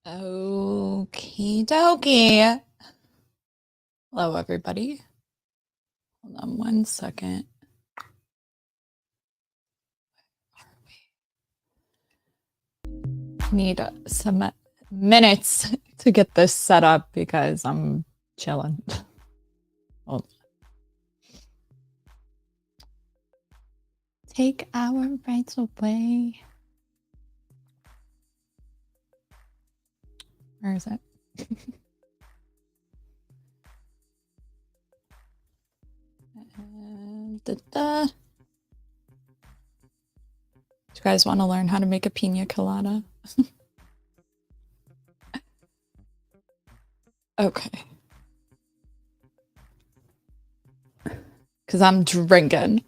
Hello. Okie dokie. Hello, everybody. Hold on one second. Need some minutes to get this set up because I'm chilling. Hold on. Take our rights away. Where is it? Do you guys want to learn how to make a pina colada? Okay. Because I'm drinking.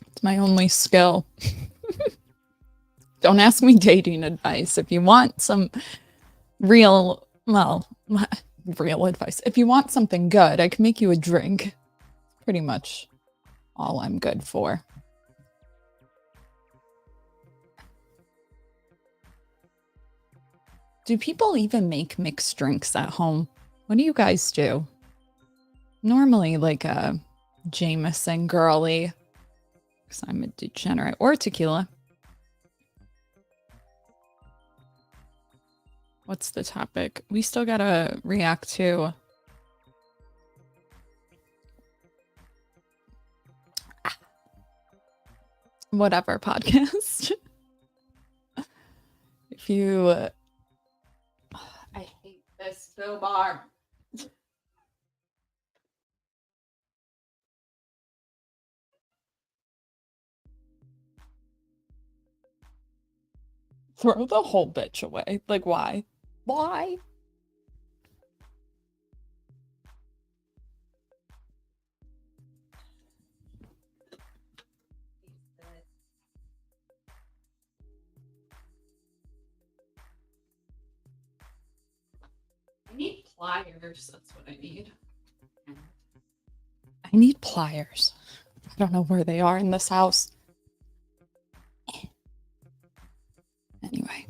It's my only skill. Don't ask me dating advice. If you want some real advice, if you want something good, I can make you a drink. Pretty much all I'm good for. Do people even make mixed drinks at home? What do you guys do? Normally like a Jameson girly, because I'm a degenerate, or tequila. What's the topic? We still gotta react to whatever podcast. If you I hate this Bill bar. Throw the whole bitch away. Like, why? Why? I need pliers. That's what I need. I need pliers. I don't know where they are in this house. Anyway.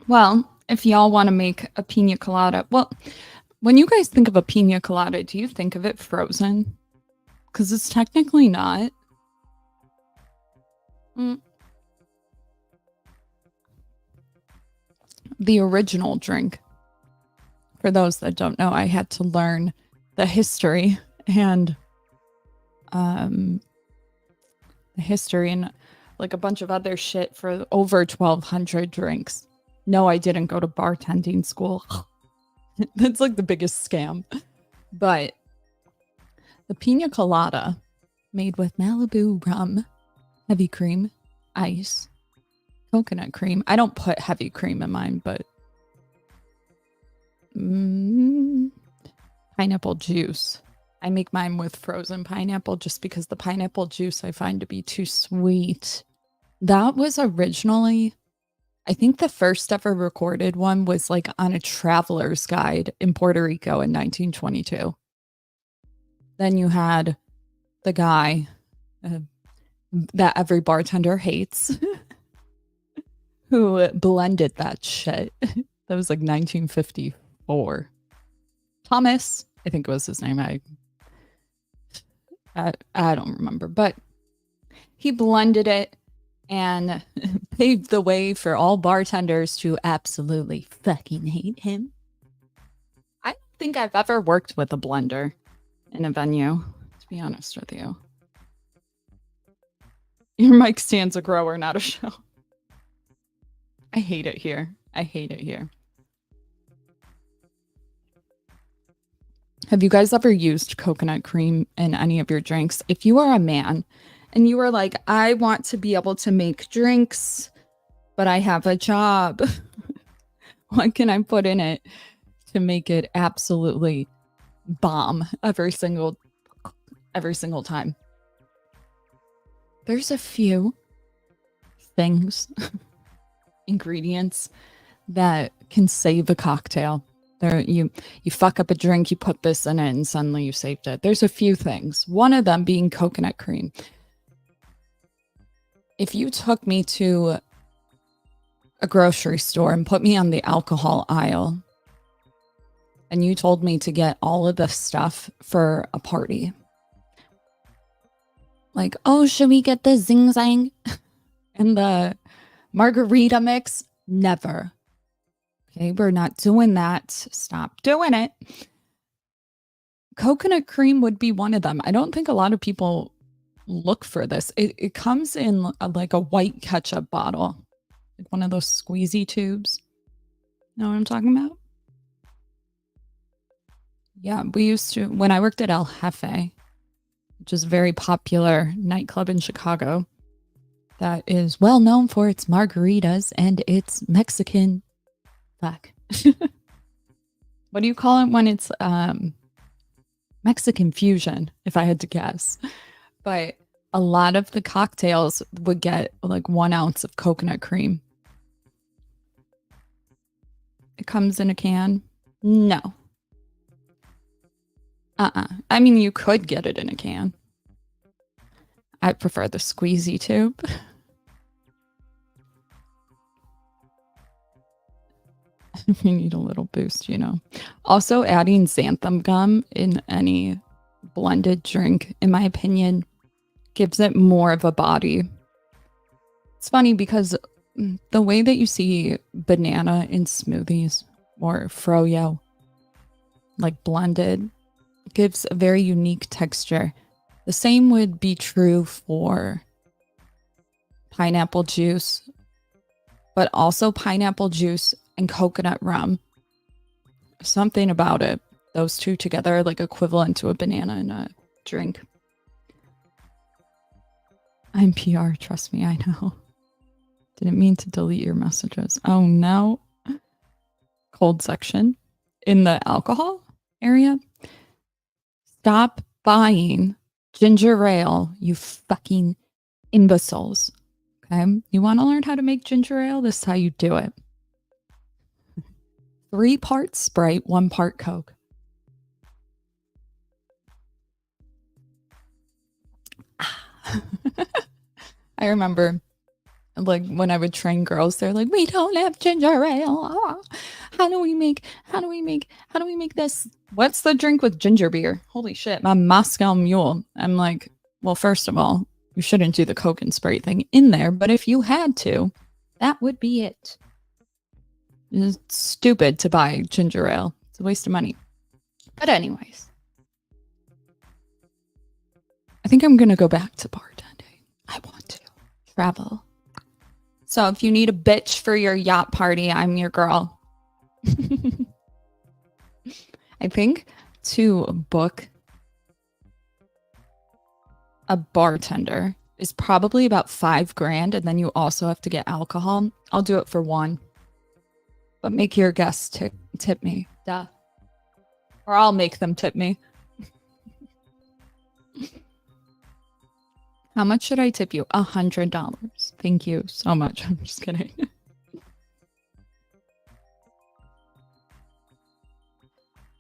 Well, if y'all want to make a pina colada, well, when you guys think of a pina colada, do you think of it frozen? Because it's technically not. The original drink. For those that don't know, I had to learn the history and like a bunch of other shit for over 1,200 drinks. No, I didn't go to bartending school. That's like the biggest scam. But the pina colada made with Malibu rum, heavy cream, ice, coconut cream. I don't put heavy cream in mine, but pineapple juice. I make mine with frozen pineapple just because the pineapple juice I find to be too sweet. That was originally, I think the first ever recorded one was like on a traveler's guide in Puerto Rico in 1922. Then you had the guy that every bartender hates who blended that shit. That was like 1954. Thomas, I think was his name. I don't remember, but he blended it and paved the way for all bartenders to absolutely fucking hate him. I don't think I've ever worked with a blender in a venue, to be honest with you. Your mic stands a grower, not a show. I hate it here. I hate it here. Have you guys ever used coconut cream in any of your drinks? If you are a man and you are like, I want to be able to make drinks, but I have a job. What can I put in it to make it absolutely bomb every single time? There's a few things, ingredients that can save a cocktail. There, you fuck up a drink, you put this in it, and suddenly you saved it. There's a few things. One of them being coconut cream. If you took me to a grocery store and put me on the alcohol aisle, and you told me to get all of the stuff for a party, like, oh, should we get the zing zang and the margarita mix? Never. Okay, we're not doing that. Stop doing it. Coconut cream would be one of them. I don't think a lot of people look for this. It comes in like a white ketchup bottle, like one of those squeezy tubes. Know what I'm talking about? Yeah, we used to, when I worked at El Jefe, which is a very popular nightclub in Chicago that is well known for its margaritas and its Mexican. Fuck. What do you call it when it's Mexican fusion, if I had to guess? But a lot of the cocktails would get like 1 ounce of coconut cream. It comes in a can? No. I mean, you could get it in a can. I prefer the squeezy tube. You need a little boost, you know. Also, adding xanthan gum in any blended drink, in my opinion, gives it more of a body. It's funny because the way that you see banana in smoothies or froyo, like blended, gives a very unique texture. The same would be true for pineapple juice, but also pineapple juice and coconut rum. Something about it. Those two together are like equivalent to a banana in a drink. I'm PR, trust me, I know. Didn't mean to delete your messages. Oh no. Cold section in the alcohol area. Stop buying ginger ale, you fucking imbeciles. Okay? You want to learn how to make ginger ale? This is how you do it. 3 parts Sprite, 1 part Coke. I remember, like, when I would train girls, they're like, we don't have ginger ale. How do we make this? What's the drink with ginger beer? Holy shit, my Moscow Mule. I'm like, well, first of all, you shouldn't do the Coke and Sprite thing in there, but if you had to, that would be it. It's stupid to buy ginger ale. It's a waste of money. But anyways, I think I'm going to go back to bartending. I want to travel. So if you need a bitch for your yacht party, I'm your girl. I think to book a bartender is probably about $5,000, and then you also have to get alcohol. I'll do it for 1. But make your guests tip me. Duh. Or I'll make them tip me. How much should I tip you? $100. Thank you so much. I'm just kidding.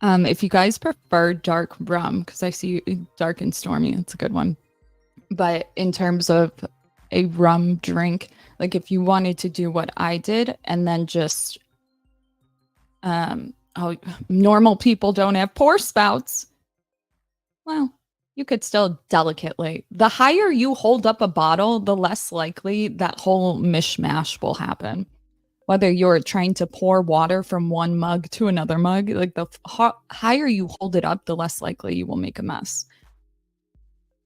If you guys prefer dark rum, because I see dark and stormy, it's a good one. But in terms of a rum drink, like if you wanted to do what I did and then just normal people don't have pour spouts. Well, you could still delicately. The higher you hold up a bottle, the less likely that whole mishmash will happen. Whether you're trying to pour water from one mug to another mug, like the higher you hold it up, the less likely you will make a mess.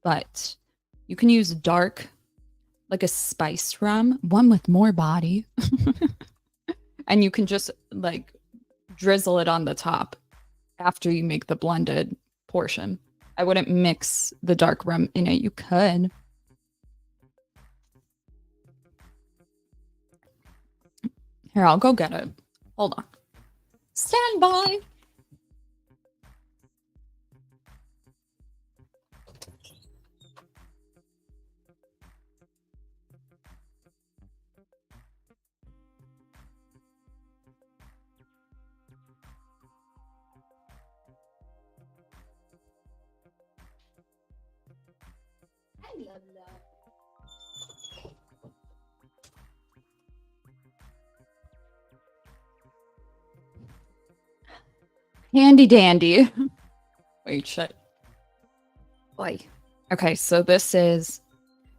But you can use dark, like a spiced rum, one with more body. And you can just like drizzle it on the top after you make the blended portion. I wouldn't mix the dark rum in it. You could. Here, I'll go get it. Hold on. Stand by. Handy dandy. Wait, shit. Boy. Okay, so this is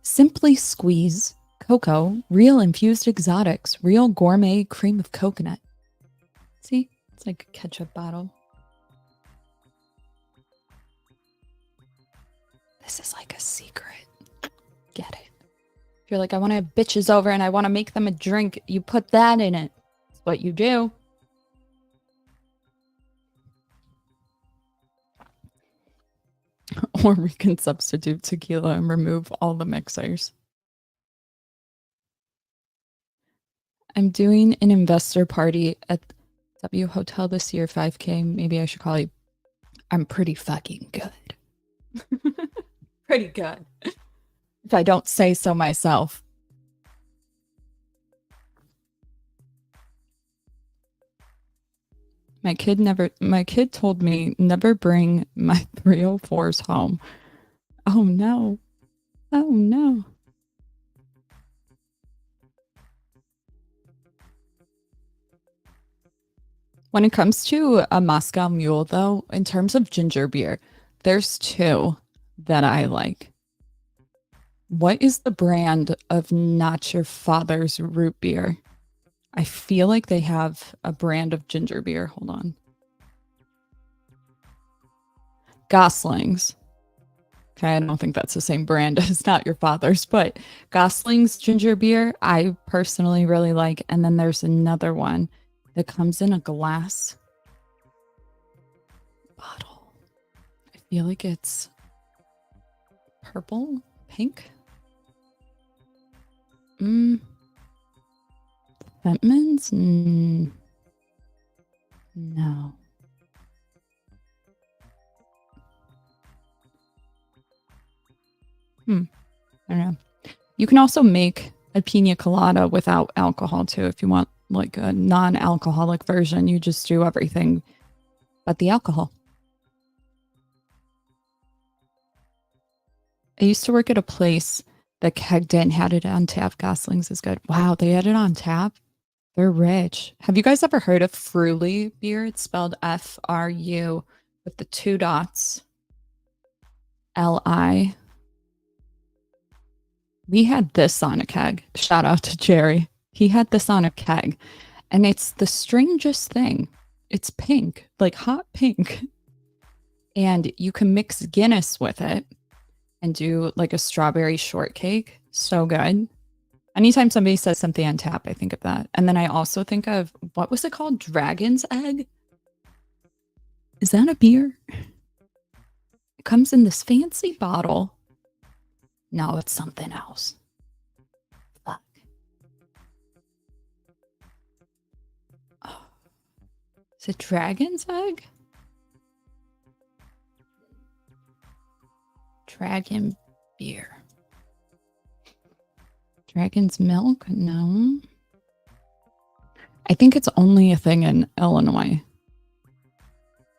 Simply Squeeze Cocoa, real infused exotics, real gourmet cream of coconut. See? It's like a ketchup bottle. This is like a secret. Get it? If you're like, I want to have bitches over and I want to make them a drink, you put that in it. That's what you do. Or we can substitute tequila and remove all the mixers. I'm doing an investor party at W Hotel this year, 5K. Maybe I should call you. I'm pretty fucking good. Pretty good. If I don't say so myself. My kid told me never bring my 304s home. Oh no. Oh no. When it comes to a Moscow Mule, though, in terms of ginger beer, there's two that I like. What is the brand of Not Your Father's root beer? I feel like they have a brand of ginger beer. Hold on. Gosling's. Okay, I don't think that's the same brand as Not Your Father's, but Gosling's ginger beer, I personally really like. And then there's another one that comes in a glass bottle. I feel like it's purple, pink. Fentman's? No. I don't know. You can also make a pina colada without alcohol too. If you want like a non-alcoholic version, you just do everything but the alcohol. I used to work at a place that kegged it and had it on tap. Gosling's is good. Wow, they had it on tap. They're rich. Have you guys ever heard of Fruly beer? It's spelled F-R-U with the 2 dots. L-I. We had this on a keg. Shout out to Jerry. He had this on a keg. And it's the strangest thing. It's pink, like hot pink. And you can mix Guinness with it and do like a strawberry shortcake. So good. Anytime somebody says something on tap, I think of that. And then I also think of, what was it called? Dragon's Egg? Is that a beer? It comes in this fancy bottle. No, it's something else. Fuck. Oh. Is it Dragon's Egg? Dragon beer. Dragon's milk? No. I think it's only a thing in Illinois.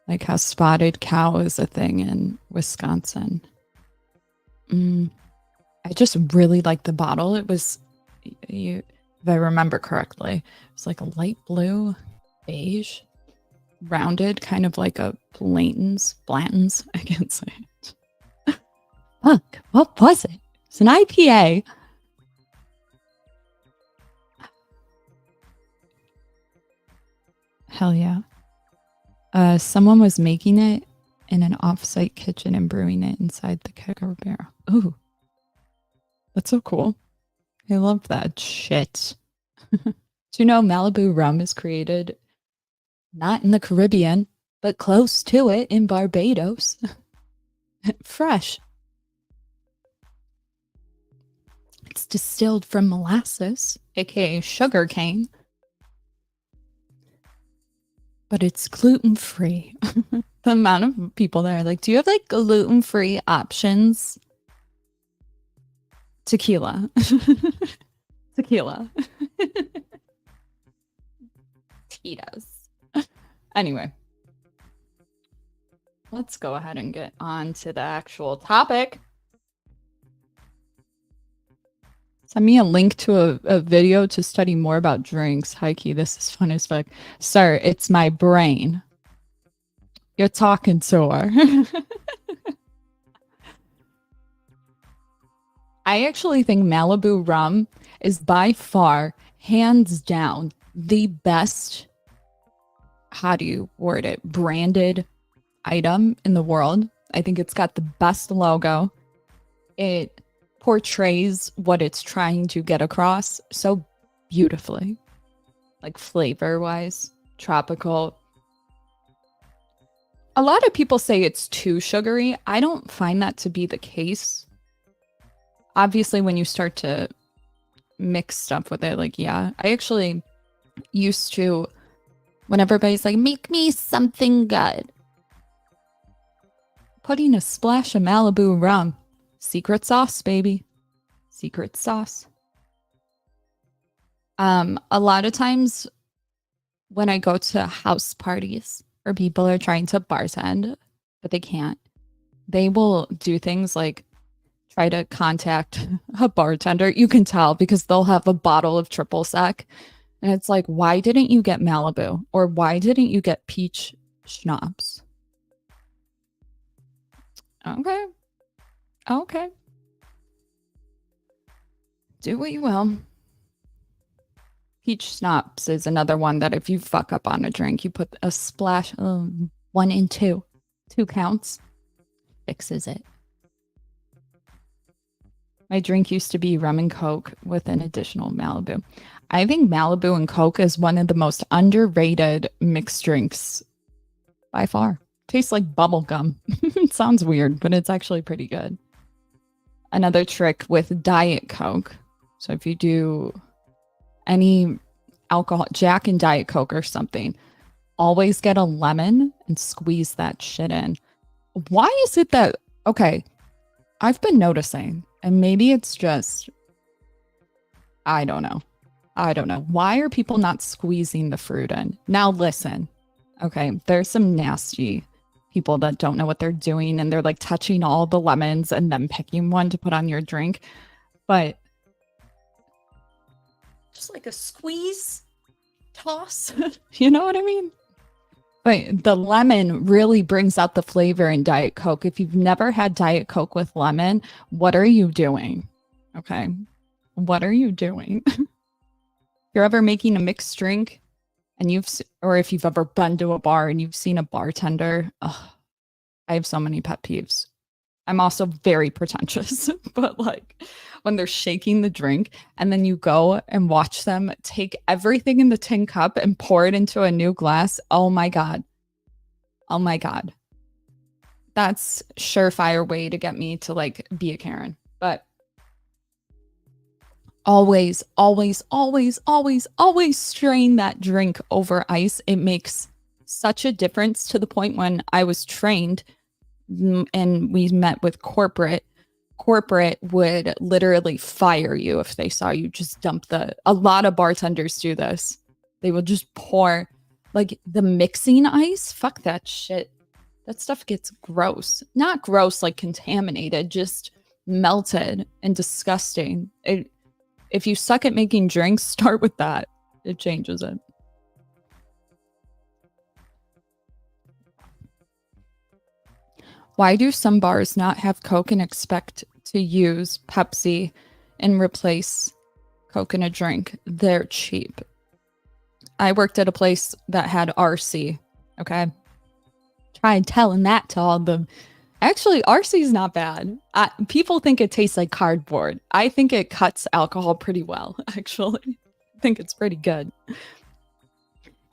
Like how spotted cow is a thing in Wisconsin. I just really like the bottle. It was, if I remember correctly, it was like a light blue, beige, rounded, kind of like a Blanton's. I can't say it. Fuck, what was it? It's an IPA. Hell yeah. Someone was making it in an off-site kitchen and brewing it inside the kegger barrel. Ooh. That's so cool. I love that shit. Do you know Malibu rum is created not in the Caribbean, but close to it in Barbados? Fresh. It's distilled from molasses, aka sugar cane. But it's gluten-free. The amount of people that are like, do you have like gluten-free options? Tequila. Tequila. Tito's. Anyway. Let's go ahead and get on to the actual topic. Send me a link to a video to study more about drinks. Heike, this is fun as fuck. Sir, it's my brain. You're talking to her. I actually think Malibu rum is by far, hands down, the best, how do you word it, branded item in the world. I think it's got the best logo. It portrays what it's trying to get across so beautifully, like flavor wise, tropical. A lot of people say it's too sugary. I don't find that to be the case. Obviously, when you start to mix stuff with it, like, yeah, I actually used to, when everybody's like, make me something good, putting a splash of Malibu rum. Secret sauce, baby. Secret sauce. A lot of times when I go to house parties or people are trying to bartend, but they can't, they will do things like try to contact a bartender. You can tell because they'll have a bottle of triple sec. And it's like, why didn't you get Malibu? Or why didn't you get peach schnapps? Okay. Okay. Do what you will. Peach schnapps is another one that if you fuck up on a drink, you put a splash, 1 and 2. 2 counts. Fixes it. My drink used to be rum and Coke with an additional Malibu. I think Malibu and Coke is one of the most underrated mixed drinks by far. Tastes like bubble gum. It sounds weird, but it's actually pretty good. Another trick with Diet Coke. So if you do any alcohol, Jack and Diet Coke or something, always get a lemon and squeeze that shit in. Why is it that, okay, I've been noticing, and maybe it's just, I don't know. Why are people not squeezing the fruit in? Now listen, okay, there's some nasty people that don't know what they're doing and they're like touching all the lemons and then picking one to put on your drink. But just like a squeeze, toss, you know what I mean? But the lemon really brings out the flavor in Diet Coke. If you've never had Diet Coke with lemon, what are you doing? Okay. What are you doing? If you're ever making a mixed drink and or if you've ever been to a bar and you've seen a bartender, I have so many pet peeves. I'm also very pretentious, but like when they're shaking the drink and then you go and watch them take everything in the tin cup and pour it into a new glass. Oh my God. Oh my God. That's surefire way to get me to like be a Karen. But always, always, always, always, always strain that drink over ice. It makes such a difference, to the point when I was trained and we met with corporate would literally fire you if they saw you just dump a lot of bartenders do this. They will just pour like the mixing ice. Fuck that shit. That stuff gets gross. Not gross like contaminated, just melted and disgusting. If you suck at making drinks, start with that. It changes it. Why do some bars not have Coke and expect to use Pepsi and replace Coke in a drink? They're cheap. I worked at a place that had RC. Okay. Tried telling that to all the... Actually, RC is not bad. People think it tastes like cardboard. I think it cuts alcohol pretty well, actually. I think it's pretty good.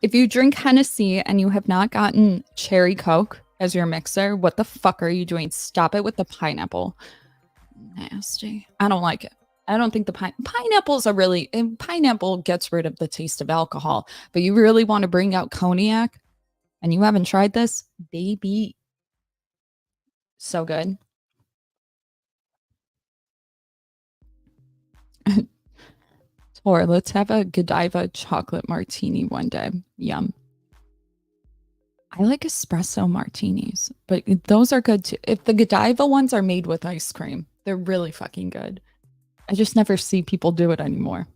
If you drink Hennessy and you have not gotten cherry Coke as your mixer, what the fuck are you doing? Stop it with the pineapple. Nasty. I don't like it. I don't think the pineapples are really... Pineapple gets rid of the taste of alcohol. But you really want to bring out cognac and you haven't tried this? Baby. So good. Tor, let's have a Godiva chocolate martini one day. Yum. I like espresso martinis, but those are good too. If the Godiva ones are made with ice cream, they're really fucking good. I just never see people do it anymore.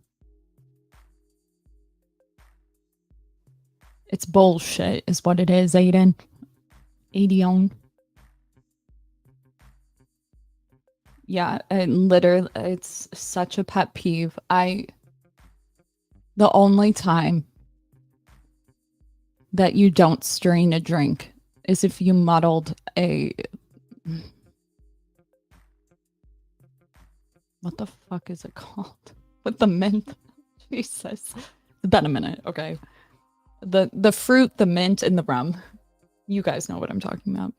It's bullshit is what it is, Aiden. Adion. Yeah, and literally, it's such a pet peeve. The only time that you don't strain a drink is if you muddled a... What the fuck is it called? With the mint? Jesus. It's been a minute, okay. The fruit, the mint, and the rum. You guys know what I'm talking about.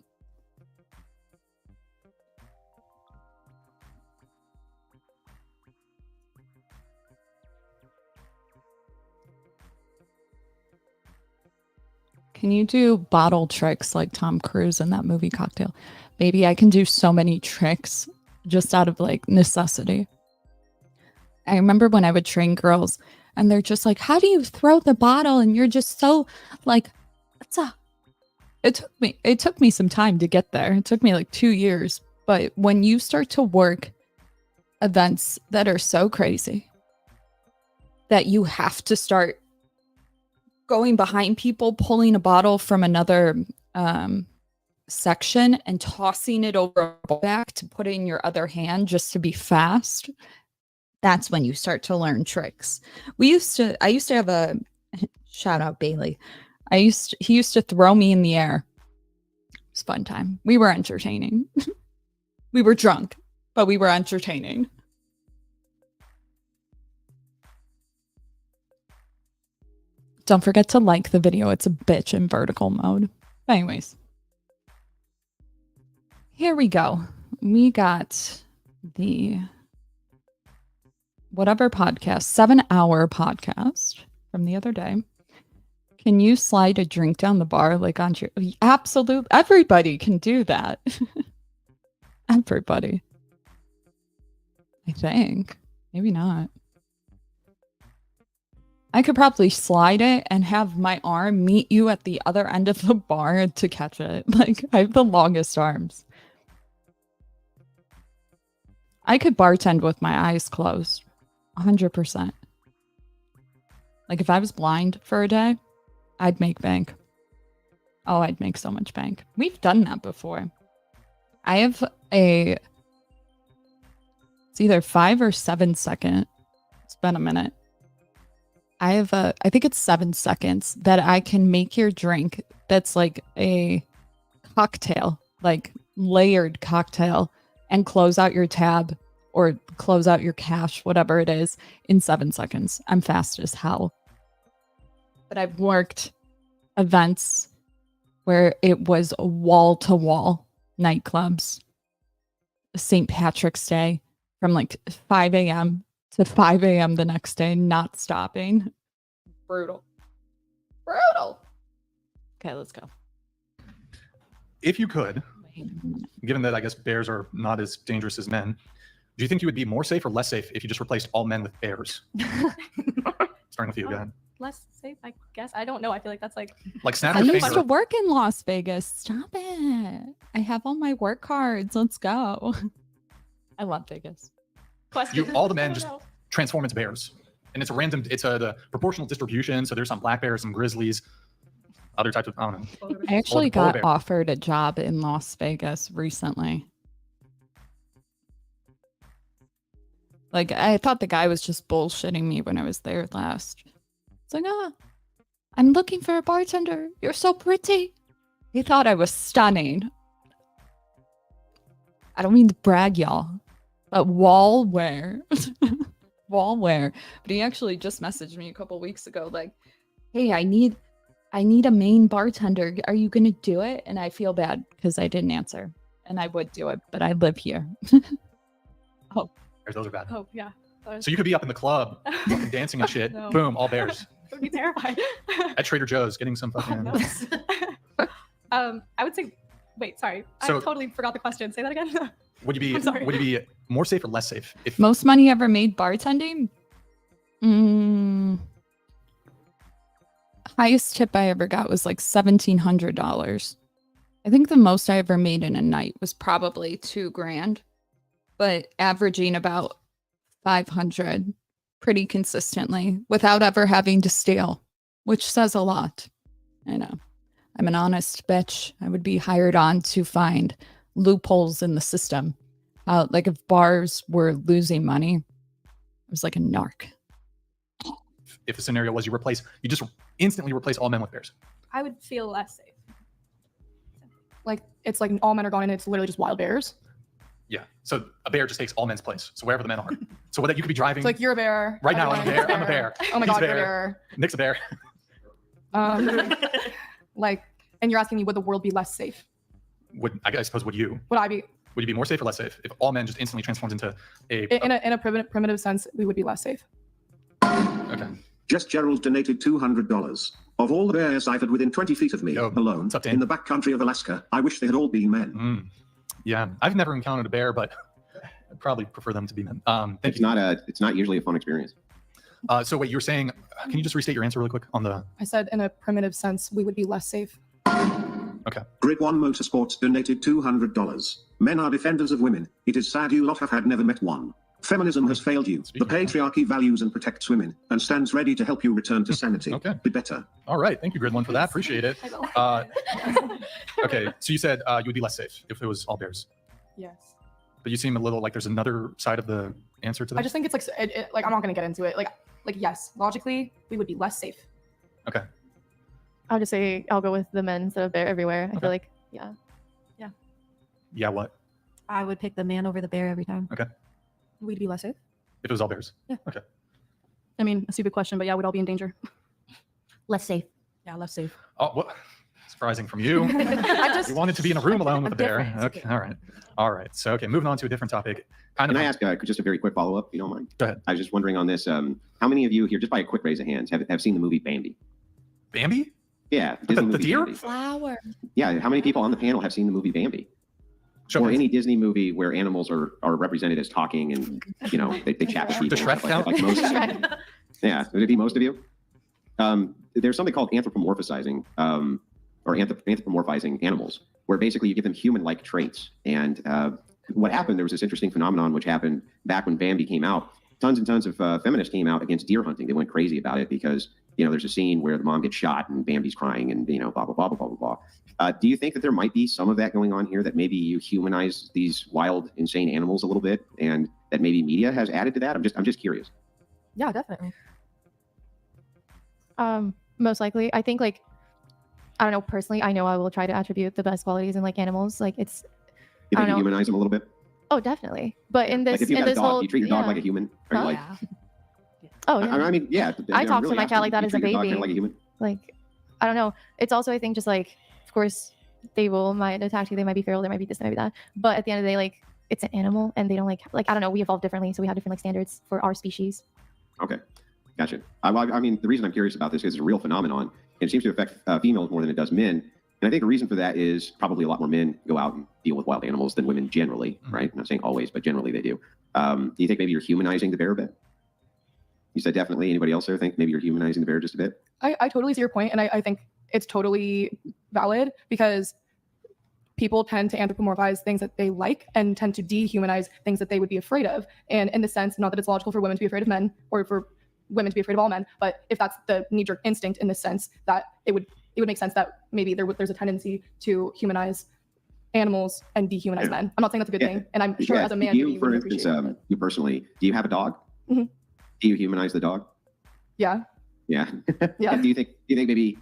Can you do bottle tricks like Tom Cruise in that movie Cocktail? Maybe I can do so many tricks just out of like necessity. I remember when I would train girls and they're just like, how do you throw the bottle? And you're just so like, what's up? It took me some time to get there. It took me like 2 years. But when you start to work events that are so crazy that you have to start going behind people, pulling a bottle from another section and tossing it over back to put it in your other hand just to be fast, that's when you start to learn tricks. I used to have a shout out Bailey. He used to throw me in the air. It was a fun time. We were entertaining. We were drunk, but we were entertaining. Don't forget to like the video. It's a bitch in vertical mode. Anyways. Here we go. We got the whatever podcast, 7-hour podcast from the other day. Can you slide a drink down the bar like onto your... Absolutely. Everybody can do that. Everybody. I think. Maybe not. I could probably slide it and have my arm meet you at the other end of the bar to catch it. Like, I have the longest arms. I could bartend with my eyes closed. 100%. Like, if I was blind for a day, I'd make bank. Oh, I'd make so much bank. We've done that before. I have it's either 5 or 7 second. It's been a minute. I think it's 7 seconds that I can make your drink that's like a cocktail, like layered cocktail, and close out your tab or close out your cash, whatever it is, in 7 seconds. I'm fast as hell. But I've worked events where it was wall-to-wall nightclubs, St. Patrick's Day, from like 5 a.m. to 5 a.m. the next day, not stopping. Brutal. Brutal. Okay, let's go. If you could, given that I guess bears are not as dangerous as men, do you think you would be more safe or less safe if you just replaced all men with bears? Starting with you, go ahead. Less safe, I guess. I don't know. I feel like that's like snap I your used finger. to work in Las Vegas. Stop it. I have all my work cards. Let's go. I love Vegas. All the men just transform into bears, and it's a random. It's the proportional distribution. So there's some black bears, some grizzlies, other types of. I don't know. I actually got offered a job in Las Vegas recently. Like, I thought the guy was just bullshitting me when I was there last. It's like, I'm looking for a bartender. You're so pretty. He thought I was stunning. I don't mean to brag, y'all, but wallware. Wallware. But he actually just messaged me a couple weeks ago, like, hey, I need a main bartender. Are you going to do it? And I feel bad because I didn't answer. And I would do it, but I live here. Oh. Those are bad. Oh, yeah. So you could be up in the club fucking dancing and shit. No. Boom, all bears. It would be terrifying. At Trader Joe's, getting some fucking... I would say... Wait, sorry. So, I totally forgot the question. Say that again. Would you be more safe or less safe? If most money ever made bartending? Highest tip I ever got was like $1,700. I think the most I ever made in a night was probably $2,000, but averaging about 500 pretty consistently without ever having to steal, which says a lot. I know. I'm an honest bitch. I would be hired on to find loopholes in the system. Like if bars were losing money, it was like a narc. If the scenario was you just instantly replace all men with bears. I would feel less safe. Like it's like all men are gone and it's literally just wild bears. Yeah. So a bear just takes all men's place. So wherever the men are. So what you could be driving. It's like you're a bear. Right now, I'm a bear. I'm a bear. Oh my He's God, a you're a bear. bear. Nick's a bear. Like, and you're asking me, would the world be less safe? I suppose would you be more safe or less safe if all men just instantly transformed into in a primitive sense, we would be less safe. Okay. Just Gerald donated $200. Of all the bears I've had within 20 feet of me alone Sartain. in the backcountry of Alaska, I wish they had all been men. Yeah, I've never encountered a bear, but I'd probably prefer them to be men. Thank you. It's not usually a fun experience. So wait, you were saying, can you just restate your answer really quick on the? I said in a primitive sense, we would be less safe. Okay. Grid 1 Motorsports donated $200. Men are defenders of women. It is sad you lot have had never met one. Feminism has failed you. The patriarchy values and protects women and stands ready to help you return to sanity. Okay. Be better. All right. Thank you, Grid 1, for that. Appreciate it. Okay. So you said you would be less safe if it was all bears. Yes. But you seem a little like there's another side of the answer to that. I just think it's like, like I'm not going to get into it. Like yes, logically, we would be less safe. Okay. I'll just say I'll go with the men instead of bear everywhere. I feel like, yeah. Yeah, what? I would pick the man over the bear every time. Okay. We'd be less safe. If it was all bears? Yeah. Okay. I mean, a stupid question, but yeah, we'd all be in danger. Less safe. Yeah, less safe. Oh, what? Surprising from you. I just You wanted to be in a room alone with I'm a bear. different. Okay. All right. All right. So, okay, moving on to a different topic. Can I ask just a very quick follow-up, if you don't mind? Go ahead. I was just wondering on this. How many of you here, just by a quick raise of hands, have seen the movie Bambi? Bambi? Yeah. The movie deer? Bambi. Flower. Yeah. How many people on the panel have seen the movie Bambi? Show Or me. any Disney movie where animals are represented as talking and, they chat with people. The Shrek and stuff like count? that. Like most, yeah. Would it be most of you? There's something called anthropomorphizing, or anthropomorphizing animals, where basically you give them human-like traits. And what happened, there was this interesting phenomenon which happened back when Bambi came out. Tons and tons of feminists came out against deer hunting. They went crazy about it because, there's a scene where the mom gets shot and Bambi's crying and, blah, blah, blah, blah, blah, blah, blah. Do you think that there might be some of that going on here, that maybe you humanize these wild, insane animals a little bit, and that maybe media has added to that? I'm just curious. Yeah, definitely. Most likely. I think I don't know, personally, I know I will try to attribute the best qualities in animals. It's You I think don't you know. humanize them a little bit? Oh, definitely. But in this Like if you in had a this dog, whole do you treat your dog yeah. like a human? Or Huh? like, Oh yeah. I mean, yeah. I talk to really my cat like that you as a treat your dog baby. kinda like a human? I don't know. It's also, I think, just of course they might attack you, they might be feral, they might be this, they might be that. But at the end of the day, it's an animal and they don't I don't know, we evolve differently, so we have different standards for our species. Okay, gotcha. I mean, the reason I'm curious about this is it's a real phenomenon, and it seems to affect females more than it does men. And I think the reason for that is probably a lot more men go out and deal with wild animals than women generally, right? I'm not saying always, but generally they do. Do you think maybe you're humanizing the bear a bit? You said definitely. Anybody else there think maybe you're humanizing the bear just a bit? I totally see your point, and I think it's totally valid because people tend to anthropomorphize things that they like and tend to dehumanize things that they would be afraid of. And in the sense, not that it's logical for women to be afraid of men or for women to be afraid of all men, but if that's the knee-jerk instinct in the sense that it would make sense that maybe there's a tendency to humanize animals and dehumanize men. I'm not saying that's a good thing, and I'm sure as a man, you, for would instance, appreciate it. you personally, do you have a dog? Mhm. Do you humanize the dog? Yeah. Yeah. Yeah. Do you think maybe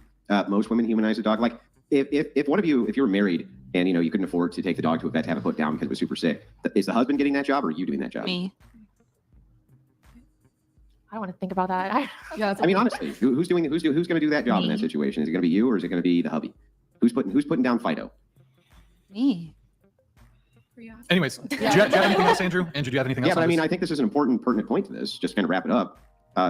most women humanize a dog? Like if one of you, if you were married and you couldn't afford to take the dog to a vet to have it put down because it was super sick, is the husband getting that job or are you doing that job? Me. I don't want to think about that. Yeah. That's I mean, honestly, who's going to do that job in that Me. situation? Is it going to be you or is it going to be the hubby? Who's putting down Fido? Me. Anyways, do you have anything else, Andrew? Andrew, do you have anything else? Yeah, but on I mean, this? I think this is an important, pertinent point to this. Just kind of wrap it up.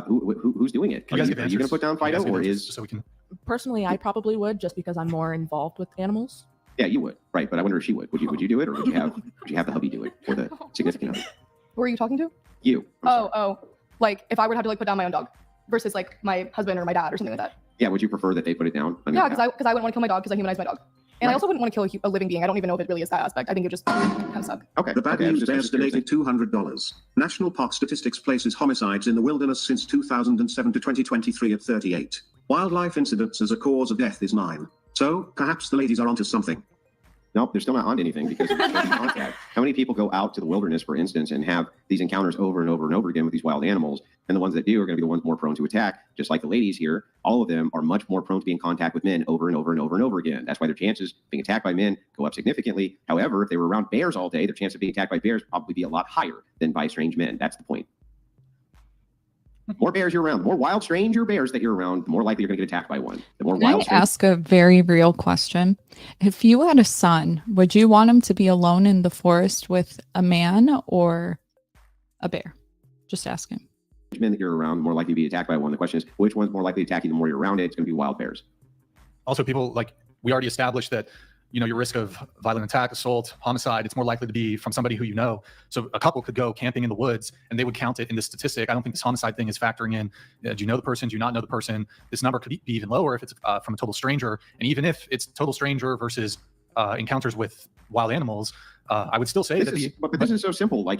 Who's doing it? You guys give Are you going to answers. put down You guys Fido give or answers is? so we can? Personally, I probably would, just because I'm more involved with animals. Yeah, you would, right? But I wonder if she would. Would you do it, or would you have the hubby do it, or the significant other? Who are you talking to? You. I'm sorry. Oh, if I would have to put down my own dog versus my husband or my dad or something like that. Yeah, would you prefer that they put it down? Yeah, because I wouldn't want to kill my dog because I humanize my dog. And I Right. also wouldn't want to kill a living being. I don't even know if it really is that aspect. I think it just kind of suck. Okay. The bad okay, I was news just- I was bears just curious. donated $200. National Park Statistics places homicides in the wilderness since 2007 to 2023 at 38. Wildlife incidents as a cause of death is 9. So perhaps the ladies are onto something. Nope, they're still not onto anything because of contact. How many people go out to the wilderness, for instance, and have these encounters over and over and over again with these wild animals? And the ones that do are going to be the ones more prone to attack, just like the ladies here. All of them are much more prone to be in contact with men over and over and over and over again. That's why their chances of being attacked by men go up significantly. However, if they were around bears all day, their chance of being attacked by bears would probably be a lot higher than by strange men. That's the point. The more bears you're around, the more wild, stranger bears that you're around, the more likely you're going to get attacked by one. The more Can wild, I strange ask a very real question? If you had a son, would you want him to be alone in the forest with a man or a bear? Just asking. men that you're around, the more likely to be attacked by one. The question is, which one's more likely to attack you the more you're around it? It's going to be wild bears. Also, people like we already established that your risk of violent attack, assault, homicide, it's more likely to be from somebody who you know. So a couple could go camping in the woods and they would count it in this statistic. I don't think this homicide thing is factoring in. Do you know the person? Do you not know the person? This number could be even lower if it's from a total stranger. And even if it's total stranger versus encounters with wild animals, I would still say But this is so simple. Like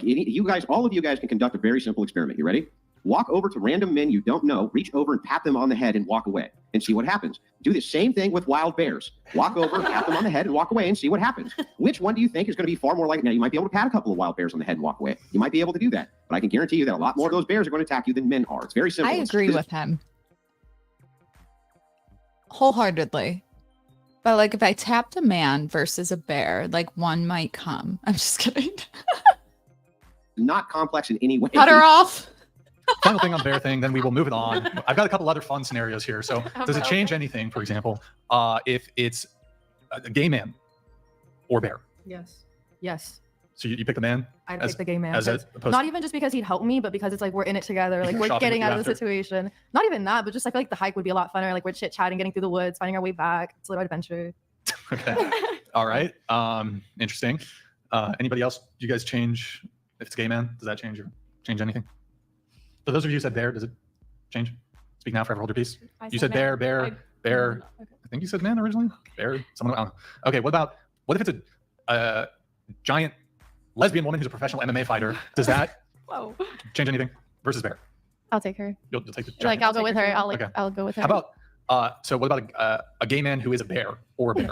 all of you guys can conduct a very simple experiment. You ready? Walk over to random men you don't know, reach over and pat them on the head and walk away and see what happens. Do the same thing with wild bears. Walk over, pat them on the head and walk away and see what happens. Which one do you think is going to be far more likely? Now, you might be able to pat a couple of wild bears on the head and walk away. You might be able to do that. But I can guarantee you that a lot more of those bears are going to attack you than men are. It's very simple. I agree with him wholeheartedly. But like if I tapped a man versus a bear, like one might come. I'm just kidding. Not complex in any way. Cut her off. Final thing on bear thing, then we will move it on. I've got a couple other fun scenarios here. So does it change anything, for example, if it's a gay man or bear? Yes. Yes. So you pick the man? I'd as- pick the gay man. as because- opposed not even just because he'd help me, but because it's like we're in it together. Like we're Shopping getting with you out of the after. situation. Not even that, but just I feel like the hike would be a lot funner. Like we're chit chatting, getting through the woods, finding our way back. It's a little adventure. Okay. All right. Interesting. Anybody else? Do you guys change if it's gay man? Does that change anything? For those of you who said bear, does it change? Speak now, forever hold your peace. You said bear. I think you said man originally. Bear. Someone. I don't know. Okay. What if it's a giant lesbian woman who's a professional MMA fighter? Does that change anything versus bear? I'll take her. You'll take the giant. Like I'll go with her. Okay. I'll go with her. How about so what about a gay man who is a bear or a bear?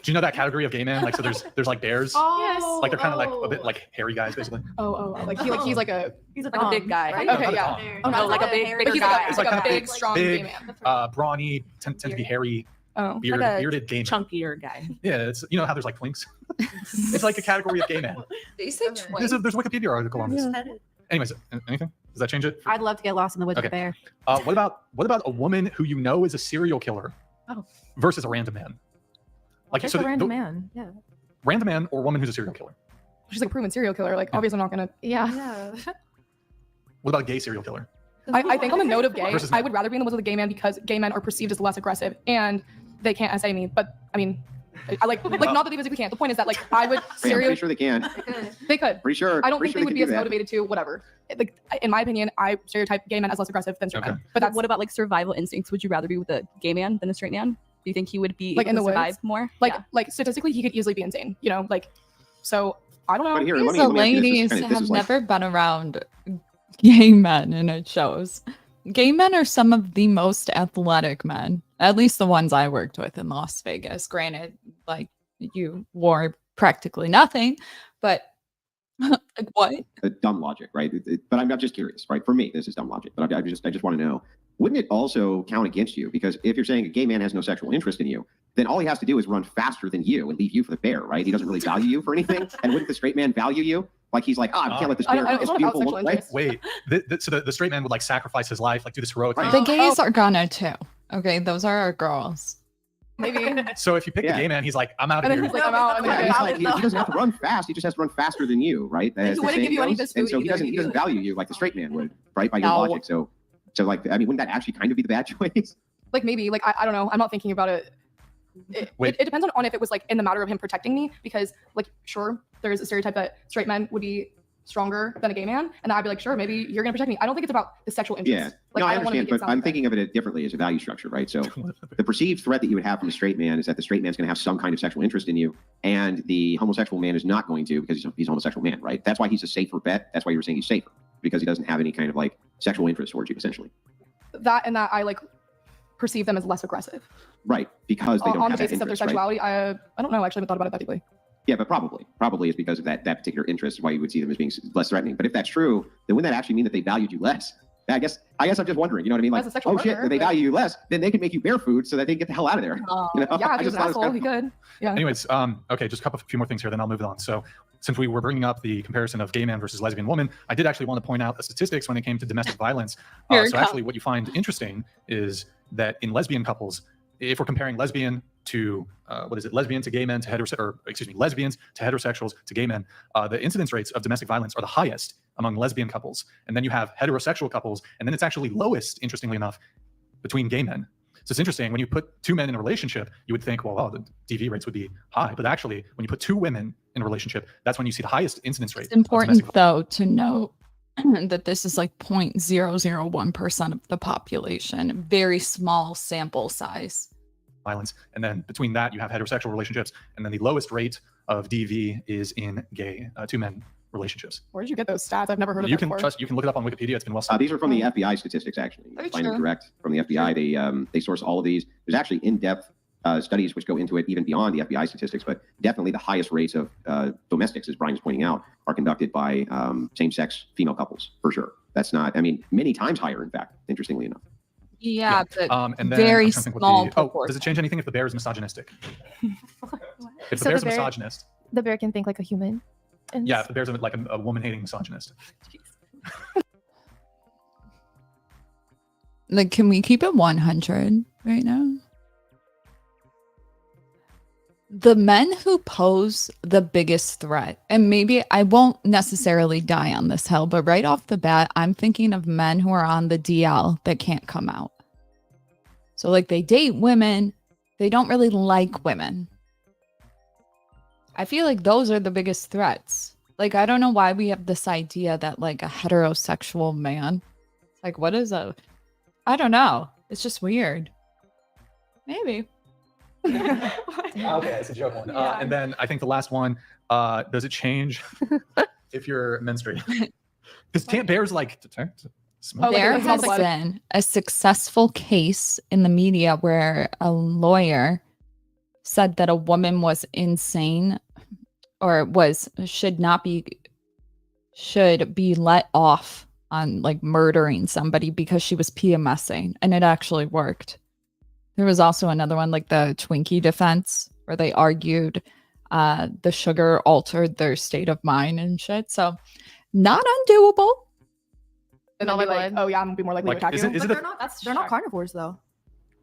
Do you know that category of gay man? Like so there's like bears. Oh, Like they're kind of like a bit like hairy guys basically. He's like a big guy. Right? Not Okay, a yeah. Tom. Oh no, like a bigger He's guy. like a big, strong gay big, man. brawny, tend to be hairy, Oh, bearded gay man. chunkier guy. Yeah, it's how there's like twinks. It's like a category of gay man. They say There's a Wikipedia article on this. Anyways, anything? Does that change it? I'd love to get lost in the woods with a Okay. bear. What about a woman who you know is a serial killer Oh. versus a random man? Like Just so a the- random the- man. Yeah. random man or woman who's a serial killer. she's like a proven serial killer. Like obviously I'm not gonna. Yeah. What about a gay serial killer? I think on the note of gay, Versus I men. would rather be in the woods with a gay man because gay men are perceived as less aggressive and they can't SA me. But I mean, I like not that they physically can't. The point is that like I would Hey, I'm serial. pretty sure they can. They could. Pretty sure. I don't pretty think they sure would can be do as that. motivated to whatever. Like in my opinion, I stereotype gay men as less aggressive than straight Okay. men. But that's what about like survival instincts? Would you rather be with a gay man than a straight man? Do you think he would be Like, able in to the woods? survive more? like Yeah. like statistically he could easily be insane. Like so I don't know. But here, These let me ask you this. ladies This is have like- never been around gay men, and it shows. Gay men are some of the most athletic men, at least the ones I worked with in Las Vegas. Granted, like you wore practically nothing, but like what? Dumb logic, right? But I'm just curious, right? For me, this is dumb logic, but I just want to know, wouldn't it also count against you? Because if you're saying a gay man has no sexual interest in you, then all he has to do is run faster than you and leave you for the bear, right? He doesn't really value you for anything. And wouldn't the straight man value you? Like he's like, I can't let this I bear, don't- this it's not about beautiful sexual woman, right? interest. Wait, so the straight man would like sacrifice his life, like do this heroic thing. The gays are gonna too. Okay, those are our girls. Maybe. So if you pick Yeah. the gay man, he's like, I'm out of And then here. he's like, I'm out. And Yeah, then he's like, he doesn't have to run fast. He just has to run faster than you, right? As he the wouldn't saying give you any of goes. his And food so he either. doesn't value you like the straight man would, right? By your No. logic. So like, I mean, wouldn't that actually kind of be the bad choice? like maybe like I don't know. I'm not thinking about it. Wait. It depends on if it was like in the matter of him protecting me because like sure there's a stereotype that straight men would be stronger than a gay man, and I'd be like, sure, maybe you're gonna protect me. I don't think it's about the sexual interest. Yeah. Like, No, I don't wanna understand, make it but sound I'm like that. thinking of it differently as a value structure, right? So the perceived threat that you would have from a straight man is that the straight man's going to have some kind of sexual interest in you, and the homosexual man is not going to, because he's a homosexual man, right? That's why he's a safer bet. That's why you were saying he's safer, because he doesn't have any kind of like sexual interest towards you, essentially. That and that I like perceive them as less aggressive. Right, because they don't On the have that basis of their interest, right? sexuality. I don't know. I actually haven't thought about it that deeply. Yeah, but probably is because of that particular interest, why you would see them as being less threatening. But if that's true, then wouldn't that actually mean that they valued you less? I guess I'm just wondering. You know what I mean? Like, As a sexual oh shit, partner, if they but- value you less, then they can make you bear food so that they can get the hell out of there. You know? Yeah, I if he was just an thought it was asshole, kind he of- could. Yeah. Anyways, okay, just a few more things here, then I'll move on. So since we were bringing up the comparison of gay man versus lesbian woman, I did actually want to point out the statistics when it came to domestic violence. Here it So actually what you find interesting is that in lesbian couples, if we're comparing lesbian to lesbian to gay men to lesbians to heterosexuals to gay men, the incidence rates of domestic violence are the highest among lesbian couples. And then you have heterosexual couples, and then it's actually lowest, interestingly enough, between gay men. So it's interesting, when you put two men in a relationship, you would think, well, oh, the DV rates would be high. But actually, when you put two women in a relationship, that's when you see the highest incidence rate. It's important, though, to note that this is like 0.001% of the population, very small sample size. Violence. And then between that, you have heterosexual relationships. And then the lowest rate of DV is in gay two men relationships. Where did you get those stats? I've never heard of You that can before. trust, you can look it up on Wikipedia. It's been well studied. These are from the FBI statistics, actually. You Very find them true. direct from the FBI. They source all of these. There's actually in-depth studies which go into it even beyond the FBI statistics, but definitely the highest rates of domestics, as Brian is pointing out, are conducted by same-sex female couples, for sure. That's not, many times higher, in fact, interestingly enough. Yeah, but And then very I'm trying to think what small does it proportion. change anything if the bear is misogynistic? If the So bear's the a bear- misogynist, The bear can think like a human. And yeah, if the bear's like a woman-hating misogynist. Like, can we keep it 100 right now? The men who pose the biggest threat, and maybe I won't necessarily die on this hill, but right off the bat, I'm thinking of men who are on the DL that can't come out. So, like, they date women, they don't really like women. I feel like those are the biggest threats. Like, I don't know why we have this idea that, like, a heterosexual man, like, what is a, I don't know. It's just weird. Maybe. Okay, it's a joke one. And then I think the last one, does it change if you're menstruating? Because can't bears like detect smoke? Oh, like, There it's not has blood. been a successful case in the media where a lawyer said that a woman was insane or should be let off on like murdering somebody because she was PMSing, and it actually worked. There was also another one, like the Twinkie defense, where they argued the sugar altered their state of mind and shit. So not undoable. And Smell then be my like, blood. oh yeah, I'm gonna be more likely Like, to attack is you. it- is But it a- they're not carnivores though.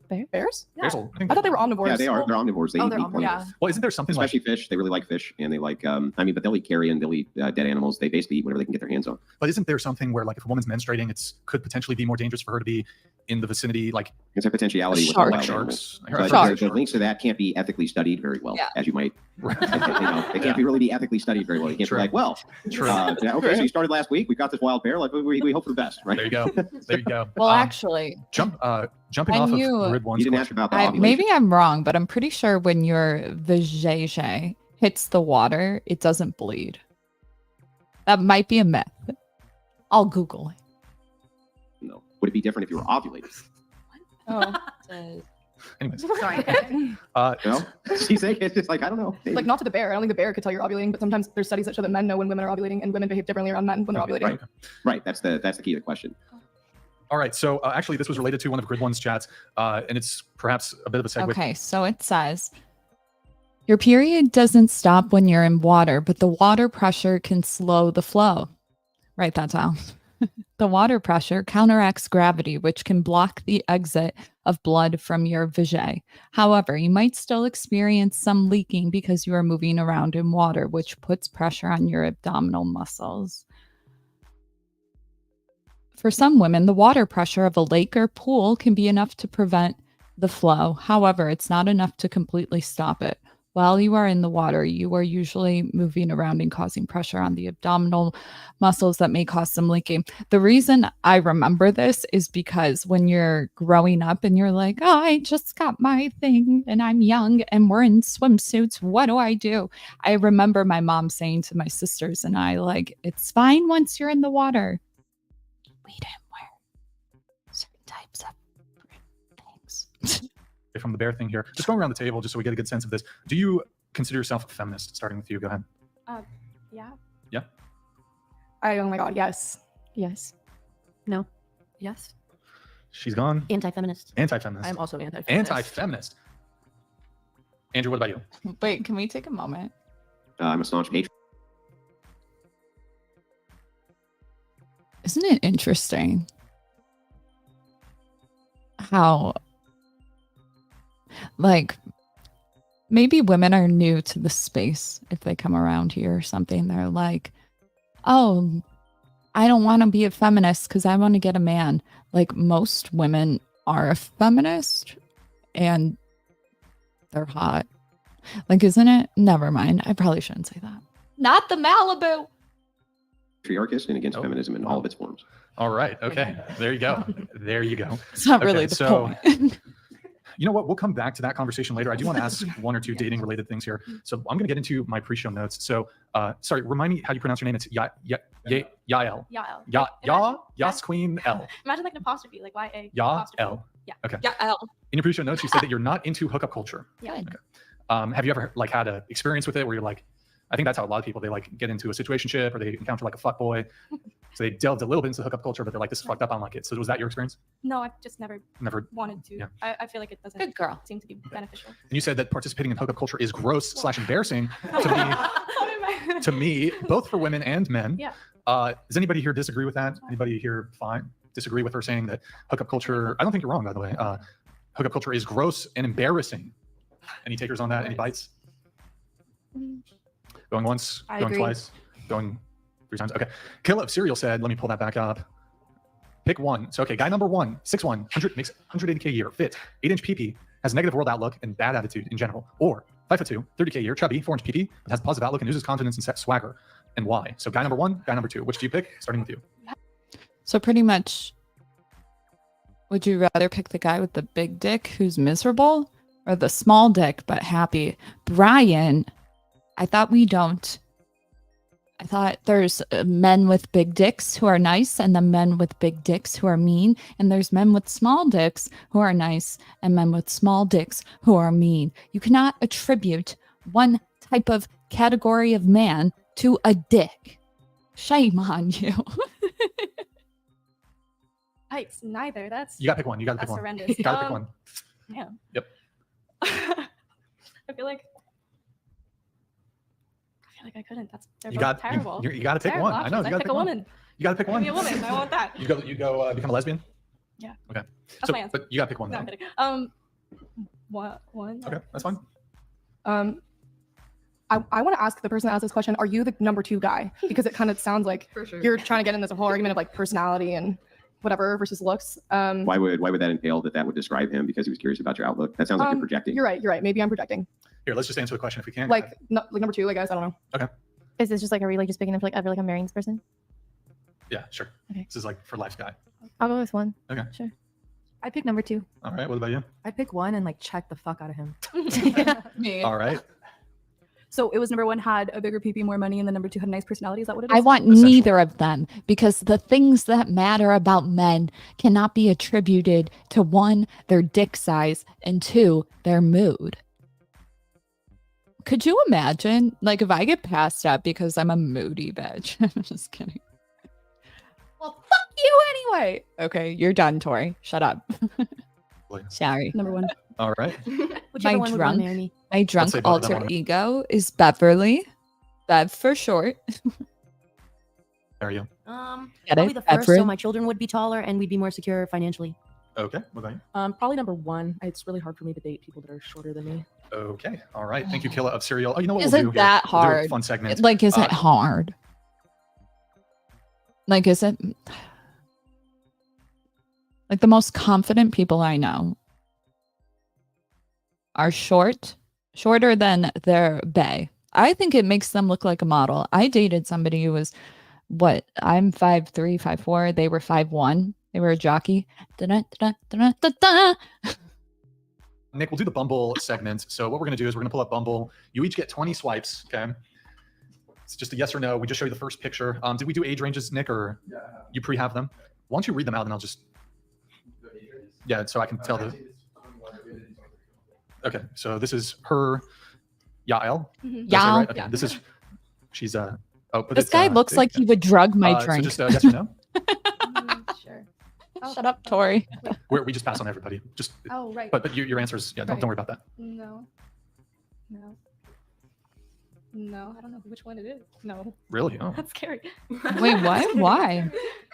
Bears? Bears Yeah. will- I thought they were omnivores. Yeah, they are. They're omnivores. They Oh, eat they're meat omnivores. plenty. Yeah. Well, isn't there something like, Especially fish. They really like fish, and they like, but they'll eat carrion, they'll eat dead animals. They basically eat whatever they can get their hands on. but isn't there something where like if a woman's menstruating, it's could potentially be more dangerous for her to be in the vicinity, like It's a potentiality with Shark. wild sharks? animals. I heard- But Shark. the links to that can't be ethically studied very well, Yeah. as you might. They can't really be ethically studied very well. You can't True. be like, well, True. yeah, okay, so you started last week. We got this wild bear. Like we hope for the best, right? There you go. There you go. Well, actually, Jumping I off knew- of Grid One's You didn't ask question. about the maybe ovulation. I'm wrong, but I'm pretty sure when your vajayjay hits the water, it doesn't bleed. That might be a myth. I'll Google it. No. Would it be different if you were ovulating? Oh. Anyways, Sorry. No. She's saying it's just like I don't know. Maybe. Like not to the bear. I don't think the bear could tell you're ovulating, but sometimes there's studies that show that men know when women are ovulating and women behave differently around men when they're ovulating. Right. Right. That's the key to the question. all right. So actually, this was related to one of Grid One's chats, and it's perhaps a bit of a segue. Okay, so it says your period doesn't stop when you're in water, but the water pressure can slow the flow. Write that down. The water pressure counteracts gravity, which can block the exit of blood from your vajay. However, you might still experience some leaking because you are moving around in water, which puts pressure on your abdominal muscles. For some women, the water pressure of a lake or pool can be enough to prevent the flow. However, it's not enough to completely stop it. while you are in the water, you are usually moving around and causing pressure on the abdominal muscles that may cause some leaking. The reason I remember this is because when you're growing up and you're like, oh, I just got my thing and I'm young and we're in swimsuits. What do I do? I remember my mom saying to my sisters and I, like, it's fine once you're in the water. We didn't wear certain types of things. From the bear thing here, just going around the table, just so we get a good sense of this. Do you consider yourself a feminist? Starting with you, go ahead. Yeah. Yeah. Oh my God, yes. Yes. No. Yes. She's gone. Anti-feminist. Anti-feminist. I'm also anti-feminist. Anti-feminist. Andrew, what about you? Wait, can we take a moment? I'm a staunch patriot. Isn't it interesting how, like, maybe women are new to the space if they come around here or something. They're like, oh, I don't want to be a feminist because I want to get a man. Like, most women are a feminist and they're hot. Like, isn't it? Never mind. I probably shouldn't say that. Not the Malibu. Patriarchist and against feminism in all of its forms. All right. Okay. There you go. There you go. It's not Okay, really the so- point. You know what? We'll come back to that conversation later. I do want to ask one or two dating related things here. So I'm going to get into my pre-show notes. So, sorry, remind me how you pronounce your name. It's Yael. Yael. Yas Queen L. Imagine like an apostrophe, like Y-A. Yael. Yeah. Okay. Yeah. In your pre-show notes, you said that you're not into hookup culture. Yeah. Have you ever like had an experience with it where you're like, I think that's how a lot of people, they like get into a situationship or they encounter like a fuck boy. So they delved a little bit into hookup culture, but they're like, this is fucked up. I don't like it. So was that your experience? No, I've just never Never. wanted to. Yeah. I feel like it doesn't Good girl. seem to be beneficial. And you said that participating in hookup culture is gross / embarrassing to me, both for women and men. Yeah. Does anybody here disagree with that? Anybody here disagree with her saying that hookup culture, I don't think you're wrong, by the way. Hookup culture is gross and embarrassing. Any takers on that? Any bites? Going once, I going agree. twice, going 3 times. Okay. Kill Up Serial said, let me pull that back up. Pick one. So, okay, guy number 1, 6'1", 100, makes 180K a year, fit, 8-inch PP, has a negative world outlook and bad attitude in general. Or 5'2", 30K a year, chubby, 4-inch PP, but has a positive outlook and oozes confidence and swagger. And why? So, guy number 1, guy number 2. Which do you pick? Starting with you. So pretty much, would you rather pick the guy with the big dick who's miserable or the small dick but happy? Brian, I thought we don't. I thought there's men with big dicks who are nice and the men with big dicks who are mean. And there's men with small dicks who are nice and men with small dicks who are mean. You cannot attribute one type of category of man to a dick. Shame on you. It's neither. That's You got to pick one. You got to pick that's one. horrendous. You got to pick one. Damn. Yep. I feel like I couldn't. They're You both got terrible. you got to pick Terrible one. I know. options. You got to pick pick a one. woman. You got to pick Give one. me a woman. I want that. You go become a lesbian? Yeah. Okay. That's So, my answer. but you got to pick one. No, though. I'm kidding. One. Okay, that's fine. I want to ask the person that asked this question, are you the number 2 guy? Because it kind of sounds like For sure. you're trying to get in this whole argument of like personality and whatever versus looks. Why would that entail that would describe him because he was curious about your outlook? That sounds like you're projecting. You're right. Maybe I'm projecting. Here, let's just answer the question if we can. Like number 2, I guess. I don't know. Is this just like, are we like just picking up like ever like I'm marrying this person? Yeah, sure. Okay. This is like for life's guy. I'll go with 1. Okay. Sure. I pick number 2. All right. What about you? I'd pick 1 and like check the fuck out of him. Me. All right. So it was number 1 had a bigger PP, more money, and then number 2 had a nice personality. Is that what it is? I want Essentially. neither of them because the things that matter about men cannot be attributed to 1, their dick size, and 2, their mood. Could you imagine, like, if I get passed up because I'm a moody bitch? I'm just kidding. Well, fuck you anyway. Okay, you're done, Tori. Shut up. Sorry. Number 1. All right. Whichever My one would drunk- want to marry me. My drunk say both of them alter on it. ego is Beverly. Bev for short. There are you. Get Probably it? the first, Beverly? so my children would be taller and we'd be more secure financially. Okay. What about you? Probably number 1. It's really hard for me to date people that are shorter than me. Okay. All right. Thank you, Killa of Serial. Oh, you know what we'll Isn't do here? that We'll do a hard? fun segment. Like, is it hard? Like, is it? Like, the most confident people I know are short shorter than their bae. I think it makes them look like a model. I dated somebody who was I'm 5'3", 5'4". They were 5'1". They were a jockey. Da-da-da-da-da-da-da. Nick, we'll do the Bumble segment. So what we're going to do is we're going to pull up Bumble. You each get 20 swipes, okay? It's just a yes or no. We just show you the first picture. Did we do age ranges, Nick, or you pre-have them? Why don't you read them out and I'll just... Yeah, so I can tell the... Okay, so this is her Yael. Did I say right? Okay, this is... She's... but This guy looks like he would drug my drink. So just yes or no? Sure. Shut up, Tori. We just pass on everybody. Just... Oh, right. But your answers, yeah, don't worry about that. No. No. No, I don't know which one it is. No. Really? Oh. That's scary. Wait, what? Why?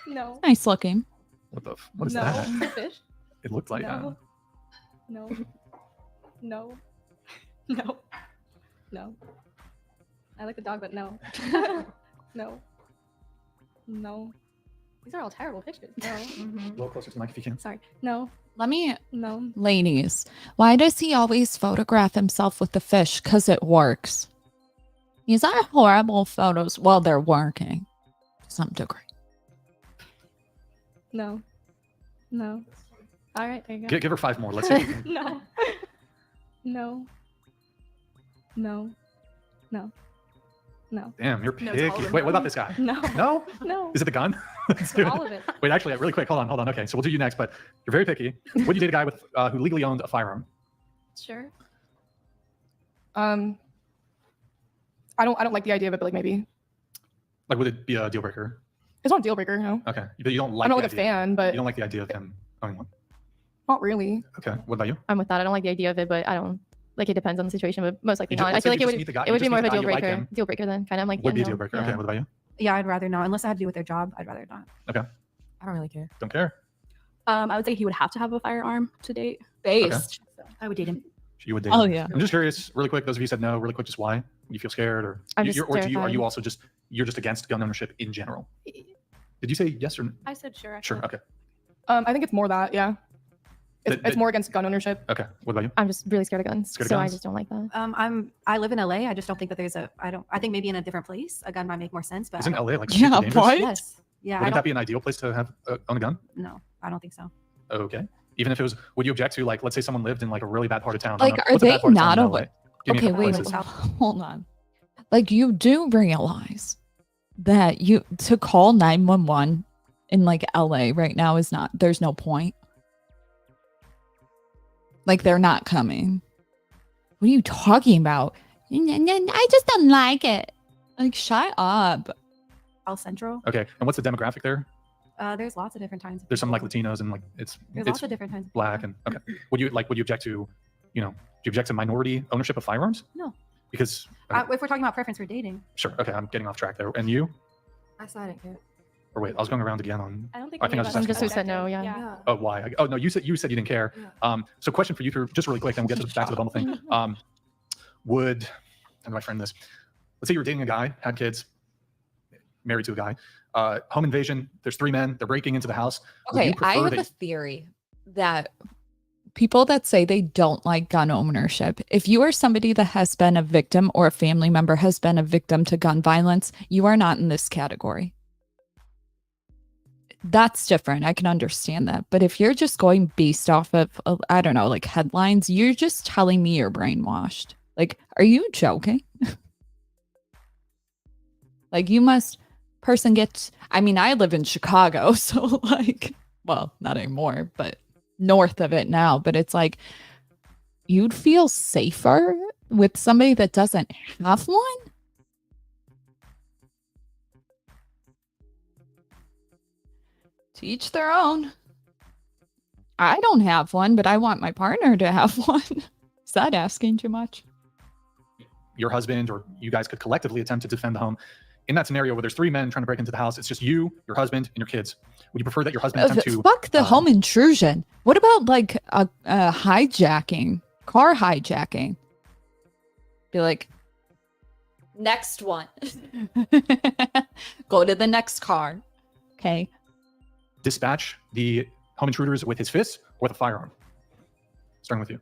No. Nice looking. What is no. that? It's a fish. It looked like... No. No. No. No. No. I like the dog, but no. No. No. These are all terrible pictures. No. A little closer to the mic if you can. Sorry. No. Let me... No. Ladies, why does he always photograph himself with the fish? Because it works. These are horrible photos. Well, they're working to some degree. No. No. All right, there you go. Give her 5 more. Let's see if you can... No. No. No. No. No. Damn, you're No, picky. it's all of them. Wait, what about this guy? No. No? No. Is it the gun? Let's do it. All of it. Wait, actually, really quick. Hold on. Okay, so we'll do you next, but you're very picky. Would you date a guy with who legally owned a firearm? Sure. I don't like the idea of it, but like maybe Like, would it be a deal breaker? it's not a deal breaker. No, Okay, but you don't like. I'm not the like a idea. fan, but You don't like the idea of him owning one. not really. Okay, what about you? I'm with that. I don't like the idea of it, but I don't like it depends on the situation, but most likely You just- not. I let's feel say like you it just would meet the guy- it you would just be more meet of a the guy, deal you like breaker. him. Deal breaker then. Kind of like Would be a no. deal breaker. Yeah. Okay, what about you? Yeah, I'd rather not unless it had to do with their job. I'd rather not. Okay, I don't really care. don't care. I would say he would have to have a firearm to date. Based. I would date him. You would date. Oh, him. yeah. I'm just curious, really quick. Those of you said no, really quick. Just why? You feel scared, or I'm just or do you, are terrified. you also just against gun ownership in general? Did you say yes or no? I said sure. Sure. Okay. I think it's more that. Yeah, it's That- more against gun ownership. Okay. What about you? I'm just really scared of guns, Scared of so I guns? just don't like that. I live in LA. I just don't think that there's a. I think maybe in a different place a gun might make more sense. But I Isn't don't- LA like Yeah, super dangerous? what? Yes. Yeah. I Wouldn't don't. that be an ideal place to have own a gun? No, I don't think so. Okay. Even if it was, would you object to like, let's say someone lived in like a really bad part of town? I Like, don't know. are What's a they bad part of town not in aware? LA? Give me a Okay, couple wait, places. hold on. Like, you do realize that to call 911 in like LA right now is not, there's no point. Like, they're not coming. What are you talking about? I just don't like it. Like, shut up. South Central. Okay. And what's the demographic there? There's lots of different kinds. Of There's some like people. Latinos and like There's it's lots of different kinds. Of black people. and okay. Would you object to, do you object to minority ownership of firearms? No. Because If we're talking about preference for dating. sure. Okay. I'm getting off track there. And you? I said I didn't care. Or wait, I was going around again on. I don't think. I think I was any of just us asking are who said no, objective. yeah. Oh, why? Oh no, you said you didn't care. So question for you two, just really quick, then we'll get back to the Bumble thing. Would, how do I frame this? Let's say you were dating a guy, had kids, married to a guy, home invasion. There's 3 men. They're breaking into the house. Would you Okay, I prefer have a theory that people that say they don't like gun ownership, if you are somebody that has been a victim or a family member has been a victim to gun violence, you are not in this category. That's different. I can understand that. But if you're just going based off of, I don't know, like headlines, you're just telling me you're brainwashed. Like, are you joking? Like, you must, person gets, I mean, I live in Chicago, so like, well, not anymore, but north of it now. But it's like, you'd feel safer with somebody that doesn't have one? To each their own. I don't have one, but I want my partner to have one. Is that asking too much? your husband or you guys could collectively attempt to defend the home. In that scenario where there's 3 men trying to break into the house, it's just you, your husband, and your kids. Would you prefer that your husband attempt to... Fuck the home intrusion. What about like a hijacking, car hijacking? Be like, next one. Go to the next car. Okay. dispatch the home intruders with his fists or with a firearm? Starting with you.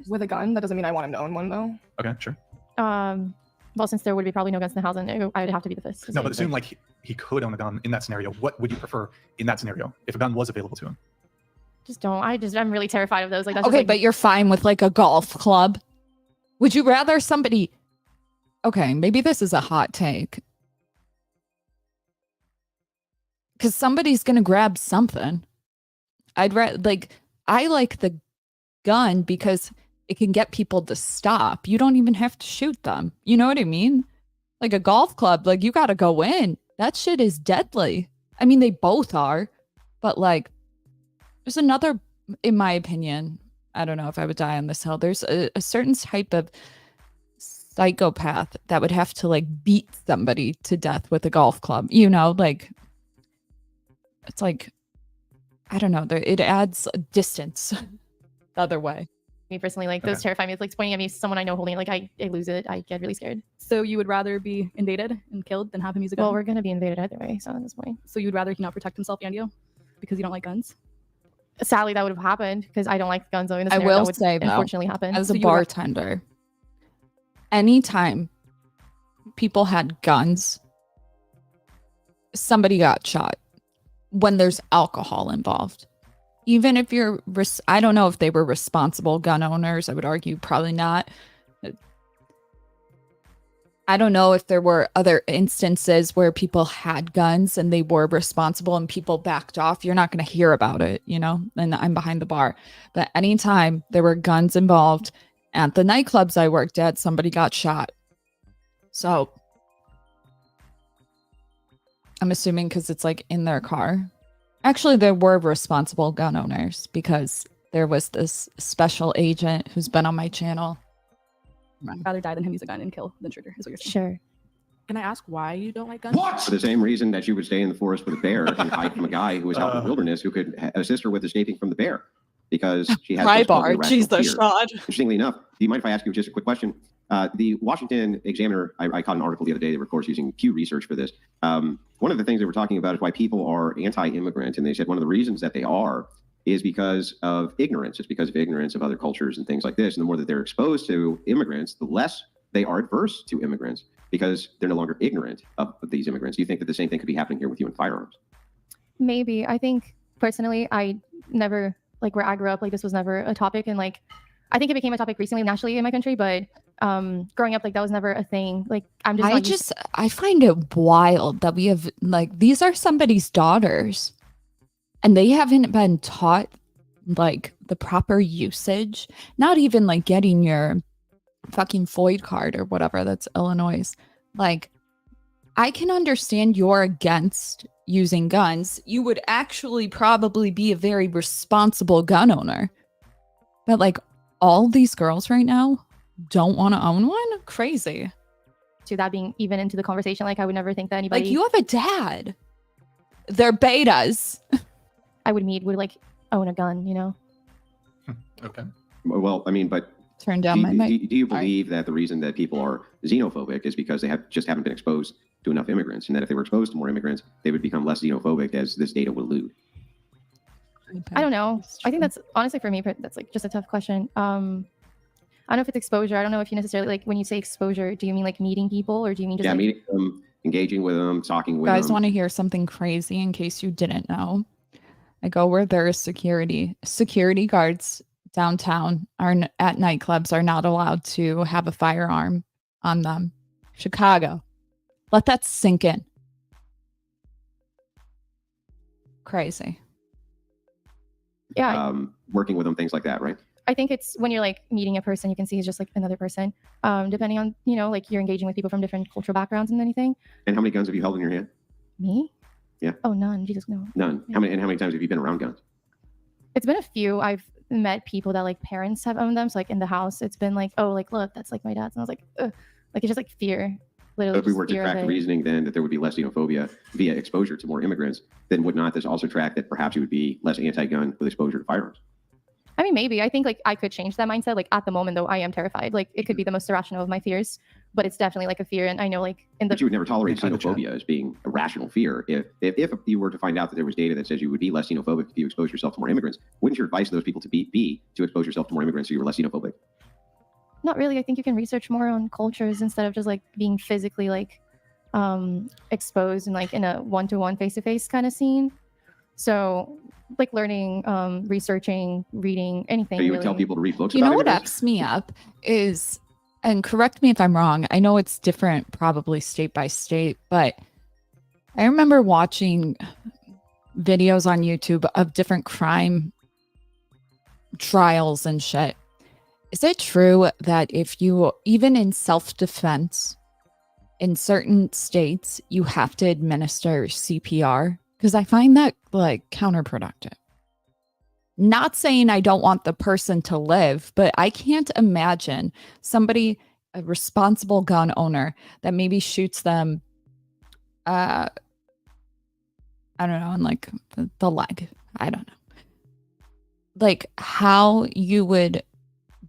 with a gun. That doesn't mean I want him to own one though. Okay, sure. Well, since there would be probably no guns in the house, and I would have to be the fist. No, but assume like he could own a gun in that scenario. What would you prefer in that scenario if a gun was available to him? Just don't. I'm really terrified of those. Like that's Okay, just, like, but you're fine with like a golf club. Would you rather somebody? Okay, maybe this is a hot take. Because somebody's gonna grab something. I like the gun because it can get people to stop. You don't even have to shoot them. You know what I mean? Like a golf club, like you gotta go in. That shit is deadly. I mean, they both are, but like, there's another, in my opinion, I don't know if I would die on this hill. There's a certain type of psychopath that would have to like beat somebody to death with a golf club. You know, like, it's like, I don't know. It adds a distance the other way. me personally, like those terrify me. It's like pointing at me, someone I know holding it, like I lose it. I get really scared. So you would rather be invaded and killed than have him use a gun? Well, we're gonna be invaded either way, so at this point. So you'd rather he not protect himself and you because you don't like guns? Sadly, that would have happened because I don't like guns. Though, in this I scenario, will that would say, though, unfortunately happen. as So a you would- bartender, anytime people had guns, somebody got shot when there's alcohol involved. Even if you're, I don't know if they were responsible gun owners. I would argue probably not. I don't know if there were other instances where people had guns and they were responsible and people backed off. You're not going to hear about it, you know, and I'm behind the bar. But anytime there were guns involved at the nightclubs I worked at, somebody got shot. So I'm assuming because it's like in their car. Actually, there were responsible gun owners because there was this special agent who's been on my channel. I'd rather die than him use a gun and kill than trigger, is what you're saying. Sure. Can I ask why you don't like guns? For the same reason that you would stay in the forest with a bear and hide from a guy who was out in the wilderness who could assist her with escaping from the bear because she has such totally irrational fear. Interestingly enough, do you mind if I ask you just a quick question? The Washington Examiner, I caught an article the other day. They were, of course, using Pew Research for this. One of the things they were talking about is why people are anti-immigrant. And they said one of the reasons that they are is because of ignorance. It's because of ignorance of other cultures and things like this. And the more that they're exposed to immigrants, the less they are adverse to immigrants because they're no longer ignorant of these immigrants. Do you think that the same thing could be happening here with you in firearms? Maybe. I think personally, I never, like where I grew up, like this was never a topic. And like, I think it became a topic recently nationally in my country, but growing up, like that was never a thing. Like I find it wild that we have like, these are somebody's daughters and they haven't been taught like the proper usage, not even like getting your fucking FOID card or whatever. That's Illinois. Like, I can understand you're against using guns. You would actually probably be a very responsible gun owner. But like all these girls right now don't want to own one? Crazy. To that being even into the conversation, like I would never think that anybody... Like you have a dad. They're betas. I would meet would like own a gun, you know? Okay. Well, I mean, but turn down my mic. Do you believe that the reason that people are xenophobic is because they just haven't been exposed to enough immigrants, and that if they were exposed to more immigrants, they would become less xenophobic, as this data would allude? I don't know. I think that's honestly for me, that's like just a tough question. I don't know if it's exposure. I don't know if you necessarily like when you say exposure, do you mean like meeting people or do you mean just meeting them, engaging with them, talking with them? You guys want to hear something crazy in case you didn't know? I go where there is security. Security guards downtown at nightclubs are not allowed to have a firearm on them. Chicago. Let that sink in. Crazy. Yeah. Working with them, things like that, right? I think it's when you're like meeting a person, you can see he's just like another person. Depending on, you know, like you're engaging with people from different cultural backgrounds and anything. And how many guns have you held in your hand? Me? Yeah. Oh, none. Jesus, no. None. Yeah. How many times have you been around guns? It's been a few. I've met people that like parents have owned them. So like in the house, it's been like, oh, like look, that's like my dad's. And I was like, ugh. Like it's just like fear. Literally. So if we were to track the reasoning, then that there would be less xenophobia via exposure to more immigrants, then would not this also track that perhaps you would be less anti-gun with exposure to firearms? I mean, maybe. I think like I could change that mindset. Like at the moment, though, I am terrified. Like it could be the most irrational of my fears. but it's definitely like a fear. And I know like in the But you would never tolerate Inside the chat. xenophobia as being a rational fear. If you were to find out that there was data that says you would be less xenophobic if you expose yourself to more immigrants, wouldn't your advice to those people to be to expose yourself to more immigrants so you were less xenophobic? not really. I think you can research more on cultures instead of just like being physically like exposed and like in a one-to-one face-to-face kind of scene. So like learning, researching, reading, anything. So you would tell really. people to read books You about know what immigrants? F's me up is, and correct me if I'm wrong, I know it's different probably state by state, but I remember watching videos on YouTube of different crime trials and shit. Is it true that if you, even in self-defense, in certain states, you have to administer CPR? Because I find that like counterproductive. Not saying I don't want the person to live, but I can't imagine somebody, a responsible gun owner, that maybe shoots them, I don't know, in like the leg. I don't know. Like how you would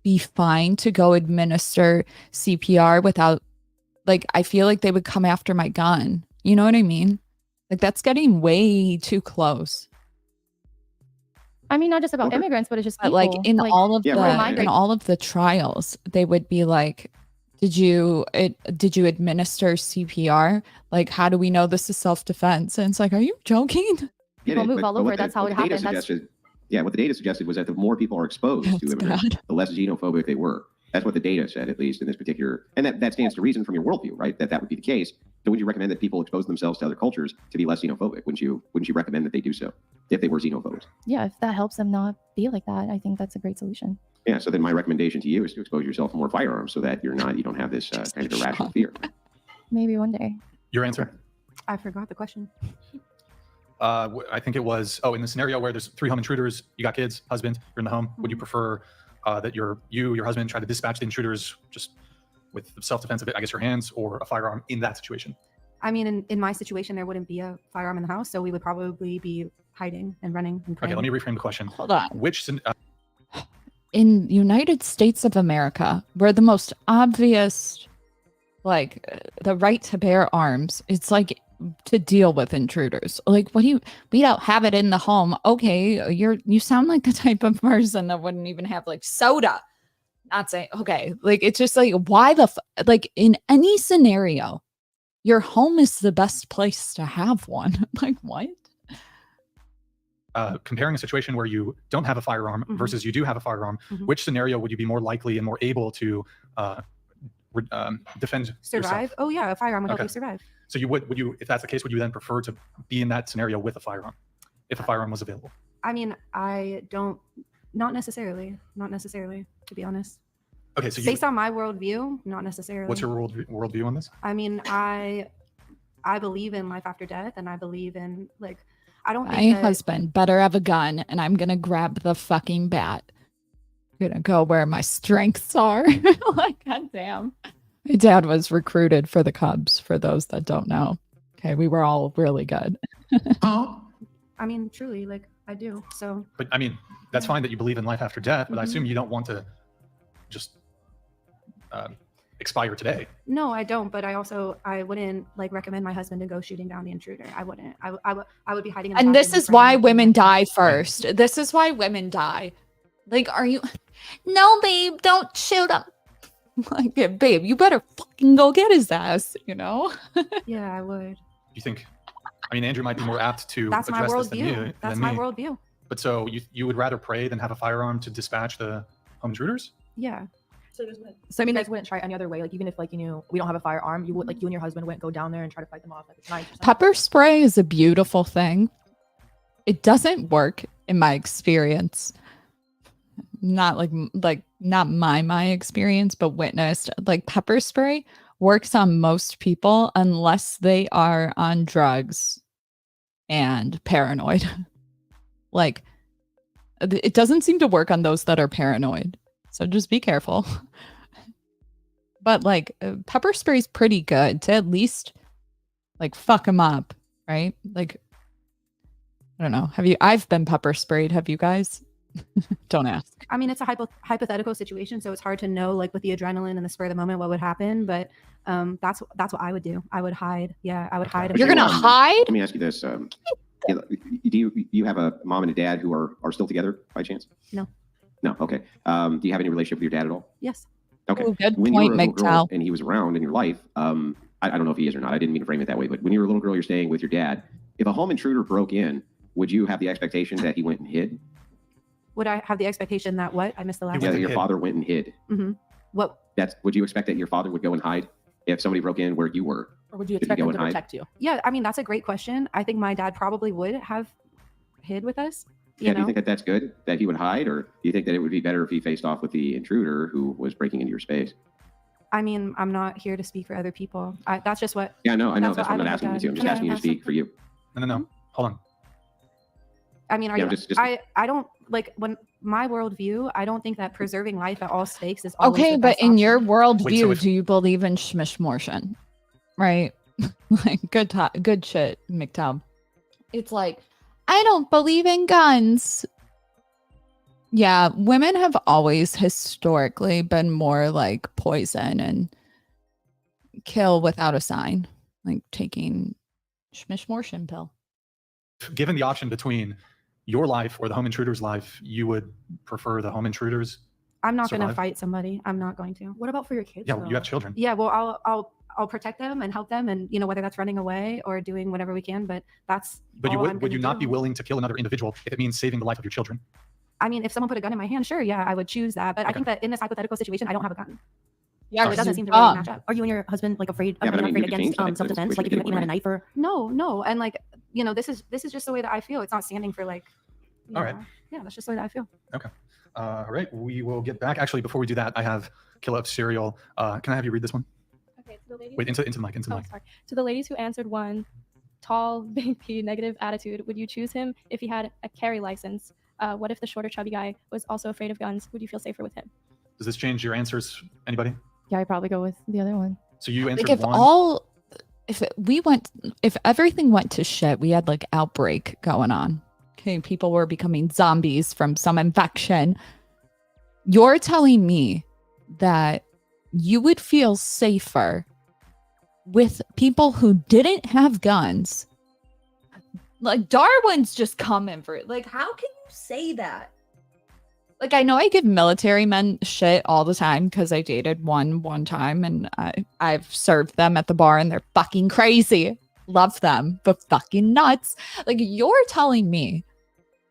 be fine to go administer CPR without, like, I feel like they would come after my gun. You know what I mean? Like that's getting way too close. I mean, not just about Okay. immigrants, but it's just But people. like in like, all of Yeah, the right. in all of the trials, they would be like, did you administer CPR? Like, how do we know this is self-defense? And it's like, are you joking? people Get move all but over. what That's how what it the data happened. That's suggested- Yeah, what the data suggested was that the more people are exposed That's to immigrants, bad. the less xenophobic they were. That's what the data said, at least in this particular, and that stands to reason from your worldview, right? That would be the case. So would you recommend that people expose themselves to other cultures to be less xenophobic? Wouldn't you recommend that they do so if they were xenophobes? yeah, if that helps them not be like that, I think that's a great solution. Yeah. So then my recommendation to you is to expose yourself to more firearms so that you don't have this kind of irrational fear. Maybe one day. Your answer? I forgot the question. I think it was, in the scenario where there's 3 home intruders, you got kids, husband, you're in the home, would you prefer that your husband try to dispatch the intruders just with self-defense of it, I guess your hands, or a firearm in that situation? I mean, in my situation, there wouldn't be a firearm in the house, so we would probably be hiding and running and praying. Okay, let me reframe the question. Hold on. In United States of America, where the most obvious, like the right to bear arms, it's like to deal with intruders. Like, we don't have it in the home. Okay, you sound like the type of person that wouldn't even have like soda. Not saying, okay, like it's just like, why like in any scenario, your home is the best place to have one. Like what? Comparing a situation where you don't have a firearm versus you do have a firearm, which scenario would you be more likely and more able to defend Survive? yourself? Oh yeah, a firearm would help Okay. you survive. So would you, if that's the case, would you then prefer to be in that scenario with a firearm, if a firearm was available? I mean, not necessarily, to be honest. Okay, so Based on my worldview, not necessarily. what's your worldview on this? I mean, I believe in life after death, and I believe in like, I don't My think that, husband better have a gun, and I'm gonna grab the fucking bat. I'm gonna go where my strengths are. Like, goddamn. My dad was recruited for the Cubs, for those that don't know. Okay, we were all really good. I mean, truly, like I do. So, But I mean, that's fine that you believe in life after death, but I assume you don't want to just expire today. no, I don't. But I wouldn't like recommend my husband to go shooting down the intruder. I wouldn't. I would be hiding. In the And this bathroom is why praying. women die first. This is why women die. Like, are you? No, babe, don't shoot him. Like, babe, you better fucking go get his ass. You know. Yeah, I would. You think? I mean, Andrew might be more apt to That's my address this than worldview. you. That's than my me. worldview. But so you would rather pray than have a firearm to dispatch the home intruders? Yeah. So I mean, you guys wouldn't try any other way. Like even if like we don't have a firearm, you would like you and your husband wouldn't go down there and try to fight them off like it's nice. or something? Pepper spray is a beautiful thing. It doesn't work in my experience. Not like not my experience, but witnessed. Like pepper spray works on most people unless they are on drugs and paranoid. Like it doesn't seem to work on those that are paranoid. So just be careful. But like pepper spray is pretty good to at least like fuck them up, right? Like I don't know. I've been pepper sprayed. Have you guys? Don't ask. I mean, it's a hypothetical situation, so it's hard to know, like with the adrenaline and the spur of the moment, what would happen. But that's what I would do. I would hide. Yeah, I would hide. You're gonna hide? Let me ask you this: do you have a mom and a dad who are still together by chance? No. No. Okay. Do you have any relationship with your dad at all? Yes. Okay. Ooh, good When point, you were a little girl MGTOW. and he was around in your life, I don't know if he is or not. I didn't mean to frame it that way, but when you were a little girl, you're staying with your dad. If a home intruder broke in, would you have the expectation that he went and hid? Would I have the expectation that what? I missed the last. Yeah, one. that your father went and hid. Mm-hmm. What? Would you expect that your father would go and hide if somebody broke in where you were? Or would you Did he expect go him and to hide? protect you? Yeah, I mean that's a great question. I think my dad probably would have hid with us. Yeah, do You you know, think that that's good that he would hide, or do you think that it would be better if he faced off with the intruder who was breaking into your space? I mean, I'm not here to speak for other people. That's just what. Yeah, no, I know. That's That's what what I'm I not would asking you have to. I'm just done. asking you to speak for you. No. Hold on. I mean, are Yeah, you? just- I don't like when my worldview. I don't think that preserving life at all stakes is always Okay, the but best in your option. worldview, so if- do you believe in schmishmortion? Right? Like good shit, MGTOW. It's like, I don't believe in guns. Yeah, women have always historically been more like poison and kill without a sign, like taking schmishmortion pill. Given the option between your life or the home intruder's life, you would prefer the home intruder's. I'm not going to survive? fight somebody. I'm not going to. What about for your kids? Yeah, though? you have children. Yeah, well, I'll protect them and help them, and whether that's running away or doing whatever we can. But that's. But you all I'm would gonna you not be do. willing to kill another individual if it means saving the life of your children? I mean, if someone put a gun in my hand, sure, yeah, I would choose that. But I Okay. think that in this hypothetical situation, I don't have a gun. Yeah, So it doesn't seem to really match up. Are you and your husband like afraid? Yeah, but I mean, you afraid could change against that self-defense? Like if situation you even had a knife or No, and like this is just the way that I feel. It's not standing for like. All right. Yeah, that's just the way that I feel. All right, we will get back. Actually, before we do that, I have Killa of Serial. Can I have you read this one? Okay, to the ladies. Wait, into the mic, into the Oh, mic. sorry. To the ladies who answered one, tall, big P, negative attitude, would you choose him if he had a carry license? What if the shorter, chubby guy was also afraid of guns? Would you feel safer with him? Does this change your answers? Anybody? Yeah, I'd probably go with the other one. So you answered Like one. if everything went to shit, we had like outbreak going on. Okay, people were becoming zombies from some infection. You're telling me that you would feel safer with people who didn't have guns. Like Darwin's just coming for it. Like, how can you say that? Like, I know I give military men shit all the time because I dated one time and I've served them at the bar and they're fucking crazy. Love them, but fucking nuts. Like, you're telling me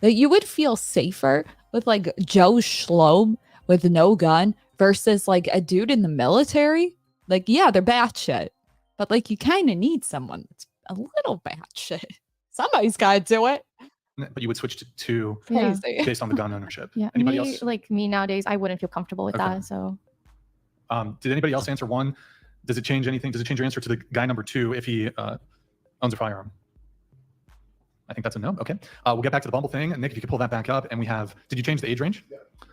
that you would feel safer with like Joe Schlob with no gun versus like a dude in the military? Like, yeah, they're batshit, but like you kind of need someone that's a little batshit. Somebody's got to do it. But you would switch to two Yeah. Crazy. based on the gun ownership. Yeah, Anybody me, else? like me nowadays, I wouldn't feel comfortable with Okay. that. So Did anybody else answer one? Does it change anything? Does it change your answer to the guy number two if he owns a firearm? I think that's a no. Okay. We'll get back to the Bumble thing. Nick, if you could pull that back up. And we have, did you change the age range?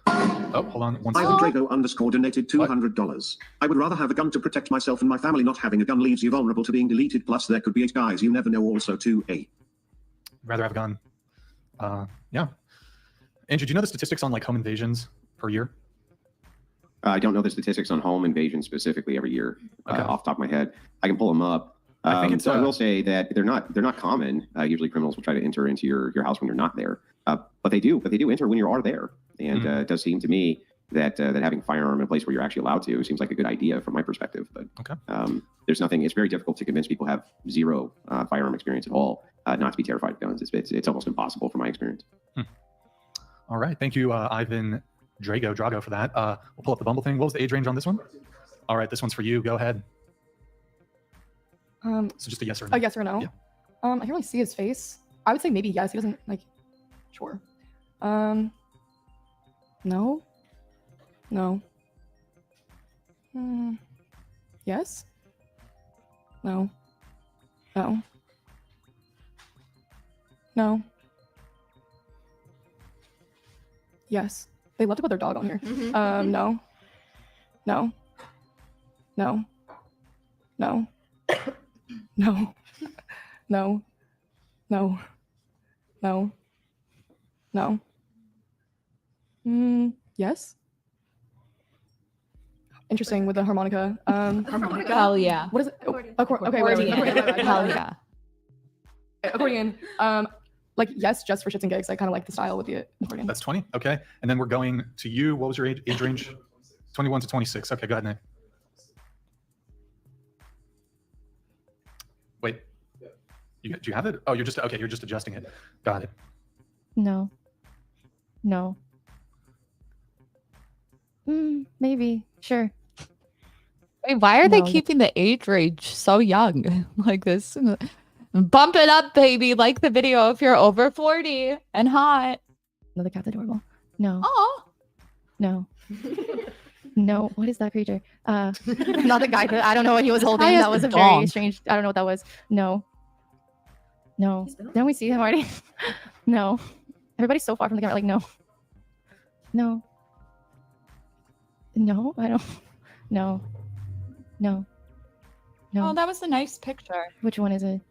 Oh, hold on. One Ivan second. Drago _ donated $200. I would rather have a gun to protect myself and my family. Not having a gun leaves you vulnerable to being deleted. Plus, there could be 8 guys you never know. Also, 2A. Rather have a gun. Yeah. Andrew, do you know the statistics on like home invasions per year? I don't know the statistics on home invasion specifically every year Okay. off the top of my head. I can pull them up. I think it's, so I will say that they're not common. Usually criminals will try to enter into your house when you're not there. But they do enter when you are there. And it does seem to me that having a firearm in a place where you're actually allowed to seems like a good idea from my perspective. But Okay. there's nothing. It's very difficult to convince people who have zero firearm experience at all not to be terrified of guns. It's almost impossible from my experience. All right. Thank you, Ivan Drago for that. We'll pull up the Bumble thing. What was the age range on this one? All right. This one's for you. Go ahead. So just a yes or no. A yes or no? Yeah. I can't really see his face. I would say maybe yes. He doesn't like. Sure. No. No. Yes. No. No. No. Yes. They love to put their dog on here. No. No. No. No. No. No. No. No. No. Yes. Interesting with the harmonica. Harmonica? Hell yeah. What is it? Accordion. Okay, wait. Accordion. Hell yeah. Accordion. Like yes, just for shits and gigs. I kind of like the style with the accordion. That's 20. Okay. And then we're going to you. What was your age range? 21 to 26. Okay, go ahead, Nick. Wait. Do you have it? Oh, you're just okay. You're just adjusting it. Got it. No. No. Maybe. Sure. Wait, why are they No. keeping the age range so young like this? Bump it up, baby. Like the video if you're over 40 and hot. No, the cat's adorable. No. Oh, No. No. What is that creature? Not the guy. I don't know what he was holding. guy has That was a a very dong. strange. I don't know what that was. No. No. Didn't we see him already? No. Everybody's so far from the camera. Like no. No. No. I don't. No. No. No. oh, that was a nice picture. Which one is it?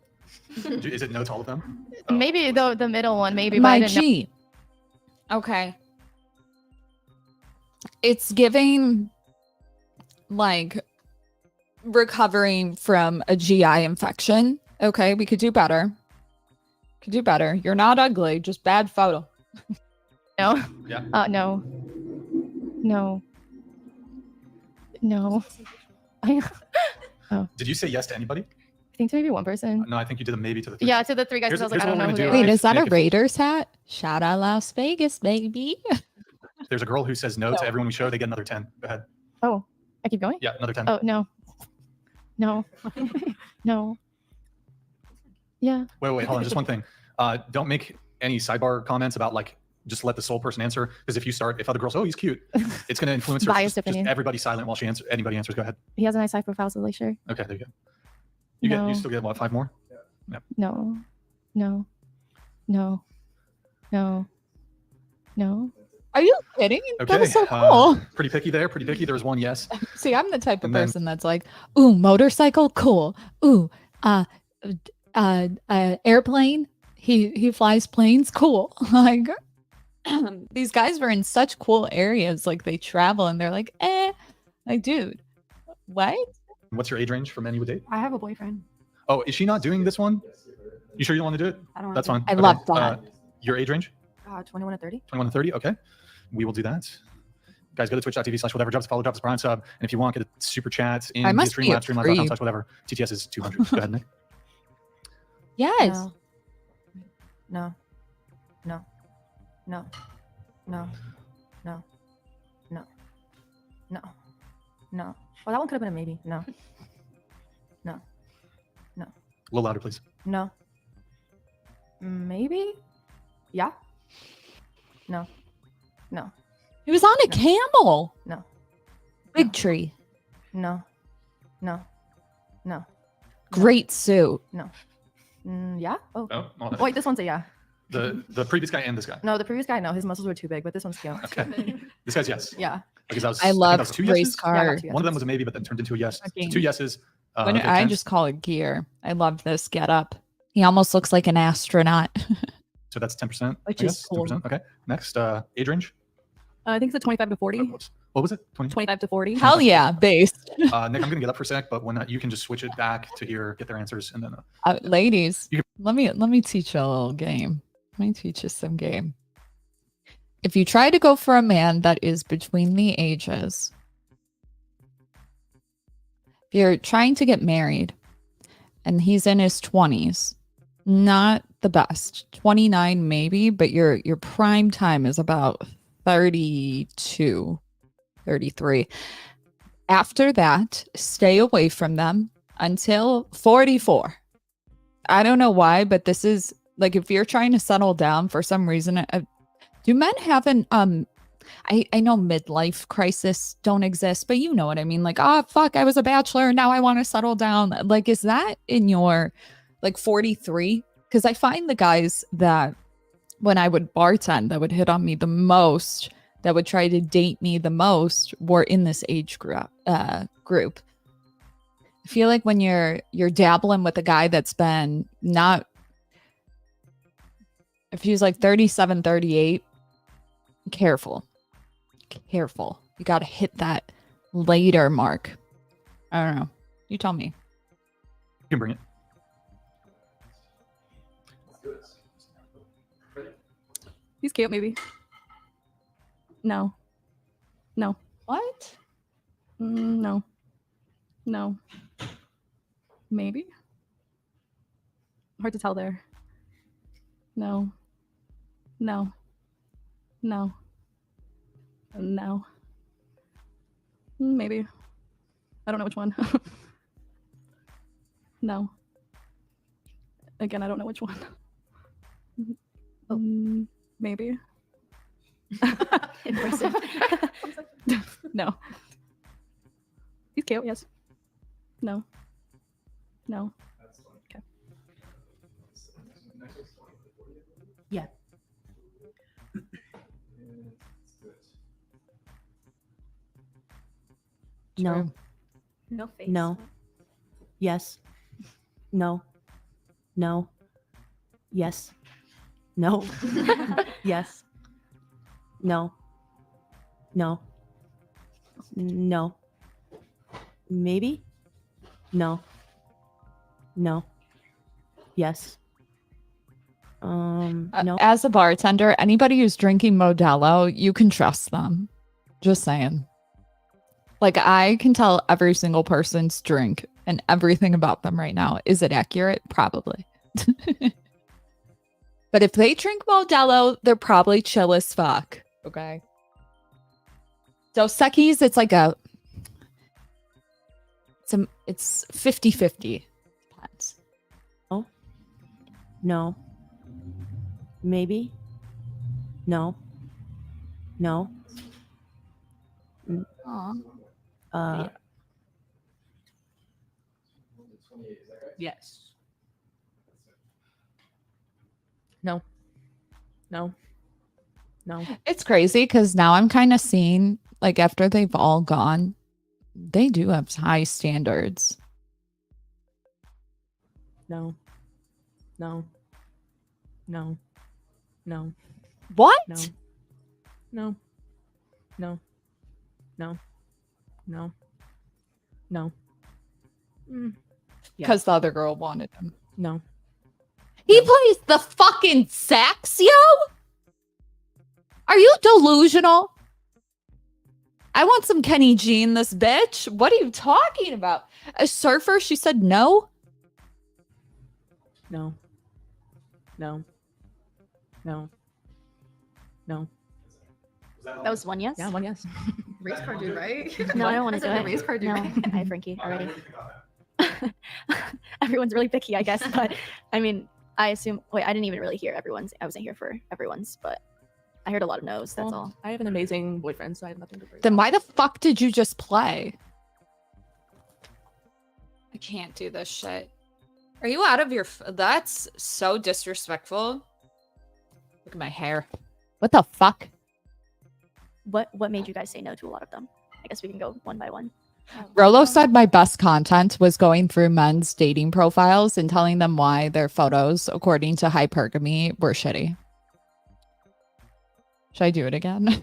Is it no to all of them? Oh. Maybe the middle one. Maybe. But I My didn't know. G. Okay. It's giving like recovering from a GI infection. Okay, we could do better. Could do better. You're not ugly, just bad photo. No. Yeah. No. No. No. I Did you say yes to anybody? think to maybe one person. No, I think you did a maybe to the three. Yeah, to the three guys. Here's- I was like, here's I don't what know we're who gonna they do. are. Wait, is that a Nick, if- Raiders hat? Shout out Las Vegas, baby. There's a girl who says no to everyone we show. They get another 10. Go ahead. Oh, I keep going? Yeah, another 10. Oh, no. No. No. Yeah. Wait, hold on. Just one thing. Don't make any sidebar comments about like, just let the sole person answer. Because if other girls, oh, he's cute, it's going to influence her. Biased Just opinion. everybody silent while anybody answers. Go ahead. He has a nice high profile, so like, sure. Okay, there you go. No. You still get what, 5 more? No. No. No. No. No. Are you kidding? That Okay. was so cool. Pretty picky there. Pretty picky. There was one yes. See, I'm the type of And then- person that's like, ooh, motorcycle, cool. Ooh, airplane. He flies planes, cool. Like these guys were in such cool areas, like they travel and they're like, like, dude, what? What's your age range for men you would date? I have a boyfriend. Oh, is she not doing this one? You sure you don't want to do it? I don't wanna That's do it. fine. I love that. Your age range? 21 to 30. 21 to 30. Okay. We will do that. Guys, go to twitch.tv/whatever. Drop us a follow, drop us a Prime sub. And if you want, get a super chat in I the must be a streamlabs.com/, creep. whatever. TTS is 200. Go ahead, Nick. Yes. No. No. No. No. No. No. No. No. Well, that one could have been a maybe. No. No. No. A little louder, please. No. Maybe? Yeah. No. No. He was on a camel. No. Big No. tree. No. No. No. Great suit. Yeah? Oh. Oh, well, Wait, this one's a yeah. the previous guy and this guy. No, the previous guy, no, his muscles were too big, but this one's cute. Okay. This guy's yes. Yeah. Because that was, I think love that was 2 race yeses. car. Yeah, I got 2 One of them was a maybe, but then turned into a yes. So Fucking- 2 yeses. When they're I 10s. just call it gear. I love this get up. He almost looks like an astronaut. So that's 10%. Which I is guess, cool. 10%. Okay. Next, age range. I think it's a 25 to 40. Whoops. What was it? 20? 25 to 40. Hell yeah, based. Nick, I'm going to get up for a sec, but when you can just switch it back to here, get their answers, and then Ladies, You let me teach you a little game. Let me teach you some game. If you try to go for a man that is between the ages, if you're trying to get married and he's in his 20s, not the best. 29 maybe, but your prime time is about 32, 33. After that, stay away from them until 44. I don't know why, but this is like if you're trying to settle down for some reason. Do men have an I know midlife crisis don't exist, but you know what I mean. Like, oh fuck, I was a bachelor, now I want to settle down. Like, is that in your like 43? Because I find the guys that when I would bartend that would hit on me the most, that would try to date me the most, were in this age group. I feel like when you're dabbling with a guy that's been not, if he's like 37, 38, careful. careful. You got to hit that later mark. I don't know. You tell me. You can bring it. He's cute, maybe. No. No. What? No. No. Maybe. Hard to tell there. No. No. No. No. Maybe. I don't know which one. No. Again, I don't know which one. Maybe. Impressive. No. He's cute, yes. No. No. Okay. Yeah. No. True. No face. No. Yes. No. No. Yes. No. Yes. No. No. No. Maybe. No. No. Yes. No. As a bartender, anybody who's drinking Modelo, you can trust them. Just saying. Like, I can tell every single person's drink and everything about them right now. Is it accurate? Probably. But if they drink Modelo, they're probably chill as fuck. Okay. Dos Equis, it's like it's 50-50. Depends. No. Maybe. No. No. Aw. Yes. No. No. No. It's crazy because now I'm kind of seeing, like, after they've all gone, they do have high standards. No. No. No. No. What? No. No. No. No. No. No. Because the other girl wanted him. No. He plays the fucking sax, yo? Are you delusional? I want some Kenny G in this bitch. What are you talking about? A surfer? She said no? No. No. No. No. That was one yes? Yeah, one yes. Race car dude, right? No, I don't want I to do said it. the race car dude. No, hi Frankie already. Everyone's really picky, I guess. But I mean, I assume. Wait, I didn't even really hear everyone's. I wasn't here for everyone's, but I heard a lot of no's. That's all. I have an amazing boyfriend, so I have nothing to worry Then about. why the fuck did you just play? I can't do this shit. Are you out of your... That's so disrespectful. Look at my hair. What the fuck? What made you guys say no to a lot of them? I guess we can go one by one. Rolo said my best content was going through men's dating profiles and telling them why their photos, according to hypergamy, were shitty. Should I do it again?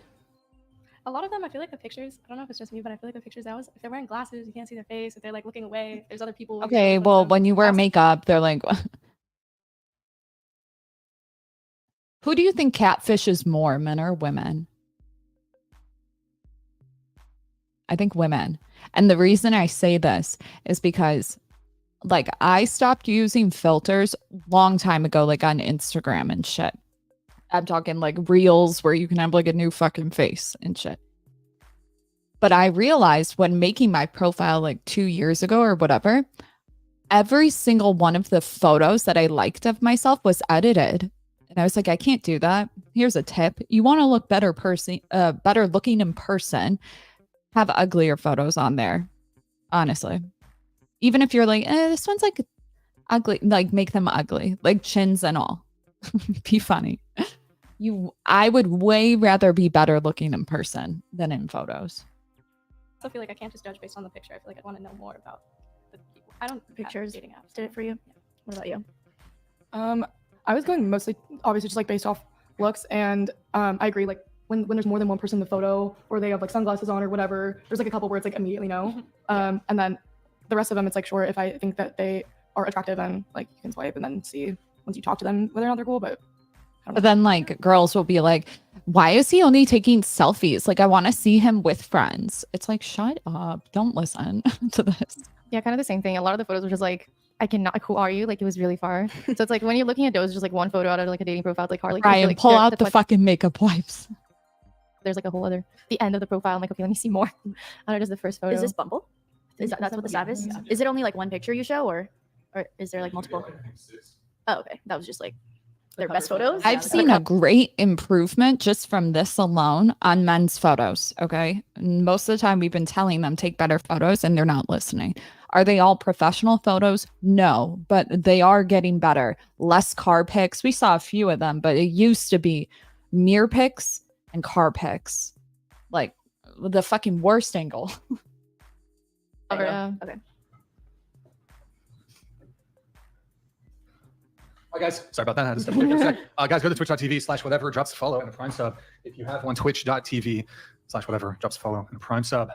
A lot of them, I feel like the pictures, I don't know if it's just me, but I feel like the pictures if they're wearing glasses, you can't see their face. If they're like looking away, there's other people. Okay, well, when you wear makeup, they're like... Who do you think catfishes more, men or women? I think women. And the reason I say this is because, like, I stopped using filters long time ago, like on Instagram and shit. I'm talking like reels where you can have like a new fucking face and shit. But I realized when making my profile like 2 years ago or whatever, every single one of the photos that I liked of myself was edited. And I was like, I can't do that. Here's a tip. You want to look better looking in person, have uglier photos on there. Honestly. Even if you're like, this one's like ugly, like make them ugly, like chins and all. Be funny. I would way rather be better looking in person than in photos. I feel like I can't just judge based on the picture. I feel like I want to know more about the people. I don't Pictures dating apps. did it for you. What about you? I was going mostly, obviously, just like based off looks, and I agree. Like when there's more than one person in the photo, or they have like sunglasses on or whatever, there's like a couple where it's like immediately no. And then the rest of them, it's like, sure, if I think that they are attractive, then like you can swipe and then see once you talk to them whether or not they're cool. But I don't know. But then like girls will be like, why is he only taking selfies? Like I want to see him with friends. It's like, shut up. Don't listen to this. Yeah, kind of the same thing. A lot of the photos were just like, I cannot, like, who are you? Like, it was really far. So it's like when you're looking at those, just like one photo out of like a dating profile, it's like hard. Like, Ryan, like, pull out the fucking makeup wipes. There's like a whole other, the end of the profile. I'm like, okay, let me see more. I don't know, just the first photo. Is this Bumble? That's what the app is? Yeah. Is it only like one picture you show, or is there like multiple? Oh, okay. That was just like their best photos. I've seen a great improvement just from this alone on men's photos. Okay. Most of the time we've been telling them take better photos and they're not listening. Are they all professional photos? No, but they are getting better. Less car pics. We saw a few of them, but it used to be mirror pics and car pics. Like the fucking worst angle. Yeah. Okay. Hi guys, sorry about that. I had to step away for a sec. Guys, go to twitch.tv/whatever, drops a follow and a Prime sub. If you have one, twitch.tv/whatever, drops a follow and a Prime sub.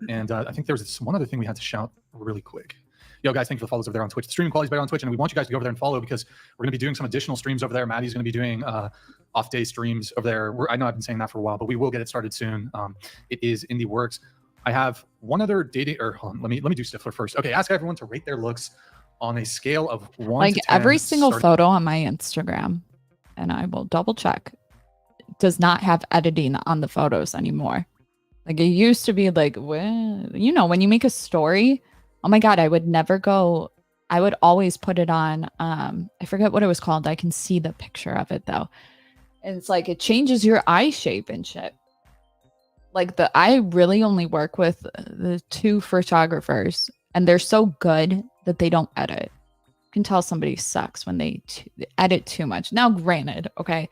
And I think there was this one other thing we had to shout really quick. Yo, guys, thank you for the follows over there on Twitch. The streaming quality is better on Twitch, and we want you guys to go over there and follow because we're going to be doing some additional streams over there. Maddie's going to be doing off-day streams over there. I know I've been saying that for a while, but we will get it started soon. It is in the works. I have one other dating, or hold on, let me do Stifler first. Okay, ask everyone to rate their looks on a scale of 1 like to 10. every single photo on my Instagram, and I will double check, does not have editing on the photos anymore. Like it used to be like, well, you know, when you make a story, oh my God, I would never go. I would always put it on. I forget what it was called. I can see the picture of it though. And it's like, it changes your eye shape and shit. Like I really only work with the 2 photographers and they're so good that they don't edit. You can tell somebody sucks when they edit too much. Now, granted, okay,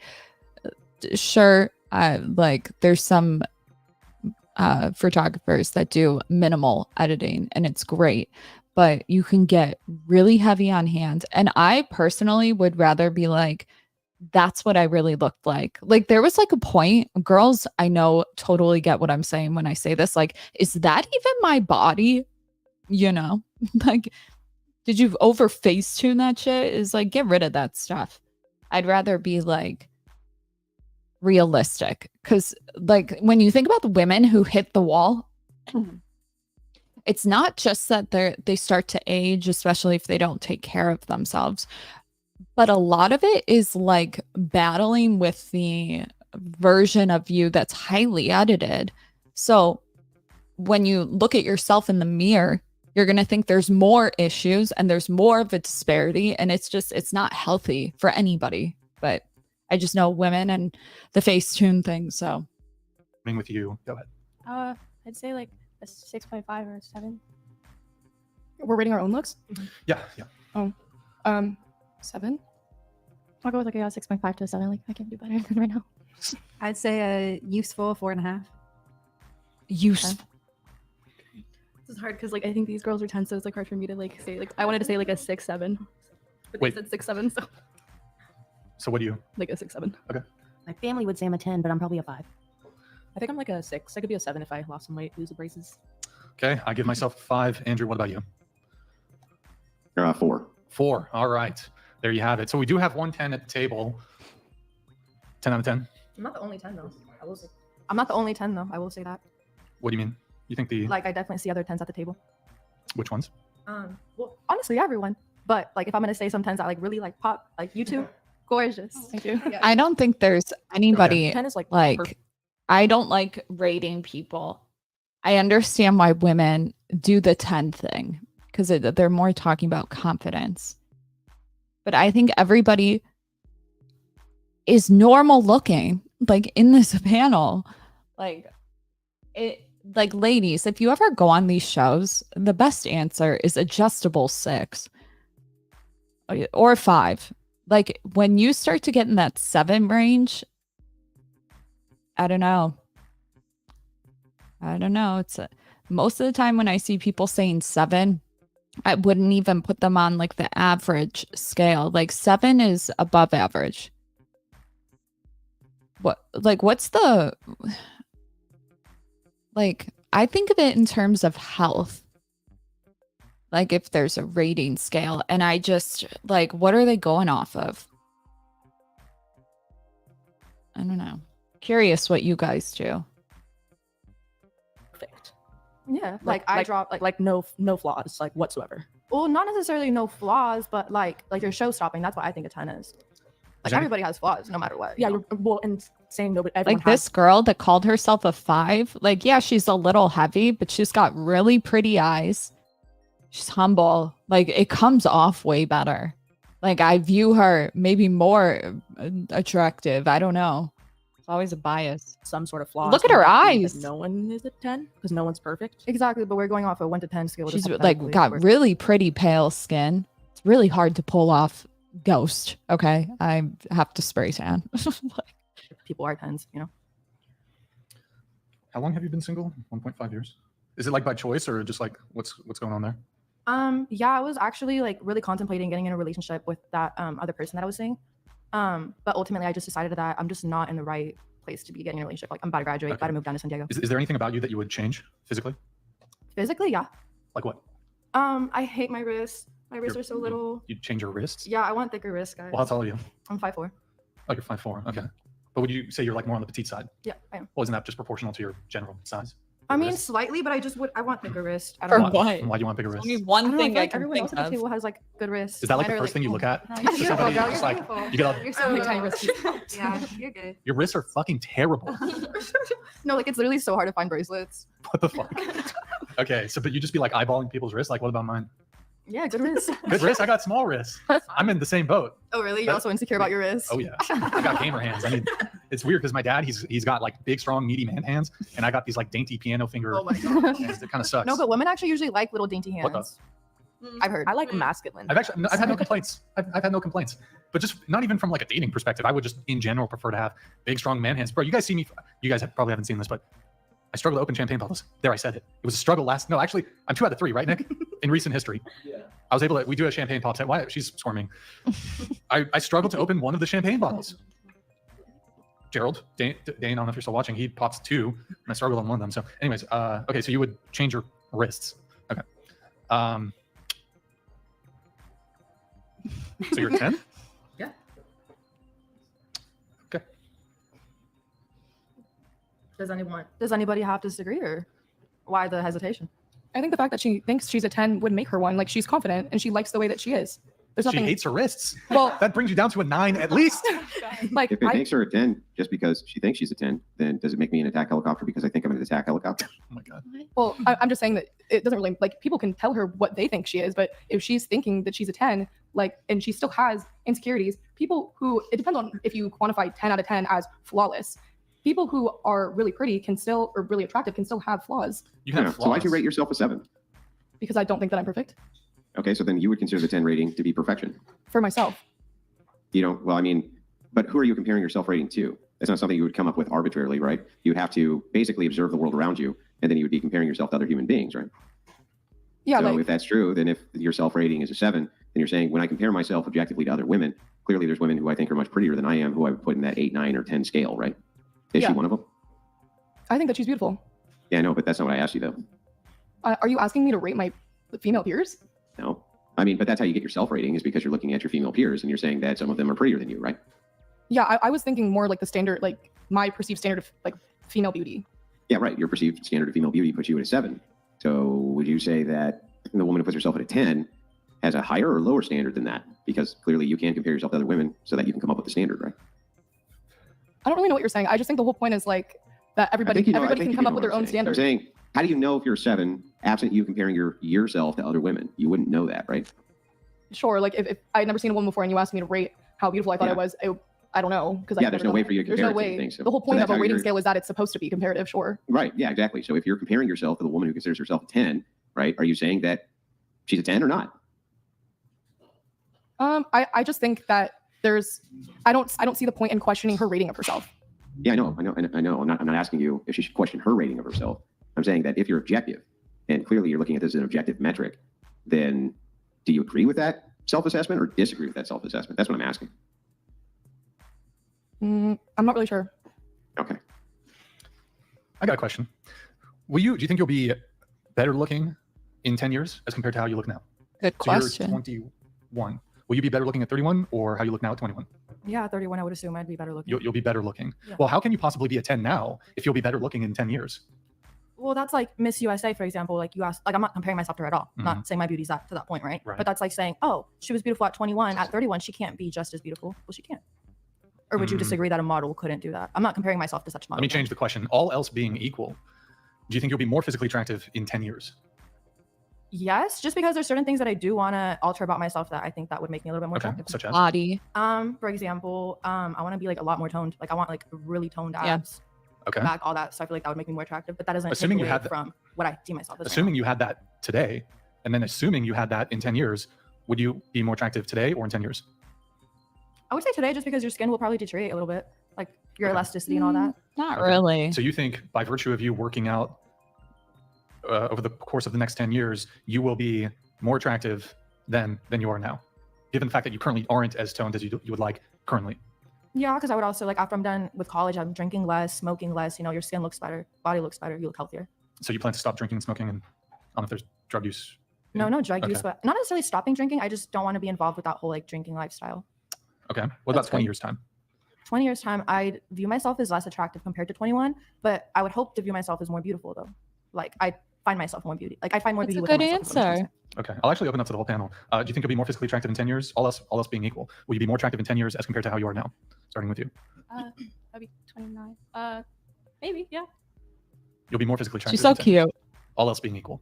sure, like there's some photographers that do minimal editing and it's great, but you can get really heavy on hand. And I personally would rather be like, that's what I really looked like. Like there was like a point, girls, I know totally get what I'm saying when I say this. Like, is that even my body? You know, like, did you over Facetune that shit? Is like, get rid of that stuff. I'd rather be like realistic. Cause like when you think about the women who hit the wall, it's not just that they start to age, especially if they don't take care of themselves. But a lot of it is like battling with the version of you that's highly edited. So when you look at yourself in the mirror, you're going to think there's more issues and there's more of a disparity. And it's not healthy for anybody. But I just know women and the Facetune thing. So with you, go ahead. I'd say like a 6.5 or a 7. We're rating our own looks? Yeah. Oh, 7. I'll go with like a 6.5 to a 7. Like I can't do better than right now. I'd say a useful 4.5. Useful. This is hard because like I think these girls are 10, so it's like hard for me to like say like I wanted to say like a 6-7, but Wait. they said 6-7, So what do you? like a 6-7. My family would say I'm a 10, but I'm probably a 5. I think I'm like a 6. I could be a 7 if I lost some weight, lose the braces. Okay, I give myself a 5. Andrew, what about you? 4. 4. All right. There you have it. So we do have 110 at the table. 10 out of 10. I'm not the only 10 though. I'm not the only 10 though. I will say that. What do you mean? You think Like I definitely see other 10s at the table. which ones? Well, honestly, everyone. But like if I'm gonna say some 10s that like really like pop, like you two, gorgeous. Thank you. Yeah. I don't think there's anybody 10 is like like I don't like rating people. I understand why women do the 10 thing because they're more talking about confidence. But I think everybody is normal looking, like in this panel. Like ladies, if you ever go on these shows, the best answer is adjustable 6 or 5. Like when you start to get in that 7 range, I don't know. It's most of the time when I see people saying 7, I wouldn't even put them on like the average scale. Like 7 is above average. what's the, like, I think of it in terms of health. Like if there's a rating scale, and I just like, what are they going off of? I don't know. Curious what you guys do. Perfect. Yeah, I drop like no flaws like whatsoever. well, not necessarily no flaws, but like you're show stopping. That's what I think a 10 is. Like Jenny? everybody has flaws, no matter what. Yeah, you know? you're, well, and saying nobody. Everyone Like this girl that called herself a 5. Like, yeah, she's a little heavy, but she's got really pretty eyes. She's humble. Like, it comes off way better. Like, I view her maybe more attractive. I don't know. It's always a bias. some sort of flaws. Look at her doesn't mean that eyes. No one is a 10 because no one's perfect. Exactly, but we're going off a 1 to 10 scale. just She's like hypothetically. got We're- really pretty pale skin. It's really hard to pull off ghost. Okay, I have to spray tan. people are 10s, you know. How long have you been single? 1.5 years. Is it like by choice or just like what's going on there? Yeah, I was actually like really contemplating getting in a relationship with that other person that I was seeing. But ultimately I just decided that I'm just not in the right place to be getting in a relationship. Like I'm about to graduate, about to move down to San Diego. Is there anything about you that you would change physically? Physically, yeah. Like what? I hate my wrists. My wrists are so little. You'd change your wrists? Yeah, I want thicker wrists, guys. Well, how tall are you? I'm 5'4". Oh, you're 5'4". Okay. But would you say you're like more on the petite side? Yeah, I am. Well, isn't that just proportional to your general size? I Your mean, wrists? slightly, but I want bigger wrists. I For don't know. what? Why do you want bigger wrists? Only one I don't know, thing feel I like can everybody think else at the of. table has like good wrists. Is that like Mine the are, first thing you look at? No, for you're beautiful, somebody? girl. It's You're like, beautiful. you get all, You're so Really tiny beautiful. wrists. Yeah, you're good. your wrists are fucking terrible. No, like it's literally so hard to find bracelets. What the fuck? Okay, so but you just be like eyeballing people's wrists. Like, what about mine? Yeah, good wrists. Good wrists. I got small wrists. I'm in the same boat. Oh, really? You're also insecure about your wrists? Oh yeah, I got gamer hands. I mean, it's weird because my dad he's got like big, strong, meaty man hands, and I got these like dainty piano finger Oh my god. hands. It kind of sucks. No, but women actually usually like little dainty What the- hands. I've heard. I like masculine. I've actually I've had no complaints. I've had no complaints, but just not even from like a dating perspective. I would just in general prefer to have big, strong man hands. Bro, you guys see me? You guys probably haven't seen this, but I struggle to open champagne bottles. There, I said it. It was a struggle last. No, actually, I'm 2 out of 3, right, Nick? In recent history, yeah. I was able to. We do a champagne pop set. Why? She's swarming. I struggled to open one of the champagne bottles. Gerald, Dane, I don't know if you're still watching. He pops 2, and I struggled on one of them. So, anyways, okay. So you would change your wrists. Okay. So you're 10? Yeah. Okay. Does anybody have to disagree, or why the hesitation? I think the fact that she thinks she's a 10 would make her one. Like she's confident and she likes the way that she is. There's She nothing. hates her wrists. Well, That brings you down to a 9 at least. like If it I, makes her a 10 just because she thinks she's a 10, then does it make me an attack helicopter because I think I'm an attack helicopter? Oh my god. well, I'm just saying that it doesn't really like people can tell her what they think she is, but if she's thinking that she's a 10, like, and she still has insecurities, people who it depends on if you quantify 10 out of 10 as flawless. People who are really pretty can still, or really attractive can still have flaws You can Yeah. have So why'd you flaws. rate yourself a 7? because I don't think that I'm perfect Okay, so then you would consider the 10 rating to be perfection. for myself. You don't, well, I mean, but who are you comparing your self rating to? That's not something you would come up with arbitrarily, right? You would have to basically observe the world around you, and then you would be comparing yourself to other human beings, right? Yeah, So like if that's true, then if your self rating is a 7, then you're saying when I compare myself objectively to other women, clearly there's women who I think are much prettier than I am, who I would put in that 8, 9, or 10 scale, right? Is Yeah. she one of them? I think that she's beautiful. Yeah, no, but that's not what I asked you though. Are you asking me to rate my female peers? No. I mean, but that's how you get your self rating is because you're looking at your female peers and you're saying that some of them are prettier than you, right? Yeah, I was thinking more like the standard, like my perceived standard of like female beauty. Yeah, right. Your perceived standard of female beauty puts you at a 7. So would you say that the woman who puts herself at a 10 has a higher or lower standard than that? Because clearly you can compare yourself to other women so that you can come up with the standard, right? I don't really know what you're saying. I just think the whole point is like that everybody I everybody think can you come know up with what their I'm own saying. standard. I'm saying, how do you know if you're a 7 absent you comparing yourself to other women? You wouldn't know that, right? Sure, like if I had never seen a woman before and you asked me to rate how beautiful I thought Yeah. I was, I don't know because Yeah, there's no way for you to There's compare no it to way. anything, so- The whole so point that's of a how rating you're- scale is that it's supposed to be comparative. Sure. Right. Yeah, exactly. So if you're comparing yourself to the woman who considers herself a 10, right, are you saying that she's a 10 or not? I just think that I don't see the point in questioning her rating of herself. Yeah, I know. I'm not asking you if she should question her rating of herself. I'm saying that if you're objective, and clearly you're looking at this as an objective metric, then do you agree with that self-assessment or disagree with that self-assessment? That's what I'm asking. I'm not really sure. Okay. I got a question. Do you think you'll be better looking in 10 years as compared to how you look now? Good So you're question. 21. Will you be better looking at 31 or how you look now at 21? Yeah, 31. I would assume I'd be better looking. You'll be better looking. Yeah. Well, how can you possibly be a 10 now if you'll be better looking in 10 years? Well, that's like Miss USA, for example. Like you asked, like I'm not comparing myself to her at all. I'm not saying my beauty's to that point, right? Right. But that's like saying, oh, she was beautiful at 21. At 31, she can't be just as beautiful. Well, she can't. Or would you disagree that a model couldn't do that? I'm not comparing myself to such models. Let me change the question. All else being equal, do you think you'll be more physically attractive in 10 years? Yes, just because there's certain things that I do want to alter about myself that I think that would make me a little bit more attractive. Such as? Body. For example, I want to be like a lot more toned. Like I want like really toned abs. Okay. Back, all that. So I feel like that would make me more attractive. But that doesn't Assuming take you away had from what I see myself as. Assuming you had that today, and then assuming you had that in 10 years, would you be more attractive today or in 10 years? I would say today, just because your skin will probably deteriorate a little bit, like your elasticity and all that. Not really. So you think by virtue of you working out over the course of the next 10 years, you will be more attractive than you are now, given the fact that you currently aren't as toned as you would like currently? Yeah, because I would also like after I'm done with college, I'm drinking less, smoking less. You know, your skin looks better, body looks better, you look healthier. So you plan to stop drinking and smoking, and I don't know if there's drug use. No drug use, Okay. but not necessarily stopping drinking. I just don't want to be involved with that whole like drinking lifestyle. Okay. What about 20 years time? 20 years time, I'd view myself as less attractive compared to 21, but I would hope to view myself as more beautiful though. Like I find myself more beauty. Like I find more That's beauty a within good myself, is what I'm trying to answer. say. Okay. I'll actually open up to the whole panel. Do you think you'll be more physically attractive in 10 years? All else being equal. Will you be more attractive in 10 years as compared to how you are now? Starting with you. I'll be 29. Maybe, yeah. You'll be more physically attractive. She's so in 10 years, cute. all else being equal.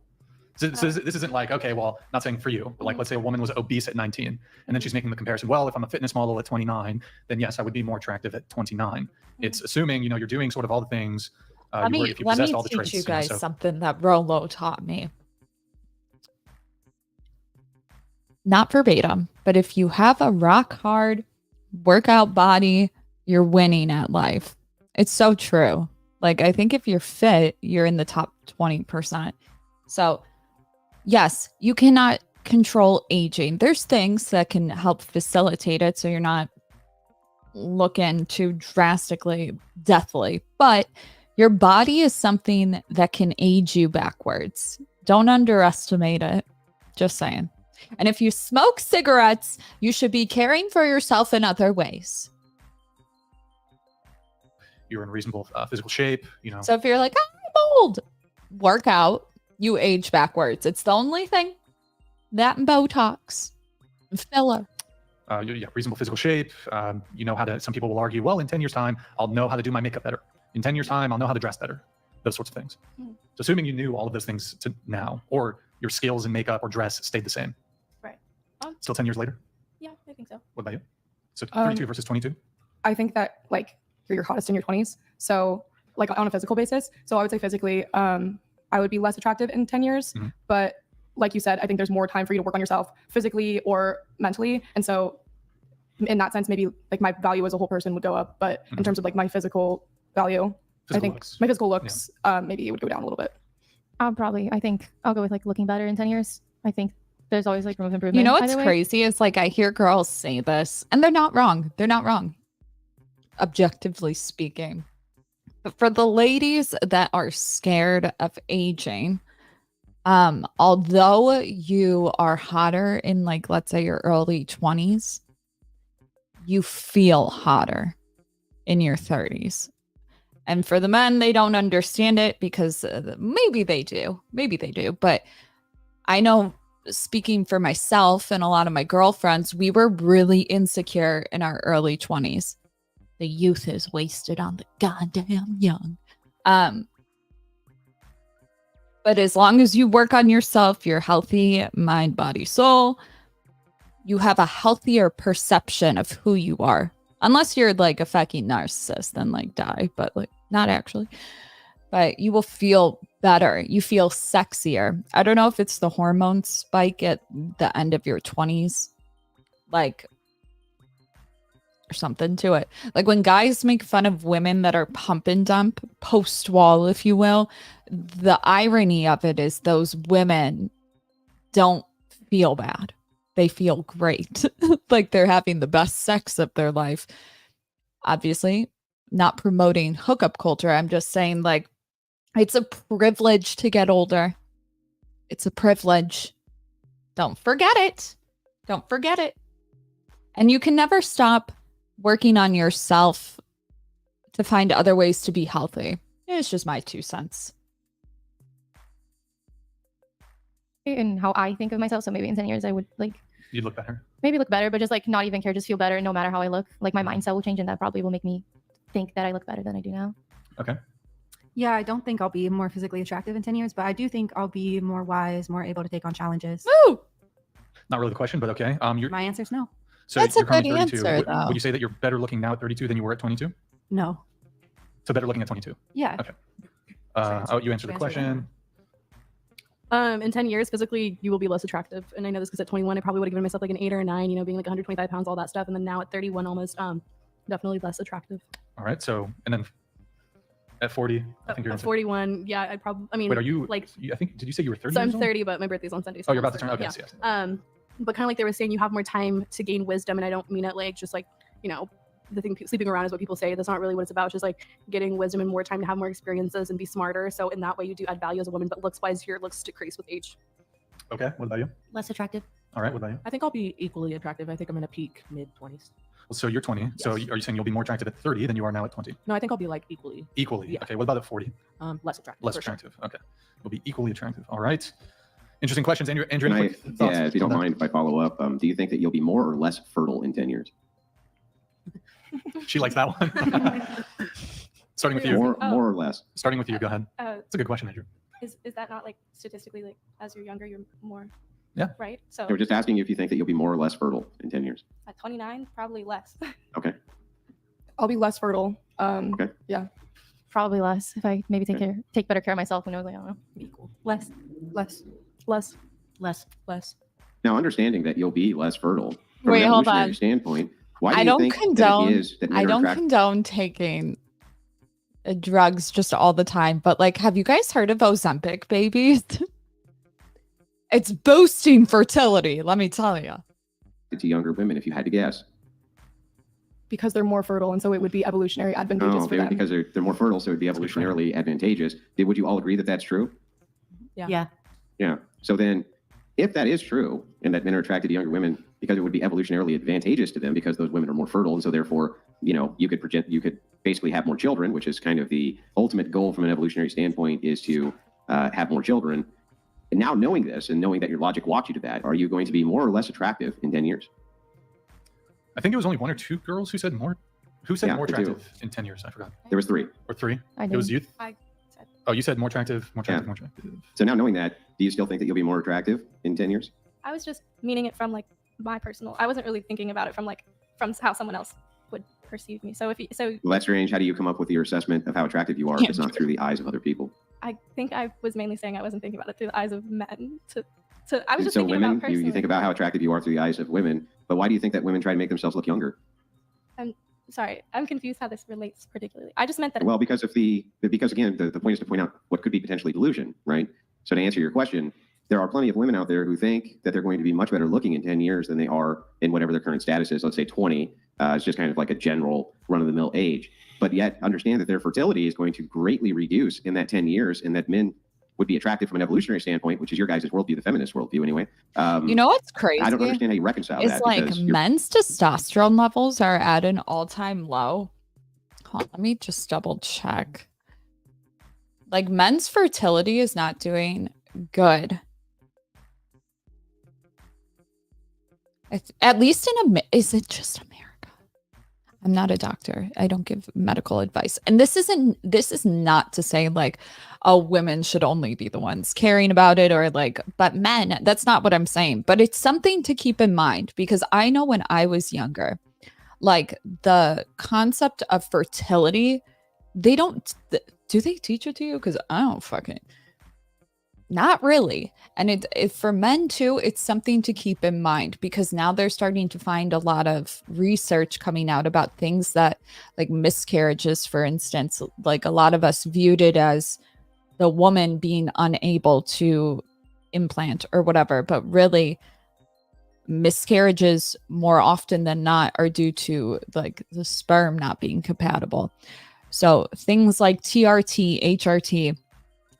So this isn't like, okay, well, not saying for you, but like let's say a woman was obese at 19 and then she's making the comparison. Well, if I'm a fitness model at 29, then yes, I would be more attractive at 29. It's assuming, you're doing sort of all the things. Let me if you possessed all the teach traits. you guys so- something that Rolo taught me. Not verbatim, but if you have a rock hard workout body, you're winning at life. It's so true. Like, I think if you're fit, you're in the top 20%. So, yes, you cannot control aging. There's things that can help facilitate it so you're not looking too drastically deathly, but your body is something that can age you backwards. Don't underestimate it. Just saying. And if you smoke cigarettes, you should be caring for yourself in other ways. You're in reasonable physical shape, So if you're like, I'm old, work out, you age backwards. It's the only thing. That and Botox. And filler. Reasonable physical shape. You know how to, some people will argue, well, in 10 years time, I'll know how to do my makeup better. In 10 years time, I'll know how to dress better. Those sorts of things. So assuming you knew all of those things to now, or your skills in makeup or dress stayed the same. Right. Still 10 years later? Yeah, I think so. What about you? So 32 versus 22? I think that like you're your hottest in your 20s. So like on a physical basis. So I would say physically, I would be less attractive in 10 years. But like you said, I think there's more time for you to work on yourself physically or mentally. And so in that sense, maybe like my value as a whole person would go up. But in terms of like my physical value, I think my physical looks, maybe it would go down a little bit. I think I'll go with like looking better in 10 years. I think there's always like room of improvement. You know what's either way. crazy is like I hear girls say this and they're not wrong. They're not wrong. Objectively speaking. But for the ladies that are scared of aging, although you are hotter in like, let's say your early 20s, you feel hotter in your 30s. And for the men, they don't understand it because maybe they do. But I know, speaking for myself and a lot of my girlfriends, we were really insecure in our early 20s. The youth is wasted on the goddamn young. But as long as you work on yourself, you're healthy, mind, body, soul, you have a healthier perception of who you are. Unless you're like a fucking narcissist, then like die, but like not actually. But you will feel better. You feel sexier. I don't know if it's the hormone spike at the end of your 20s, like, or something to it. Like when guys make fun of women that are pump and dump, post-wall, if you will, the irony of it is those women don't feel bad. They feel great. Like they're having the best sex of their life. Obviously, not promoting hookup culture. I'm just saying, like, it's a privilege to get older. It's a privilege. Don't forget it. Don't forget it. And you can never stop working on yourself to find other ways to be healthy. It's just my 2 cents. And how I think of myself. So maybe in 10 years, I would like You'd look better. maybe look better, but just like not even care, just feel better no matter how I look. Like my mindset will change, and that probably will make me think that I look better than I do now. Okay. Yeah, I don't think I'll be more physically attractive in 10 years, but I do think I'll be more wise, more able to take on challenges. Woo! Not really the question, but okay. My answer is no. So That's a you're currently good 32. answer, Would though. you say that you're better looking now at 32 than you were at 22? No. So better looking at 22. Yeah. Okay. You answered the question. In 10 years, physically, you will be less attractive. And I know this because at 21, I probably would have given myself like an 8 or a 9, being like 125 pounds, all that stuff. And then now at 31, almost, definitely less attractive. All right. So, and then at 40, I think you're At 41, yeah, I probably, I mean, Wait, are you like, I think, did you say you were 30? so I'm years old? 30, but my birthday's on Sunday. Oh, you're about to I'm turn. Okay. 30, Yes. yeah. But kind of like they were saying, you have more time to gain wisdom. And I don't mean it like just like, the thing sleeping around is what people say. That's not really what it's about. It's just like getting wisdom and more time to have more experiences and be smarter. So in that way, you do add value as a woman. But looks wise, your looks decrease with age. Okay. What about you? Less attractive. All right. What about you? I think I'll be equally attractive. I think I'm in a peak mid-20s. Well, so you're 20. So are you saying you'll be more attractive at 30 than you are now at 20? No, I think I'll be like equally. Equally. Yeah. Okay. What about at 40? Less attractive. Less for sure. attractive. Okay. We'll be equally attractive. All right. Interesting questions. Andrew, any And quick thoughts? yeah, if you don't on that? mind if I follow up, do you think that you'll be more or less fertile in 10 years? She likes that one. Starting with you. More or less. Starting with you. Go ahead. It's a good question, Andrew. Is that not like statistically, like as you're younger, you're more? Yeah. Right. So We're just asking you if you think that you'll be more or less fertile in 10 years. at 29, probably less. Okay. I'll be less fertile. Okay. Yeah. Probably less if I maybe take better care of myself. Who knows? I don't know. Equal. Less. Now, understanding that you'll be less fertile from Wait, an hold evolutionary on. standpoint, why do I you don't think condone. that it is that men I are don't attracted? condone taking drugs just all the time. But like, have you guys heard of Ozempic babies? It's boosting fertility. Let me tell you. to younger women, if you had to guess? Because they're more fertile, and so it would be evolutionary advantageous Oh, for them. because they're more fertile, so it'd be evolutionarily advantageous. Would you all agree that that's true? Yeah. Yeah. So then, if that is true, and that men are attracted to younger women because it would be evolutionarily advantageous to them because those women are more fertile, and so therefore, you could basically have more children, which is kind of the ultimate goal from an evolutionary standpoint, is to have more children. And now knowing this and knowing that your logic walks you to that, are you going to be more or less attractive in 10 years? I think it was only 1 or 2 girls who said more. Who said Yeah, more I do. attractive in 10 years? I forgot. There was 3. Or 3? I It was did. youth? I said Oh, you said more attractive, more attractive, Yeah. more attractive. So now knowing that, do you still think that you'll be more attractive in 10 years? I was just meaning it from like my personal. I wasn't really thinking about it from how someone else would perceive me. So Well, that's strange. How do you come up with your assessment of how attractive you are if it's not through the eyes of other people? I think I was mainly saying I wasn't thinking about it through the eyes of men. I was just So thinking women, about personally. you think about how attractive you are through the eyes of women, but why do you think that women try to make themselves look younger? Sorry, I'm confused how this relates particularly. I just meant that. Well, because again, the point is to point out what could be potentially delusion, right? So to answer your question, there are plenty of women out there who think that they're going to be much better looking in 10 years than they are in whatever their current status is. Let's say 20. It's just kind of like a general run-of-the-mill age. But yet understand that their fertility is going to greatly reduce in that 10 years, and that men would be attracted from an evolutionary standpoint, which is your guys' worldview, the feminist worldview anyway. You know what's crazy? I don't understand how you reconcile It's that. like because you're- men's testosterone levels are at an all-time low. Hold on, let me just double check. Like men's fertility is not doing good. At least is it just America? I'm not a doctor. I don't give medical advice. And this is not to say like, oh, women should only be the ones caring about it or like, but men, that's not what I'm saying. But it's something to keep in mind because I know when I was younger, like the concept of fertility, do they teach it to you? Because I don't fucking, not really. And it for men too, it's something to keep in mind because now they're starting to find a lot of research coming out about things that like miscarriages, for instance, like a lot of us viewed it as the woman being unable to implant or whatever, but really miscarriages more often than not are due to like the sperm not being compatible. So things like TRT, HRT,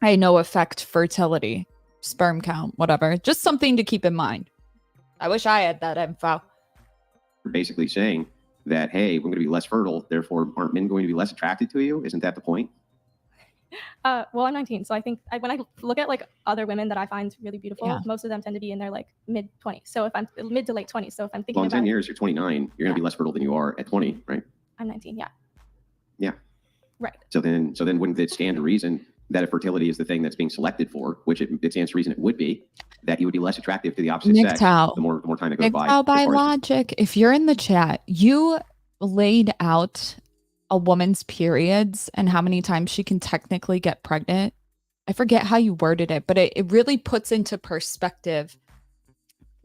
I know affect fertility, sperm count, whatever. Just something to keep in mind. I wish I had that info. You're basically saying that, hey, we're going to be less fertile, therefore aren't men going to be less attracted to you? Isn't that the point? Well, I'm 19, so I think when I look at like other women that I find really beautiful, Yeah. most of them tend to be in their like mid 20s. So if I'm mid to late 20s, so if I'm thinking Well, in about 10 years, you're 29. You're going to be less fertile than you are at 20, right? I'm 19, yeah. Yeah. Right. So then wouldn't it stand to reason that if fertility is the thing that's being selected for, which it stands to reason it would be, that you would be less attractive to the opposite sex MGTOW. the more time that goes by. MGTOW by as far as- logic, if you're in the chat, you laid out a woman's periods and how many times she can technically get pregnant. I forget how you worded it, but it really puts into perspective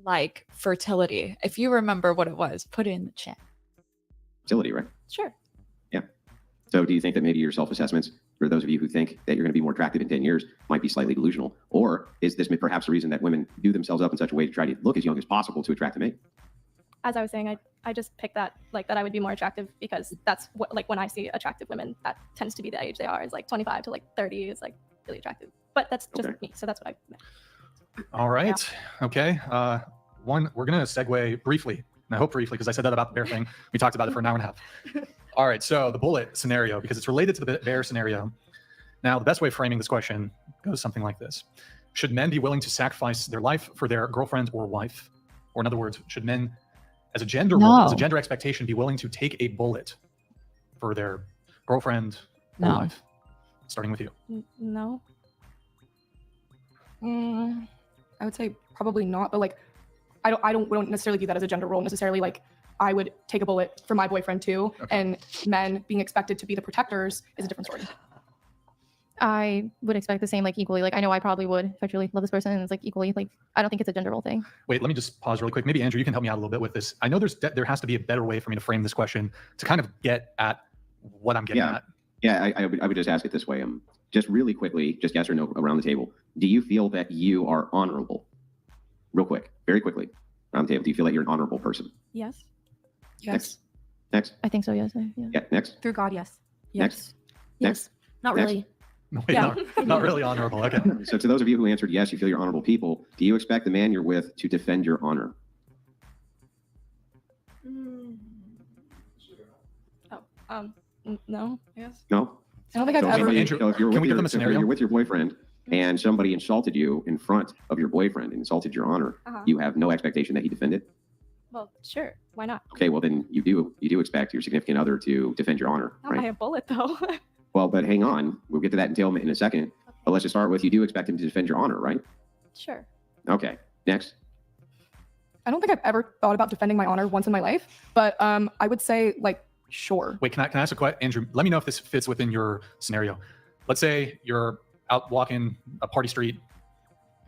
like fertility. If you remember what it was, put it in the chat. Fertility, right? Sure. Yeah. So do you think that maybe your self-assessments, for those of you who think that you're going to be more attractive in 10 years, might be slightly delusional? Or is this perhaps a reason that women do themselves up in such a way to try to look as young as possible to attract a mate? As I was saying, I just picked that I would be more attractive because that's what, like, when I see attractive women, that tends to be the age they are, is like 25 to like 30 is like really attractive. But that's just me, so that's what I meant. All right. Okay. We're going to segue briefly, and I hope briefly, because I said that about the bear thing. We talked about it for an hour and a half. All right. So the bullet scenario, because it's related to the bear scenario. Now, the best way of framing this question goes something like this. Should men be willing to sacrifice their life for their girlfriend or wife? Or in other words, should men, as a gender role, as a gender expectation, be willing to take a bullet for their girlfriend or wife? Starting with you. No. I would say probably not, but like we don't necessarily view that as a gender role necessarily. Like I would take a bullet for my boyfriend too, and men being expected to be the protectors is a different story. I would expect the same, like equally. Like I know I probably would if I truly love this person, and it's like equally. Like I don't think it's a gender role thing. Wait, let me just pause really quick. Maybe Andrew, you can help me out a little bit with this. I know there has to be a better way for me to frame this question to kind of get at what I'm getting at. Yeah, I would just ask it this way. Just really quickly, just yes or no around the table. Do you feel that you are honorable? Real quick, very quickly around the table. Do you feel that you're an honorable person? Yes. Yes. Next. I think so. Yes. Yeah. Next. Through God, yes. Next. Yes. Not Next. really. Wait, not really honorable. Okay. So to those of you who answered yes, you feel you're honorable people. Do you expect the man you're with to defend your honor? No. Yes. No. I don't think I've So ever. Andrew, if you're can with we give your- them a if scenario? you're with your boyfriend and somebody insulted you in front of your boyfriend and insulted your honor, you have no expectation that he defend it? Well, sure. Why not? Okay, well then you do expect your significant other to defend your honor, Not by right? a bullet though. Well, but hang on, we'll get to that entailment in a second. But let's just start with you do expect him to defend your honor, right? Sure. Okay, next. I don't think I've ever thought about defending my honor once in my life, but I would say like sure. Wait, can I ask a question? Andrew, let me know if this fits within your scenario. Let's say you're out walking a party street,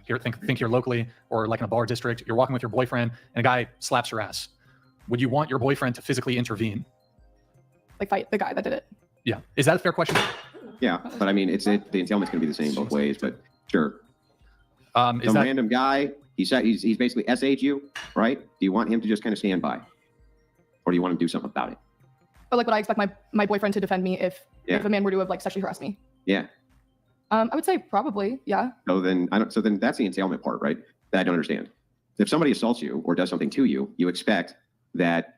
think you're locally or like in a bar district, you're walking with your boyfriend and a guy slaps your ass. Would you want your boyfriend to physically intervene? Like fight the guy that did it. Yeah. Is that a fair question? Yeah, but I mean, the entailment's going to be the same both ways, but sure. Is Some that random guy, he's basically SA'd you, right? Do you want him to just kind of stand by? Or do you want him to do something about it? But like, would I expect my boyfriend to defend me if a man were to have like sexually harassed me? Yeah. I would say probably, yeah. So then that's the entailment part, right? That I don't understand. If somebody assaults you or does something to you, you expect that,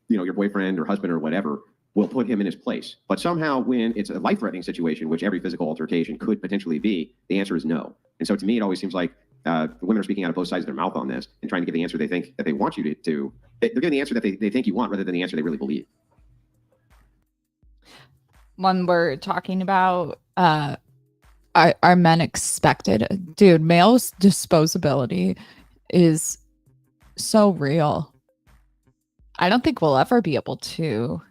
your boyfriend or husband or whatever will put him in his place. But somehow when it's a life-threatening situation, which every physical altercation could potentially be, the answer is no. And so to me, it always seems like women are speaking out of both sides of their mouth on this and trying to give the answer they think that they want you to. They're giving the answer that they think you want rather than the answer they really believe. When we're talking about are men expected? Dude, males' disposability is so real. I don't think we'll ever be able to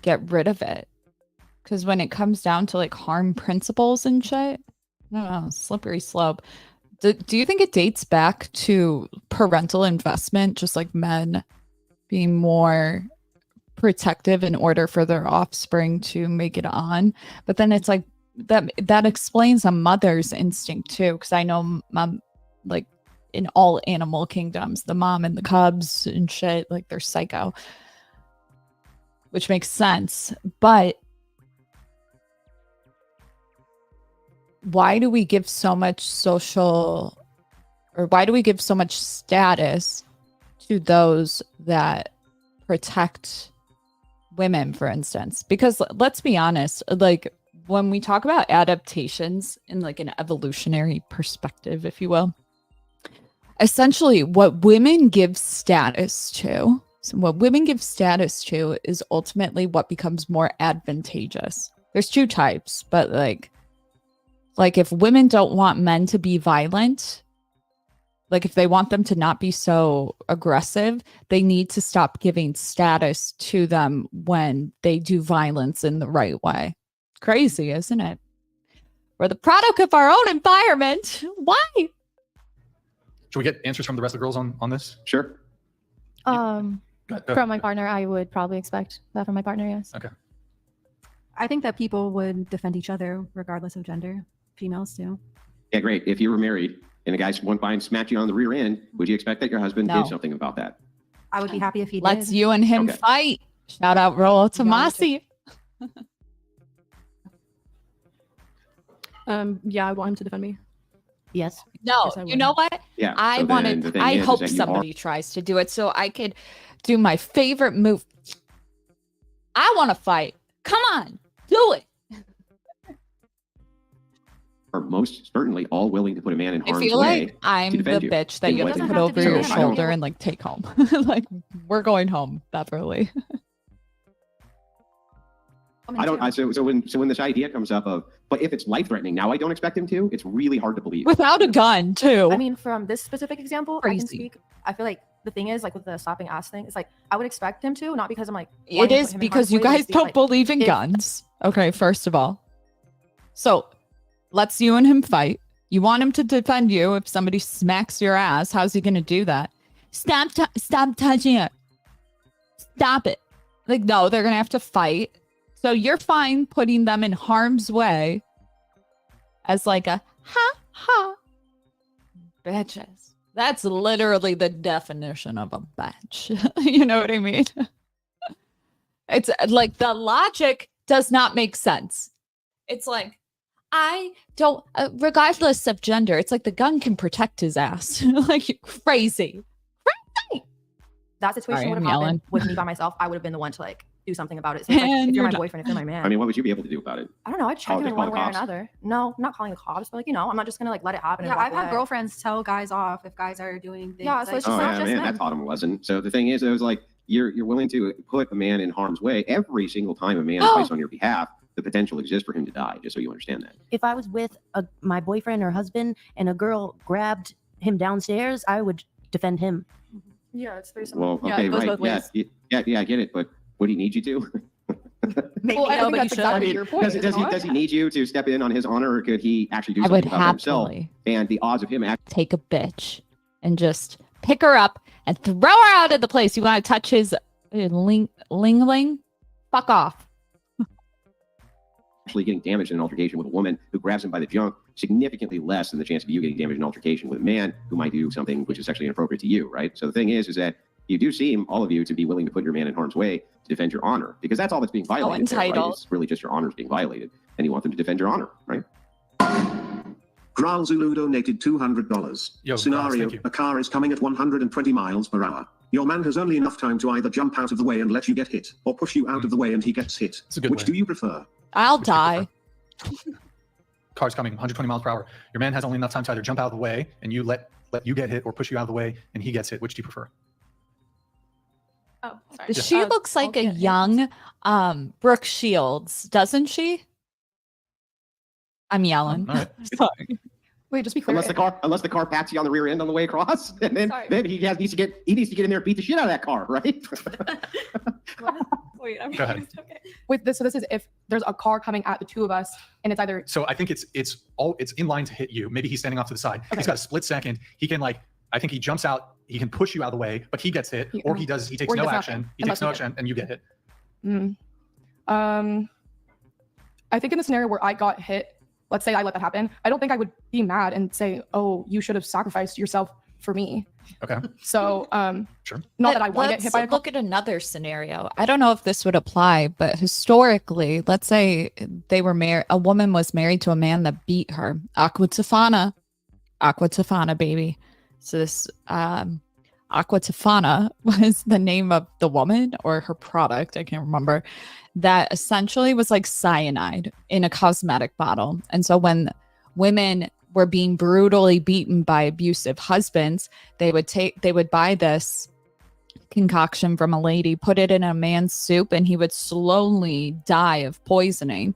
get rid of it. Because when it comes down to like harm principles and shit, I don't know, slippery slope. Do you think it dates back to parental investment, just like men being more protective in order for their offspring to make it on? But then it's like that explains a mother's instinct too, because I know in all animal kingdoms, the mom and the cubs and shit, like they're psycho, which makes sense. But why do we give so much why do we give so much status to those that protect women, for instance? Because let's be honest, like when we talk about adaptations in like an evolutionary perspective, if you will, essentially what women give status to, is ultimately what becomes more advantageous. There's two types, but like if women don't want men to be violent, like if they want them to not be so aggressive, they need to stop giving status to them when they do violence in the right way. Crazy, isn't it? We're the product of our own environment. Why? Should we get answers from the rest of the girls on this? Sure. Go ahead. From my partner, I would probably expect that from my partner, yes. Okay. I think that people would defend each other regardless of gender. Females too. Yeah, great. If you were married and a guy went by and smacked you on the rear end, would you expect that your husband No. did something about that? I would be happy if he Let's did. you and him Okay. fight. Shout out Rollo Tomasi. Yeah, I want him to defend me. Yes. No, Yes, I you would. know what? Yeah. I so then the thing I is hope that you somebody tries to do it so I could do my favorite move. I want to fight. Come on, do it. are most certainly all willing to put a man in I harm's feel way. like I'm to the defend you bitch that in you what have to they put do. over your So I don't- shoulder and like take home. Like we're going home, Beverly. I don't. So when this idea comes up of, but if it's life threatening, now I don't expect him to. It's really hard to believe. Without a gun, too. I mean, from this specific example, I can Crazy. speak. I feel like the thing is, like with the slapping ass thing, it's like I would expect him to, not because I'm like. It wanting to is put him in because harm's you way, but guys just be don't like, believe in if- guns. Okay, first of all. So let's you and him fight. You want him to defend you if somebody smacks your ass. How's he going to do that? Stop touching it. Stop it. Like, no, they're going to have to fight. So you're fine putting them in harm's way as like a ha ha. Bitches. That's literally the definition of a bitch. You know what I mean? It's like the logic does not make sense. It's like, I don't, regardless of gender, it's like the gun can protect his ass. Like, you're crazy. That situation Sorry, would I'm have happened yelling. with me by myself. I would have been the one to like do something about it. So it's like, And if you're you're my done. boyfriend, if you're my man, I mean, what would you be able to do about it? I don't know. I'd check Oh, him just in call one the way or cops? another. No, I'm not calling the cops, but like, you know, I'm not just gonna like let it happen. and Yeah, walk I've had away. girlfriends tell guys off if guys are doing things. Yeah, so like, it's Oh just not yeah, just man, men. I taught him a lesson. So the thing is, it was like you're willing to put a man in harm's way every single time a man fights on your behalf. The potential exists for him to die. Just so you understand that. If I was with my boyfriend or husband and a girl grabbed him downstairs, I would defend him. Yeah, it's very similar. Well, Yeah, okay, it goes right, both ways. yeah, I get it. But would he need you to? Maybe Well, I no, think but that's you should. exactly your point. Does is it not? he need you to step in on his honor, or could he actually do I would something about himself? happily And the odds of him actually take a bitch and just pick her up and throw her out of the place. You want to touch his ling? Fuck off. getting damaged in an altercation with a woman who grabs him by the junk, significantly less than the chance of you getting damaged in an altercation with a man who might do something which is sexually inappropriate to you, right? So the thing is that you do seem, all of you, to be willing to put your man in harm's way to defend your honor, because that's all that's being violated there, right? entitled. It's really just your honor's being violated, and you want them to defend your honor, right? Gral Zulu donated $200. Yo, Scenario, thank you. a car is coming at 120 miles per hour. Your man has only enough time to either jump out of the way and let you get hit, or push you out of the way and he gets hit. It's a good Which way. do you prefer? I'll Which do you die. Car's coming 120 miles per hour. Your man has only enough time to either jump out of the way and you let you get hit, or push you out of the way and he gets hit. Which do you prefer? Oh, sorry. She looks like a young Brooke Shields, doesn't she? I'm yelling. All right. Sorry. Wait, just be clear. Unless the car pats you on the rear end on the way across, and then Sorry. he needs to get in there and beat the shit out of that car, right? Wait, I'm Go ahead. confused. Okay. With this, so this is if there's a car coming at the two of us, and it's either So I think it's in line to hit you. Maybe he's standing off to the side. Okay. He's got a split second. He can I think he jumps out. He can push you out of the way, but he gets hit, or he takes Or he no does action. nothing, He and takes no that's okay. action, and you get hit. I think in the scenario where I got hit, let's say I let that happen, I don't think I would be mad and say, oh, you should have sacrificed yourself for me. Okay. So, Sure. not that I want to get hit by a car. Look at another scenario. I don't know if this would apply, but historically, let's say they were married. A woman was married to a man that beat her. Aqua Tofana, baby. So this Aqua Tofana was the name of the woman or her product. I can't remember. That essentially was like cyanide in a cosmetic bottle. And so when women were being brutally beaten by abusive husbands, they would buy this concoction from a lady, put it in a man's soup, and he would slowly die of poisoning.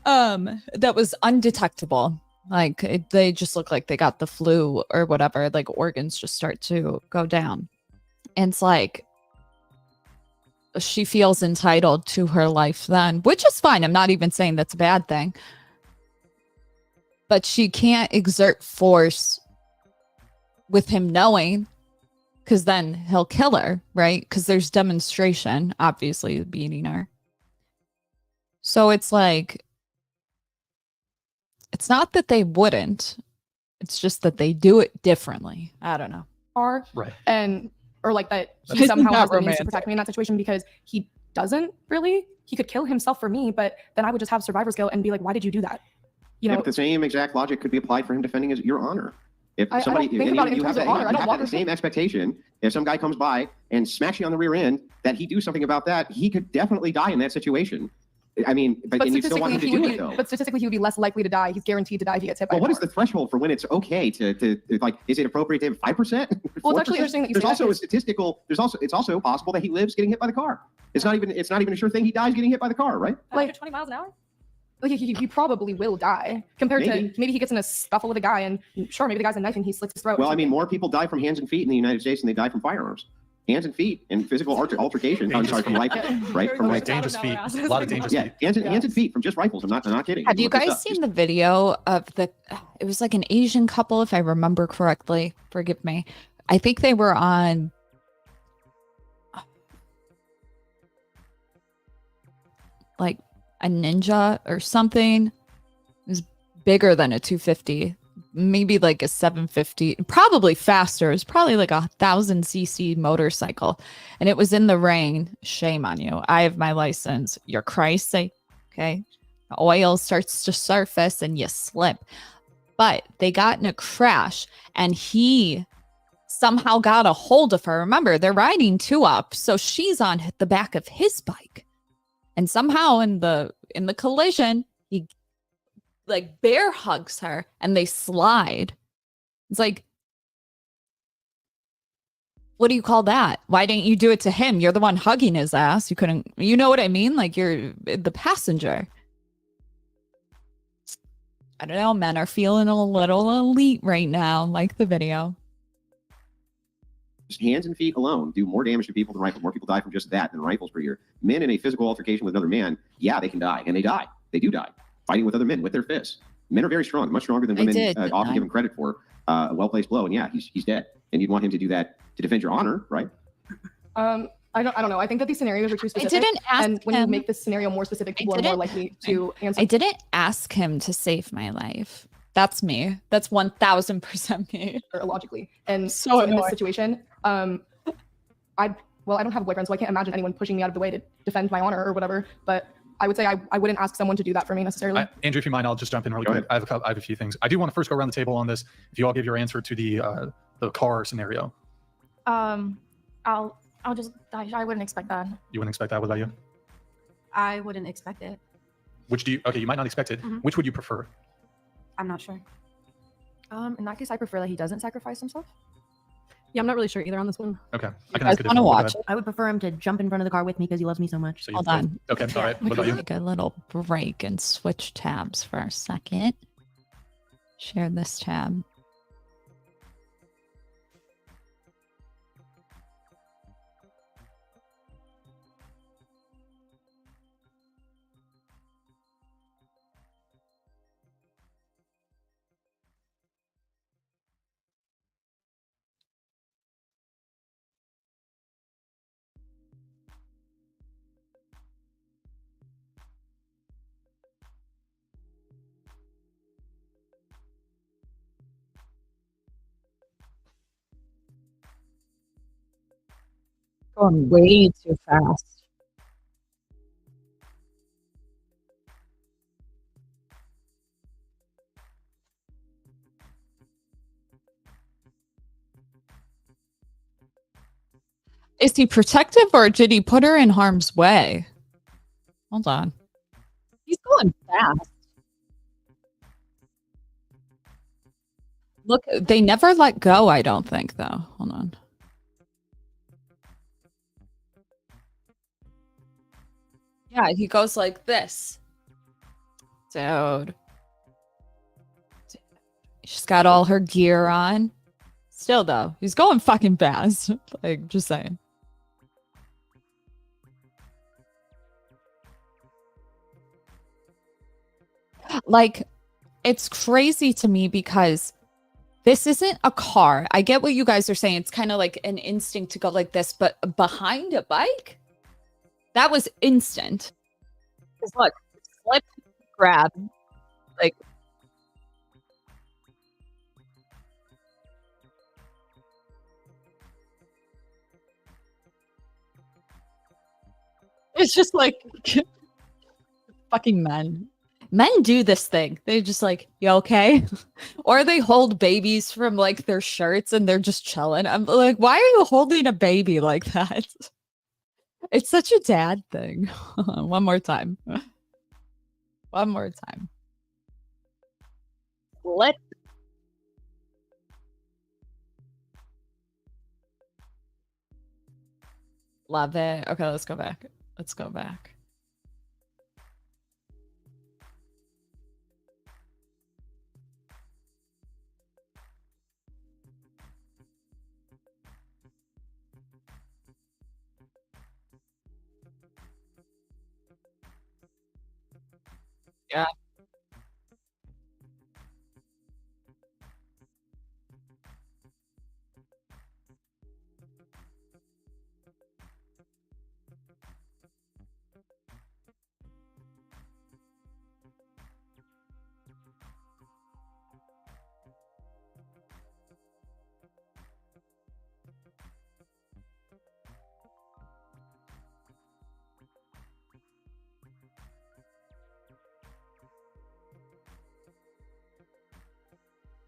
That was undetectable. Like they just look like they got the flu or whatever. Like organs just start to go down. And it's like she feels entitled to her life then, which is fine. I'm not even saying that's a bad thing. But she can't exert force with him knowing, because then he'll kill her, right? Because there's demonstration, obviously, beating her. So it's like, it's not that they wouldn't. It's just that they do it differently. I don't know. Right. And, or like that he That's somehow not has the means to romantic. protect me in that situation, because he doesn't really. He could kill himself for me, but then I would just have survivor's guilt and be like, why did you do that? You know, But the same exact logic could be applied for him defending your honor. If I somebody, don't think about it in you have terms of that, honor. I you don't have want the same expectation. If some guy comes by and smacks you on the rear end, that he do something about that, he could definitely die in that situation. I mean, but and you still want him to do it though. But statistically, he would be less likely to die. He's guaranteed to die if he gets hit by. Well, what is the threshold for when it's okay to like? Is it appropriate to have 5%? Well, it's actually interesting that you There's say also that, a statistical. It's also possible that he lives getting hit by the car. It's not even a sure thing he dies getting hit by the car, right? like 20 miles an hour. Like he probably will die compared to maybe he gets in a scuffle with a guy and sure, maybe the guy's a knife and he slits his throat. Well, I mean, more people die from hands and feet in the United States than they die from firearms. Hands and feet and physical altercation. I'm sorry, from rifles, right? From like dangerous feet. A lot of dangerous feet. Hands and feet from just rifles. I'm not kidding. Have you Look this guys up. seen the video of it was like an Asian couple, if I remember correctly. Forgive me. I think they were on like a Ninja or something. It was bigger than a 250, maybe like a 750, probably faster. It was probably like 1,000cc motorcycle, and it was in the rain. Shame on you. I have my license. Your Christ sake. Okay. The oil starts to surface and you slip. But they got in a crash and he somehow got a hold of her. Remember, they're riding two up. So she's on the back of his bike. And somehow in the collision, he like bear hugs her and they slide. It's like, what do you call that? Why didn't you do it to him? You're the one hugging his ass. You couldn't, you know what I mean? Like you're the passenger. I don't know. Men are feeling a little elite right now. Like the video. Just hands and feet alone do more damage to people than rifles. More people die from just that than rifles per year. Men in a physical altercation with another man, yeah, they can die, and they die. They do die fighting with other men with their fists. Men are very strong, much stronger than women often given credit for. A well-placed blow, and yeah, he's dead. And you'd want him to do that to defend your honor, right? I don't know. I think that these scenarios are too specific. I didn't ask and when you him. make this scenario more specific, people are more likely to answer. I didn't ask him to save my life. That's me. That's 1,000% me. Illogically. And So so in this annoying. situation, I don't have a boyfriend, so I can't imagine anyone pushing me out of the way to defend my honor or whatever. But I would say I wouldn't ask someone to do that for me necessarily. Andrew, if you mind, I'll just jump in really quick. I have a few things. I do want to first go around the table on this. If you all give your answer to the car scenario. I'll just die. I wouldn't expect that. You wouldn't expect that. What about you? I wouldn't expect it. Which do you? Okay, you might not expect it. Which would you prefer? I'm not sure. In that case, I prefer that he doesn't sacrifice himself. Yeah, I'm not really sure either on this one. Okay, I can ask a different one. Go ahead. I would prefer him to jump in front of the car with me because he loves me so much. So you Hold both- on. Okay, all right. What about you? Take a little break and switch tabs for a second. Share this tab. Going way too fast. Is he protective or did he put her in harm's way? Hold on. He's going fast. Look, they never let go, I don't think, though. Hold on. Yeah, he goes like this. Dude. She's got all her gear on. Still, though, he's going fucking fast. Like, just saying. Like, it's crazy to me because this isn't a car. I get what you guys are saying. It's kind of like an instinct to go like this, but behind a bike? That was instant. Because look, slip, grab, like. It's just like fucking men. Men do this thing. They just like, you okay? Or they hold babies from like their shirts and they're just chilling. I'm like, why are you holding a baby like that? It's such a dad thing. One more time. One more time. Let. Love it. Okay, let's go back. Let's go back. Yeah.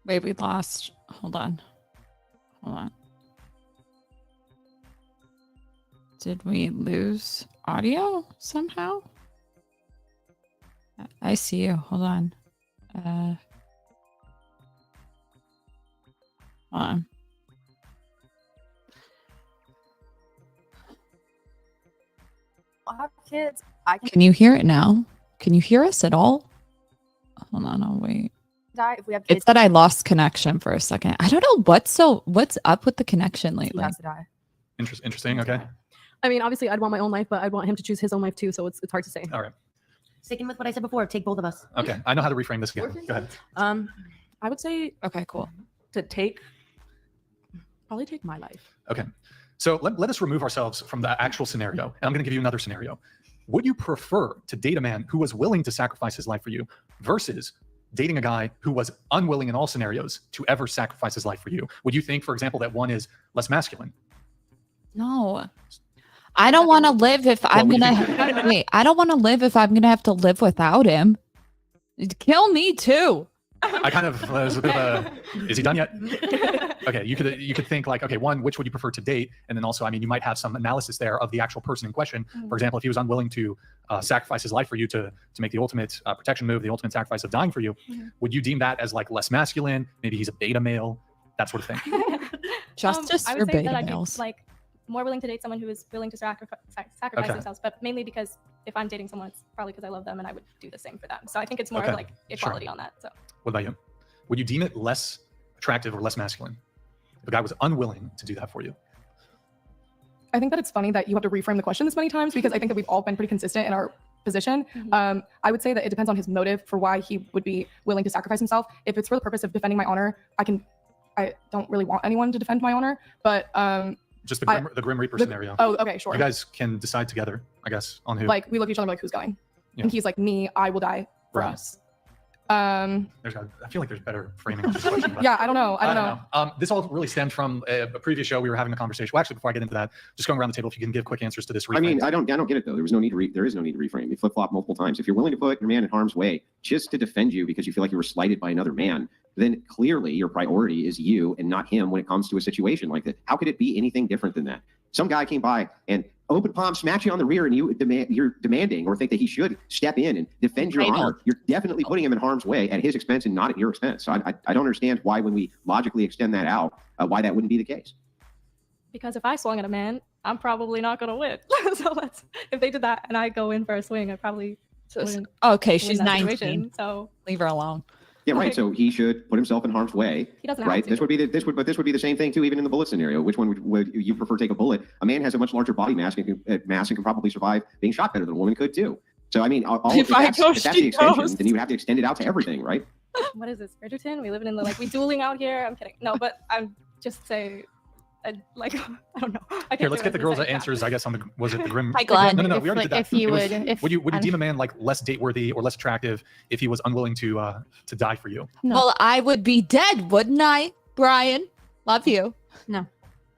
Wait, we lost. Hold on. Hold on. Did we lose audio somehow? I see you. Hold on. Hold on. I'll have kids. Can you hear it now? Can you hear us at all? Hold on, I'll wait. Die if we have kids. It's that I lost connection for a second. I don't know what's up with the connection He lately. has to die. Interesting. Okay. I mean, obviously, I'd want my own life, but I'd want him to choose his own life too. So it's hard to say. All right. Sticking with what I said before, take both of us. Okay. I know how to reframe this again. Go ahead. I would say Okay, cool. to probably take my life. Okay. So let us remove ourselves from the actual scenario. And I'm going to give you another scenario. Would you prefer to date a man who was willing to sacrifice his life for you versus dating a guy who was unwilling in all scenarios to ever sacrifice his life for you? Would you think, for example, that one is less masculine? No. I don't want to live if I'm would you gonna wait. I don't want to live if I'm gonna have to live without him. Kill me too. I kind of was a bit of a. Is he done yet? Okay, you could think like, okay, one, which would you prefer to date, and then also, I mean, you might have some analysis there of the actual person in question. For example, if he was unwilling to sacrifice his life for you to make the ultimate protection move, the ultimate sacrifice of dying for you, would you deem that as like less masculine? Maybe he's a beta male, that sort of thing. Justice I for would say beta that I'd be males. like more willing to date someone who is willing to sacrifice Okay. themselves, but mainly because if I'm dating someone, it's probably because I love them and I would do the same for them. So I think it's more Okay. of like equality on that. So What about you? Would you deem it less attractive or less masculine if a guy was unwilling to do that for you? I think that it's funny that you have to reframe the question this many times because I think that we've all been pretty consistent in our position. I would say that it depends on his motive for why he would be willing to sacrifice himself. If it's for the purpose of defending my honor, I don't really want anyone to defend my honor, but Just the Grim Reaper scenario. Oh, okay, sure. You guys can decide together, I guess, on who. Like we look at each other like, who's going? Yeah. And he's like, me, I will die for Right. us. Um, I feel like there's better framing of this question. But yeah, I don't know. This all really stemmed from a previous show we were having a conversation. Well, actually, before I get into that, just going around the table, if you can give quick answers to this. I mean, I don't get it though. There is no need to reframe. You flip flop multiple times. If you're willing to put your man in harm's way just to defend you because you feel like you were slighted by another man, then clearly your priority is you and not him when it comes to a situation like that. How could it be anything different than that? Some guy came by and open palm smacked you on the rear, and you're demanding or think that he should step in and defend your honor. You're definitely putting him in harm's way at his expense and not at your expense. So I don't understand why, when we logically extend that out, why that wouldn't be the case. Because if I swung at a man, I'm probably not gonna win. So if they did that and I go in for a swing, I probably wouldn't Okay, win she's that 19. situation. So Leave her alone. Yeah, right. So he should put himself in harm's way. He doesn't right. have to. This would be the same thing too, even in the bullet scenario. Which one would you prefer take a bullet? A man has a much larger body mass and can probably survive being shot better than a woman could too. So I mean, if that's the extension, then you would have to extend it out to everything, right? What is this, Bridgerton? We living in the we dueling out here. I'm kidding. No, but I'm just say, I don't know. Here, let's get the girls' answers. I guess on the was it the grim? Hi, Glenn. No, we already did that. If you would you deem a man like less date worthy or less attractive if he was unwilling to die for you? No. Well, I would be dead, wouldn't I, Brian? Love you. No.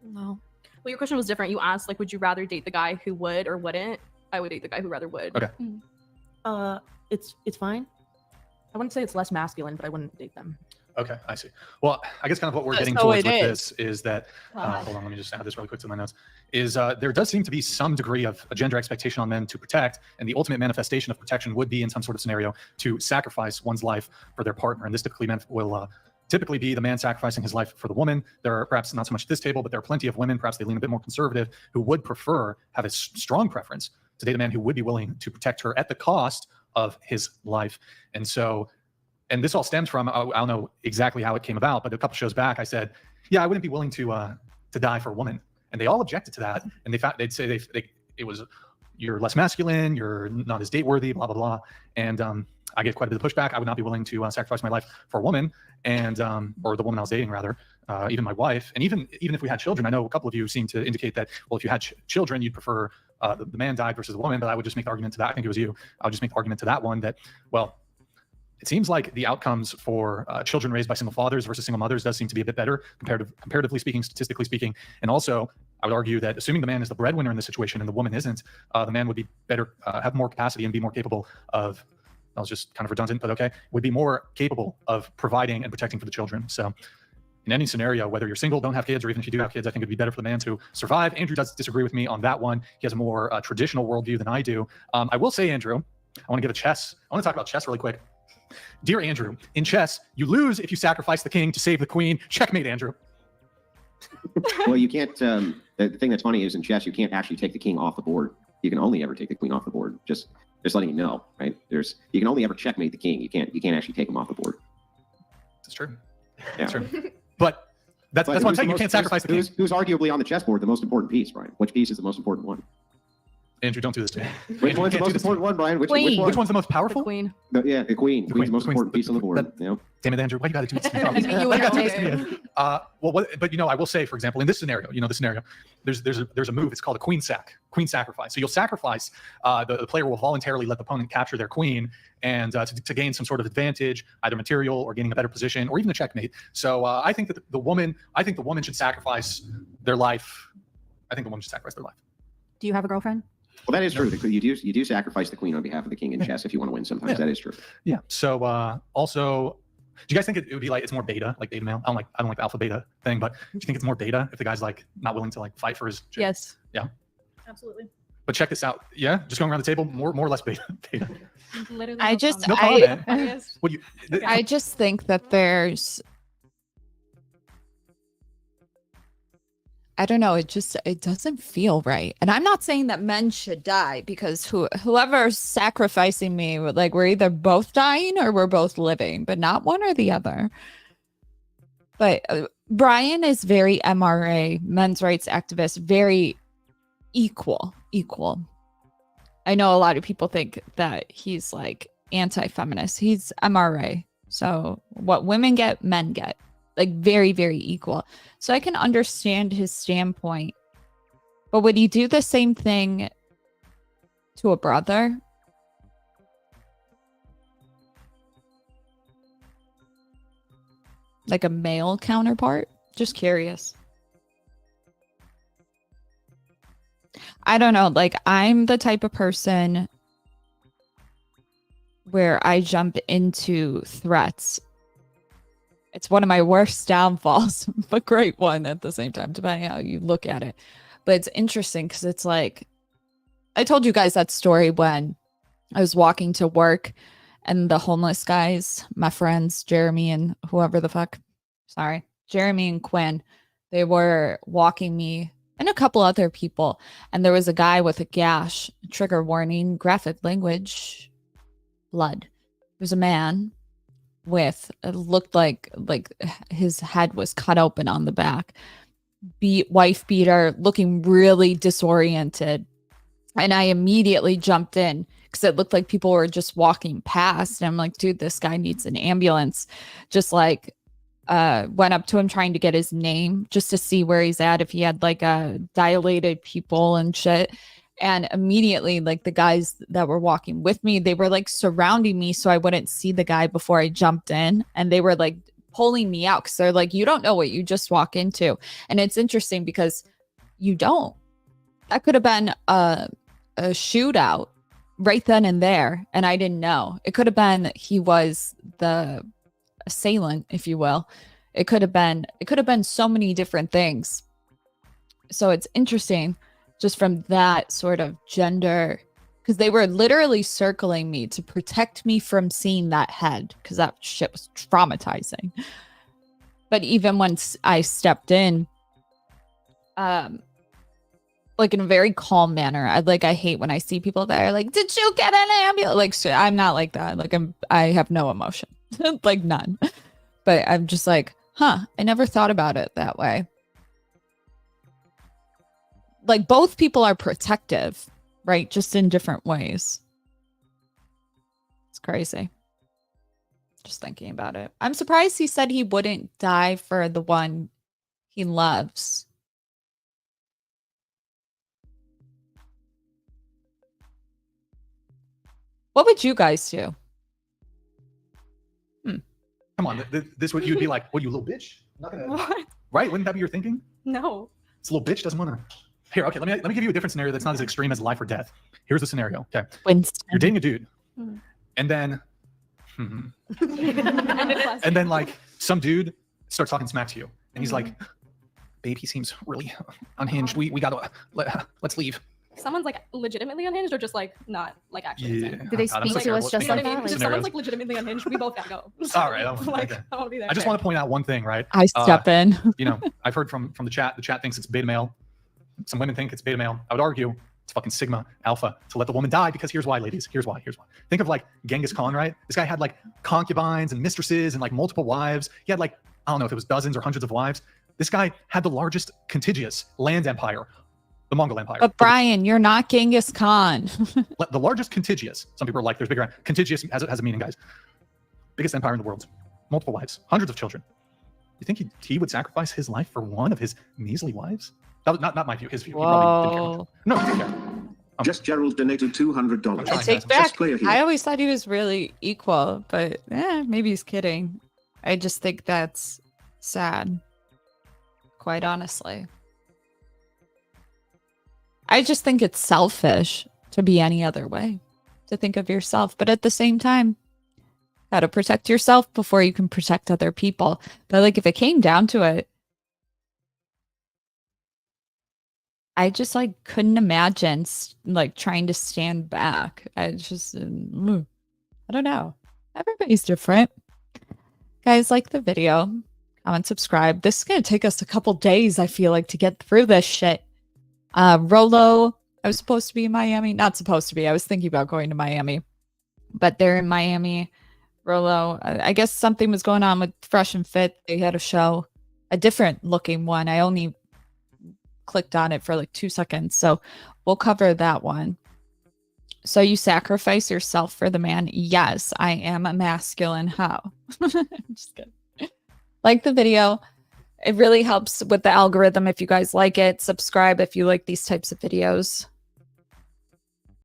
Well, your question was different. You asked would you rather date the guy who would or wouldn't? I would date the guy who rather would. Okay. It's fine. I wouldn't say it's less masculine, but I wouldn't date them. Okay, I see. Well, I guess kind of what we're getting So towards it with is. this is that, hold on, let me just add this really quick to my notes, is there does seem to be some degree of a gender expectation on men to protect, and the ultimate manifestation of protection would be in some sort of scenario to sacrifice one's life for their partner. And this will typically be the man sacrificing his life for the woman. There are perhaps not so much at this table, but there are plenty of women, perhaps they lean a bit more conservative, who would have a strong preference to date a man who would be willing to protect her at the cost of his life. And so, and this all stems from, I don't know exactly how it came about, but a couple shows back, I said, yeah, I wouldn't be willing to die for a woman. And they all objected to that. And they'd say it was, you're less masculine, you're not as date worthy, blah, blah, blah. And I get quite a bit of pushback. I would not be willing to sacrifice my life for a woman, and or the woman I was dating rather, even my wife. And even if we had children, I know a couple of you seem to indicate that, well, if you had children, you'd prefer the man died versus the woman, but I would just make the argument to that. I think it was you. I would just make the argument to that one that, well, it seems like the outcomes for children raised by single fathers versus single mothers does seem to be a bit better, comparatively speaking, statistically speaking. And also, I would argue that assuming the man is the breadwinner in this situation and the woman isn't, the man would be better, have more capacity and be more capable of, that was just kind of redundant, but okay, would be more capable of providing and protecting for the children. So in any scenario, whether you're single, don't have kids, or even if you do have kids, I think it'd be better for the man to survive. Andrew does disagree with me on that one. He has a more traditional worldview than I do. I will say, Andrew, I want to talk about chess really quick. Dear Andrew, in chess, you lose if you sacrifice the king to save the queen. Checkmate, Andrew. Well, you can't. The thing that's funny is in chess, you can't actually take the king off the board. You can only ever take the queen off the board. Just letting you know, right? You can only ever checkmate the king. You can't actually take him off the board. That's true. Yeah. That's true. But that's what I'm saying. You can't sacrifice the king. Who's arguably on the chessboard the most important piece, Brian? Which piece is the most important one? Andrew, don't do this to me. Which one's the most important one, Brian? Which one? Which one's the most powerful? The queen. The queen. The queen's the most important piece on the board. Damn it, Andrew. Why you got to do this to me? Why you got to do this to me? But I will say, for example, in this scenario, there's a move. It's called a queen sacrifice. So you'll sacrifice. The player will voluntarily let the opponent capture their queen, and to gain some sort of advantage, either material or gaining a better position, or even a checkmate. So I think that the woman should sacrifice their life. I think the woman should sacrifice their life. Do you have a girlfriend? Well, that is true. You do sacrifice the queen on behalf of the king in chess if you want to win. Sometimes that is true. Yeah. So also, do you guys think it would be it's more beta, like beta male? I don't like the alpha beta thing, but do you think it's more beta if the guy's not willing to fight for his chick? Yes. Yeah. Absolutely. But check this out. Yeah, just going around the table, more or less beta. Literally. I just think that there's, I don't know, it doesn't feel right. And I'm not saying that men should die, because whoever's sacrificing me, we're either both dying or we're both living, but not one or the other. But Brian is very MRA, men's rights activist, very equal. I know a lot of people think that he's anti-feminist. He's MRA. So what women get, men get. Very, very equal. So I can understand his standpoint. But would he do the same thing to a brother? Like a male counterpart? Just curious. I don't know. Like, I'm the type of person where I jump into threats. It's one of my worst downfalls, but great one at the same time, depending how you look at it. But it's interesting because it's like, I told you guys that story when I was walking to work and the homeless guys, my friends, Jeremy and whoever the fuck, Jeremy and Quinn, they were walking me and a couple other people. And there was a guy with a gash, trigger warning, graphic language, blood. There's a man with, it looked like his head was cut open on the back, wife beater, looking really disoriented. And I immediately jumped in because it looked like people were just walking past. And I'm like, dude, this guy needs an ambulance. Just like went up to him trying to get his name just to see where he's at, if he had like a dilated pupil and shit. And immediately, like, the guys that were walking with me, they were like surrounding me so I wouldn't see the guy before I jumped in. And they were like pulling me out because they're like, you don't know what you just walk into. And it's interesting because you don't. That could have been a shootout right then and there, and I didn't know. It could have been he was the assailant, if you will. It could have been so many different things. So it's interesting just from that sort of gender, because they were literally circling me to protect me from seeing that head, because that shit was traumatizing. But even once I stepped in, like in a very calm manner. I hate when I see people that are like, did you get an ambulance? Like, I'm not like that. Like, I have no emotion, like none. But I'm just like, I never thought about it that way. Like, both people are protective, right? Just in different ways. It's crazy. Just thinking about it. I'm surprised he said he wouldn't die for the one he loves. What would you guys do? Come on, this would you'd be like, what, you little bitch? I'm not gonna, what? Right? Wouldn't that be your thinking? No. This little bitch doesn't want to. Here, okay, let me give you a different scenario that's not as extreme as life or death. Here's the scenario. Okay, Winston. You're dating a dude, and then, and then like some dude starts talking smack to you, and he's like, "Babe, he seems really unhinged. We gotta let's leave." Someone's like legitimately unhinged, or just like not like actually. Yeah. Do they speak to us just like that? If someone's like legitimately unhinged, we both gotta go. All right, Like, I want to be there. I just want to point out one thing, right? I step in. You know, I've heard from the chat. The chat thinks it's beta male. Some women think it's beta male. I would argue it's fucking sigma alpha to let the woman die, because here's why, ladies. Here's why. Think of like Genghis Khan, right? This guy had like concubines and mistresses and like multiple wives. He had like, I don't know if it was dozens or hundreds of wives. This guy had the largest contiguous land empire, the Mongol Empire. But Brian, you're not Genghis Khan. The largest contiguous. Some people are like, there's bigger. Contiguous has a meaning, guys. Biggest empire in the world. Multiple wives. Hundreds of children. You think he would sacrifice his life for one of his measly wives? Not my view, his view. He probably didn't care much. No, he didn't care. Just Gerald donated $200. I take back. I always thought he was really equal, but maybe he's kidding. I just think that's sad. Quite honestly. I just think it's selfish to be any other way, to think of yourself. But at the same time, gotta protect yourself before you can protect other people. But like, if it came down to it, I just like couldn't imagine like trying to stand back. I just, I don't know. Everybody's different. Guys, like the video, comment, subscribe. This is going to take us a couple days, I feel like, to get through this shit. Rolo, I was supposed to be in Miami. Not supposed to be. I was thinking about going to Miami, but they're in Miami. Rolo, I guess something was going on with Fresh and Fit. They had a show, a different looking one. I only clicked on it for like 2 seconds, so we'll cover that one. So you sacrifice yourself for the man? Yes, I am a masculine hoe. I'm just kidding. Like the video. It really helps with the algorithm if you guys like it. Subscribe if you like these types of videos.